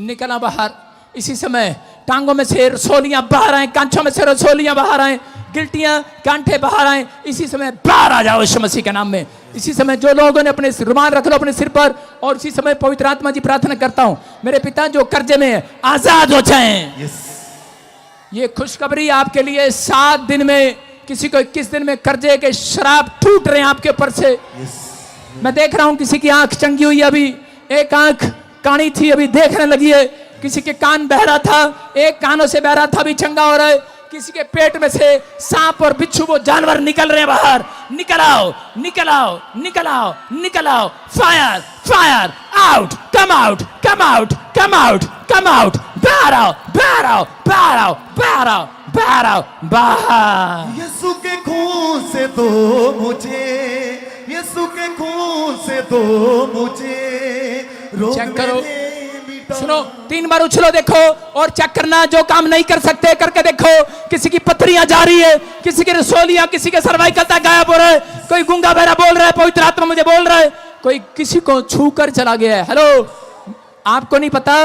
निकला बाहर। इसी समय टांगों में से रसोलियां बाहर आए, कांचों में से रसोलियां बाहर आए, गिल्टियां कांठे बाहर आए। इसी समय बाहर आ जाओ यीशु मसीह के नाम में। इसी समय जो लोगों ने अपने रुमाल रख लो अपने सिर पर, और इसी समय पवित्र आत्मा जी प्रार्थना करता हूं, मेरे पिता जो कर्जे में है आजाद हो जाएं। ये खुशखबरी आपके लिए। 7 दिन में, किसी को 21 दिन में कर्जे के शराब टूट रहे हैं आपके ऊपर से। मैं देख रहा हूं किसी की आंख चंगी हुई, अभी एक आंख कानी थी अभी देखने लगी है। किसी के कान बहरा था, एक कानों से बहरा था अभी चंगा हो रहा है। किसी के पेट में से सांप और बिच्छू वो जानवर निकल रहे हैं बाहर। निकल आओ, निकल आओ, निकल आओ, निकल आओ। Fire, fire, out, come out, come out, come out, come out. बाहर आओ, बाहर आओ, बाहर आओ, बाहर आओ, बाहर आओ, बाहर। यीशु के खून से दो मुझे, यीशु के खून से दो मुझे, रोग चेक करो। मेरे मिटा। सुनो, 3 बार उछलो देखो और चेक करना। जो काम नहीं कर सकते करके देखो। किसी की पथरियां जा रही है, किसी की रसोलियां, किसी के सर्वाइकल तक गायब हो रहा है, कोई गूंगा बहरा बोल रहा है, पवित्र आत्मा मुझे बोल रहा है, कोई किसी को छू कर चला गया है। हेलो, आपको नहीं पता,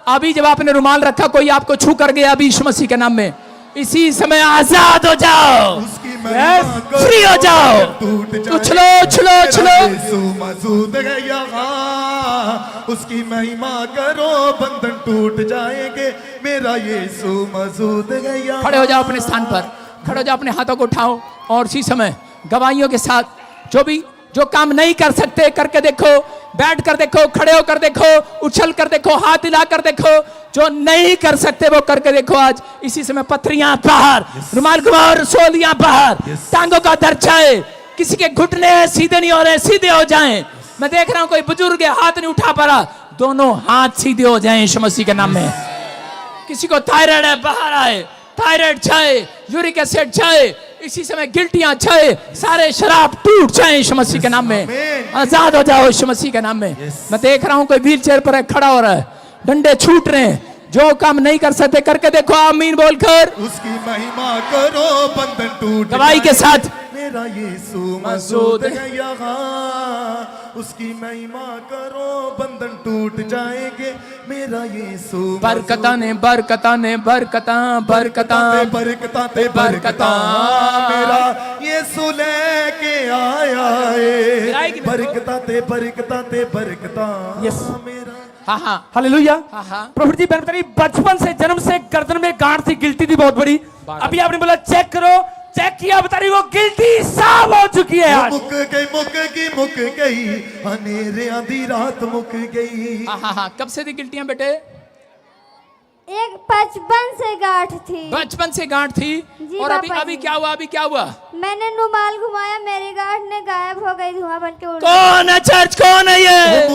अभी जब आपने रुमाल रखा कोई आपको छू कर गया अभी यीशु मसीह के नाम में। इसी समय आजाद हो जाओ, फ्री हो जाओ। उछलो, उछलो, उछलो। यीशु मौजूद है यहाँ, उसकी महिमा करो, बंधन टूट जाएंगे, मेरा यीशु मौजूद है यहाँ। खड़े हो जाओ अपने स्थान पर, खड़े हो जाओ, अपने हाथों को उठाओ और इसी समय गवाहियों के साथ जो काम नहीं कर सकते करके देखो, बैठ कर देखो, खड़े होकर देखो, उछल कर देखो, हाथ हिला कर देखो। जो नहीं कर सकते वो करके देखो। आज इसी समय पथरियां बाहर, रुमाल घुमाओ, रसोलियां बाहर, टांगों का दर्द जाए। किसी के घुटने सीधे नहीं हो रहे, सीधे हो जाएं। मैं देख रहा हूं कोई बुजुर्ग है, हाथ नहीं उठा पा रहा, दोनों हाथ सीधे हो जाएं यीशु मसीह के नाम में। किसी को थायराइड है, बाहर आए। थायराइड जाए, यूरिक एसिड जाए, इसी समय गिल्टियां जाए, सारे शराब टूट जाए यीशु मसीह के नाम में। आजाद हो जाओ यीशु मसीह के नाम में। मैं देख रहा हूं कोई व्हील चेयर पर है, खड़ा हो रहा है, डंडे छूट रहे हैं। जो काम नहीं कर सकते करके देखो, आमीन बोलकर। उसकी महिमा करो, बंधन टूट गवाही के साथ, मेरा यीशु मौजूद है यहाँ, उसकी महिमा करो, बंधन टूट जाएंगे, मेरा यीशु। बरकता ने बरकता ने बरकता बरकता बरकता ते बरकता, मेरा यीशु लेके आया है, बरकता ते बरकता ते बरकता मेरा। हाँ हाँ हालेलुया। हाँ हाँ। प्रभु जी मैंने बताई, बचपन से जन्म से गर्दन में गांठ थी, गिल्टी थी बहुत बड़ी। अभी आपने बोला चेक करो, चेक किया, बता रही वो गिल्टी साफ हो चुकी है आज। मुक गई अनेरे आधी रात मुक गई। हाँ हाँ हाँ। कब से थी गिल्टियां बेटे? एक 55 से गांठ थी। बचपन से गांठ थी। जी और अभी पापा अभी जी। क्या हुआ? अभी क्या हुआ? मैंने रुमाल घुमाया, मेरी गांठ ने गायब हो गई, धुआं बन के उड़ गई। कौन है चर्च? कौन है ये?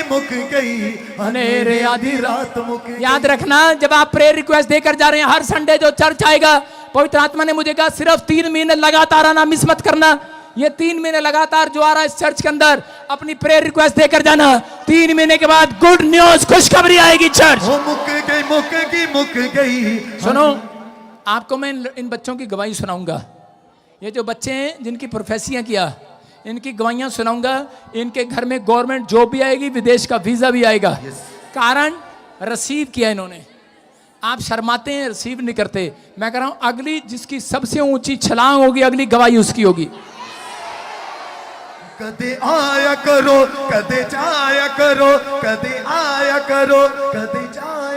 मुक गई अनेरे आधी रात मुक गई। याद रखना, जब आप प्रेयर रिक्वेस्ट देकर जा रहे हैं, हर संडे जो चर्च आएगा, पवित्र आत्मा ने मुझे कहा सिर्फ 3 महीने लगातार आना, मिस मत करना। ये 3 महीने लगातार जो आ रहा है इस चर्च के अंदर, अपनी प्रेयर रिक्वेस्ट देकर जाना। 3 महीने के बाद गुड न्यूज, खुशखबरी आएगी चर्च। मुक गई। सुनो, आपको मैं इन बच्चों की गवाही सुनाऊंगा। ये जो बच्चे हैं जिनकी प्रोफेसियां किया, इनकी गवाहियां सुनाऊंगा। इनके घर में गवर्नमेंट जॉब भी आएगी, विदेश का वीजा भी आएगा। कारण रिसीव किया इन्होंने। आप शर्माते हैं, रिसीव नहीं करते। मैं कह रहा हूं अगली जिसकी सबसे ऊंची छलांग होगी, अगली गवाही उसकी होगी। कदे आया करो, कदे जाया करो, कदे आया करो, कदे जाया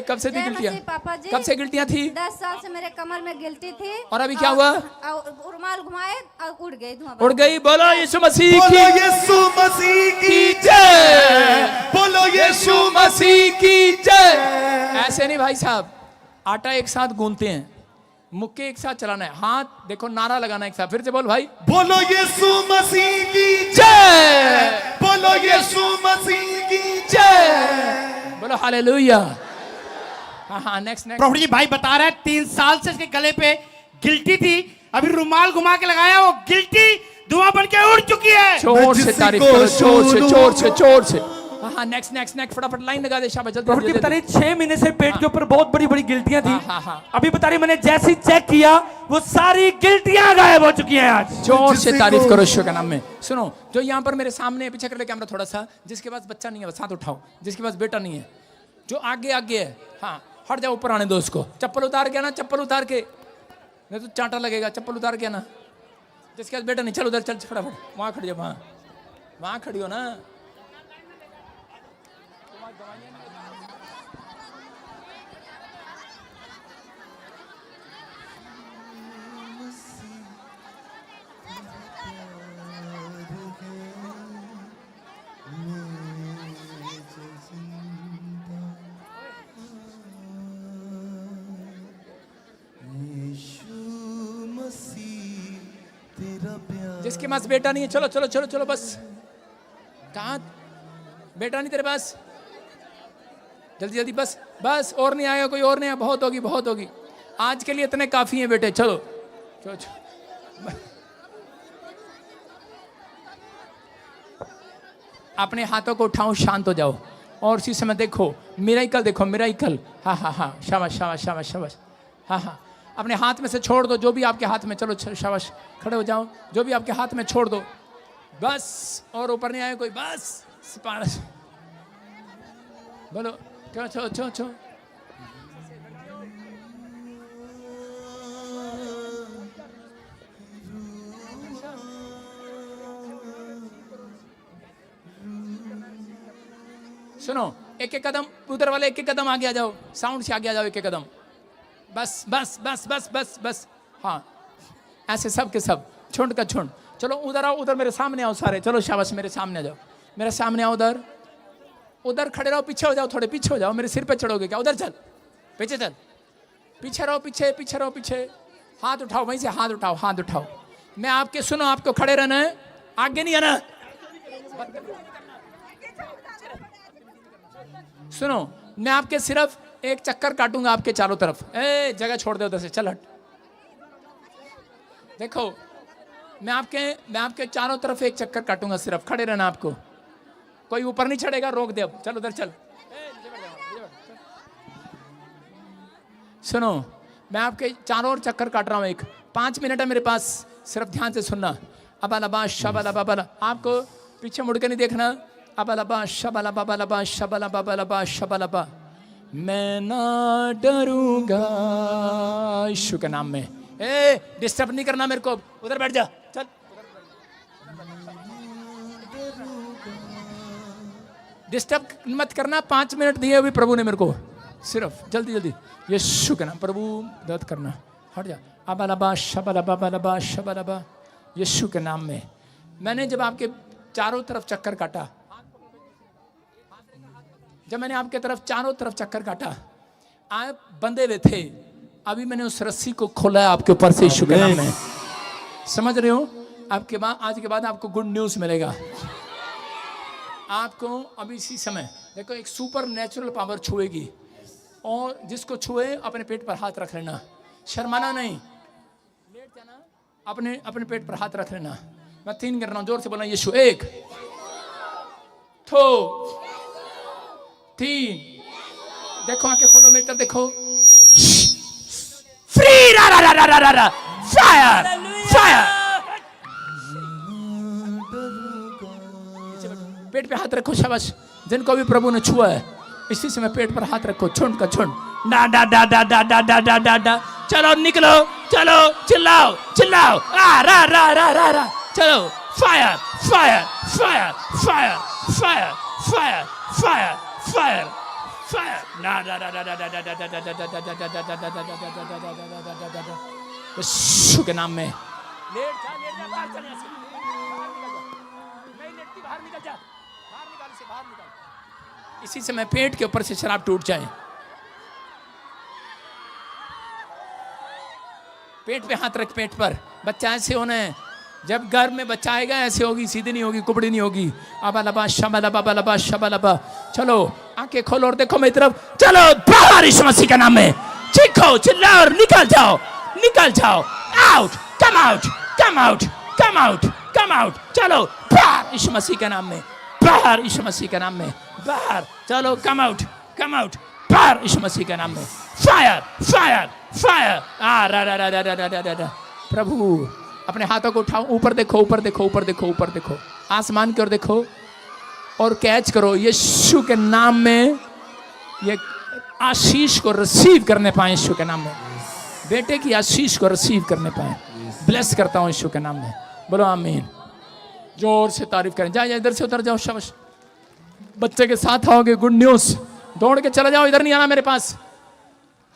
कब से थी जय गिल्टियां? मसीह पापा जी। कब से गिल्टियां थी? 10 साल से मेरे कमर में गिल्टी थी। और अभी क्या हुआ? रुमाल घुमाए और उड़ गई धुआं। उड़ गई। बोलो यीशु मसीह बोलो की यीशु मसीह की की जय, जय। बोलो यीशु मसीह की जय। ऐसे नहीं भाई साहब, आटा एक साथ गूंथते हैं, मुक्के एक साथ चलाना है, हाथ देखो नारा लगाना है एक साथ। फिर से बोल भाई, बोलो यीशु मसीह की जय। बोलो यीशु मसीह की जय। बोलो हालेलुया। हाँ हाँ, नेक्स्ट प्रभु जी भाई बता रहा है 3 साल से इसके गले पे गिल्टी थी, अभी रुमाल घुमा के लगाया, वो गिल्टी धुआं बन के उड़ चुकी है। जोर से जिसको तारीफ करो, जोर से सुनूं। जोर से जोर से। हाँ नेक्स्ट नेक्स्ट नेक्स्ट, फटाफट लाइन लगा दे शाबाश, जल्दी प्रभु जी जल्दी, बता रही जल्दी। 6 महीने से पेट के ऊपर बहुत बड़ी बड़ी गिल्टियां थी। हाँ, हाँ। अभी बता रही मैंने जैसे ही चेक किया वो सारी गिल्टियां गायब हो चुकी हैं आज। जोर से जिसको- तारीफ करो ईश्वर के नाम में। सुनो, जो यहाँ पर मेरे सामने, पीछे कर ले कैमरा थोड़ा सा, जिसके पास बच्चा नहीं है बस हाथ उठाओ, जिसके पास बेटा नहीं है, जो आगे आगे है, हाँ हट जाओ, ऊपर आने दो उसको। चप्पल उतार के ना, चप्पल उतार के, नहीं तो चांटा लगेगा। चप्पल उतार के ना, जिसके पास बेटा नहीं, चल उधर चल फटाफट, वहाँ खड़ी हो, वहाँ खड़ी हो ना। जिसके पास बेटा नहीं है, चलो चलो चलो चलो, बस। कहाँ बेटा नहीं तेरे पास? जल्दी जल्दी, बस बस, और नहीं आएगा कोई, और नहीं आएगा, बहुत होगी बहुत होगी, आज के लिए इतने काफी हैं बेटे। चलो चलो चलो। अपने हाथों को उठाओ, शांत हो जाओ, और उसी समय देखो मिरेकल, देखो मिरेकल। हाँ हाँ हाँ, शाबाश शाबाश शाबाश शाबाश। हाँ हाँ, अपने हाथ में से छोड़ दो जो भी आपके हाथ में, चलो शाबाश, खड़े हो जाओ, जो भी आपके हाथ में छोड़ दो बस, और ऊपर नहीं आए कोई, बस सिपारस। बोलो क्यों, छो छो छो। सुनो, एक एक कदम उधर वाले, एक एक कदम आगे आ जाओ, साउंड से आगे आ जाओ, एक एक कदम, बस बस बस बस बस बस। हाँ ऐसे सब के सब, छुंड का छुंड। चलो उधर आओ, उधर मेरे सामने आओ सारे, चलो शाबाश, मेरे सामने आ जाओ, मेरे सामने आओ, उधर उधर खड़े रहो, पीछे हो जाओ, थोड़े पीछे हो जाओ, मेरे सिर पे चढ़ोगे क्या? उधर चल, पीछे चल, पीछे रहो, पीछे पीछे रहो, पीछे। हाथ उठाओ, वहीं से हाथ उठाओ, हाथ उठाओ। मैं आपके, सुनो, आपको खड़े रहना है, आगे नहीं आना। सुनो, मैं आपके सिर्फ एक चक्कर काटूंगा आपके चारों तरफ। ए जगह छोड़ दे उधर से, चल हट। देखो मैं आपके चारों तरफ एक चक्कर काटूंगा, सिर्फ खड़े रहना आपको, कोई ऊपर नहीं चढ़ेगा, रोक दे अब, चल उधर चल। सुनो, मैं आपके चारों ओर चक्कर काट रहा हूं, एक 5 मिनट है मेरे पास, सिर्फ ध्यान से सुनना। अबालबा शबालबा, आपको पीछे मुड़ के नहीं देखना। अबालबा शबालबा शबालबा शबालबा, मैं ना डरूंगा यीशु के नाम में। ए डिस्टर्ब नहीं करना मेरे को, उधर बैठ जा, चल। डिस्टर्ब मत करना, 5 मिनट दिए अभी प्रभु ने मेरे को, सिर्फ जल्दी जल्दी यीशु के नाम। प्रभु मदद करना, हट जा। अबालबा शबालबा शबालबा, यीशु के नाम में। मैंने जब आपके चारों तरफ चक्कर काटा, जब मैंने आपके तरफ चारों तरफ चक्कर काटा, आप बंधे हुए थे, अभी मैंने उस रस्सी को खोला है आपके ऊपर से यीशु के नाम में। समझ रहे हो? आपके बाद, आज के बाद आपको गुड न्यूज मिलेगा। आपको अभी इसी समय देखो एक सुपर नेचुरल पावर छुएगी, और जिसको छुए अपने पेट पर हाथ रख लेना, शर्माना नहीं, लेट जाना, अपने पेट पर हाथ रख लेना। मैं 3 कर रहा हूं, जोर से बोलना यीशु। 1 2 3। देखो आंखें खोलो, मेरी तरफ देखो। फ्री रा रा रा रा रा रा, फायर फायर। पेट पे हाथ रखो, शाबाश। जिनको भी प्रभु ने छुआ है इसी समय पेट पर हाथ रखो, छुंड का छुंड। डा डा डा डा डा डा डा डा डा डा। चलो निकलो, चलो चिल्लाओ चिल्लाओ, आ रा रा रा रा रा, चलो। Fire fire fire fire fire fire fire fire fire यीशु के नाम में लेट जा बाहर चले ऐसे। बाहर निकल जा। नहीं लेटती, बाहर निकल जा। बाहर निकाल इसे, बाहर निकाल। इसी समय पेट के ऊपर से शराब टूट जाए। पेट पे हाथ रख, पेट पर। बच्चा ऐसे होना है, जब गर्भ में बच्चा आएगा ऐसे होगी, सीधी नहीं होगी, कुबड़ी नहीं होगी। अबा शबा। चलो आंखें खोलो और देखो मेरी तरफ। चलो बाहर यीशु मसीह के नाम में। चीखो, चिल्लाओ और निकल जाओ, निकल जाओ। Out, come out, come out, come out, come out. चलो बाहर यीशु मसीह के नाम में, बाहर यीशु मसीह के नाम में, बाहर। चलो कम आउट, कम आउट, बाहर यीशु मसीह के नाम में। Fire, fire, fire. प्रभु अपने हाथों को उठाओ, ऊपर देखो, ऊपर देखो, ऊपर देखो, ऊपर देखो, आसमान की ओर देखो और कैच करो यीशु के नाम में। ये आशीष को रिसीव करने पाए यीशु के नाम में। बेटे की आशीष को रिसीव करने पाए। ब्लेस करता हूं यीशु के नाम में। बोलो आमीन। जोर से तारीफ करें। जाए इधर से उतर जाओ, शाबाश। बच्चे के साथ आओगे, गुड न्यूज। दौड़ के चला जाओ, इधर नहीं आना मेरे पास।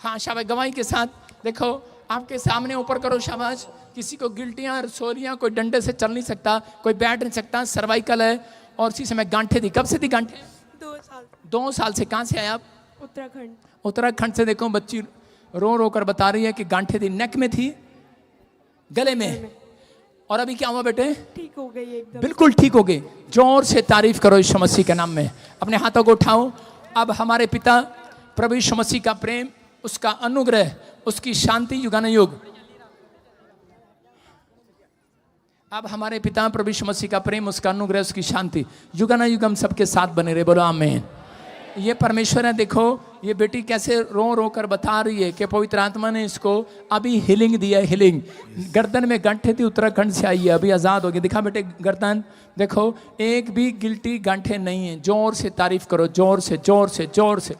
हाँ शाबाश, गवाही के साथ। देखो आपके सामने ऊपर करो, शाबाश। किसी को गिल्टियां, रसोलियां, कोई डंडे से चल नहीं सकता, कोई बैठ नहीं सकता, सर्वाइकल है। और इसी समय गांठे थी। कब से थी गांठे? 2 साल से। कहाँ से आए आप? उत्तराखंड। उत्तराखंड से। देखो बच्ची रो रो कर बता रही है कि गांठे थी, नेक में थी, गले में। और अभी क्या हुआ बेटे? ठीक हो गई एकदम। बिल्कुल ठीक हो गई। जोर से तारीफ करो यीशु मसीह के नाम में। अपने हाथों को उठाओ। अब हमारे पिता प्रभु यीशु मसीह का प्रेम, उसका अनुग्रह, उसकी शांति युगानुयुग। अब हमारे पिता प्रभु यीशु मसीह का प्रेम, उसका अनुग्रह, उसकी शांति युगानुयुग हम सबके साथ बने रहे। बोलो आमीन। ये परमेश्वर है। देखो ये बेटी कैसे रो रो कर बता रही है कि पवित्र आत्मा ने इसको अभी हीलिंग दिया है। हीलिंग, गर्दन में गांठे थी, उत्तराखंड से आई है, अभी आजाद हो गई। दिखा बेटे गर्दन, देखो एक भी गिल्टी गांठे नहीं है। जोर से तारीफ करो, जोर से, जोर से, जोर से।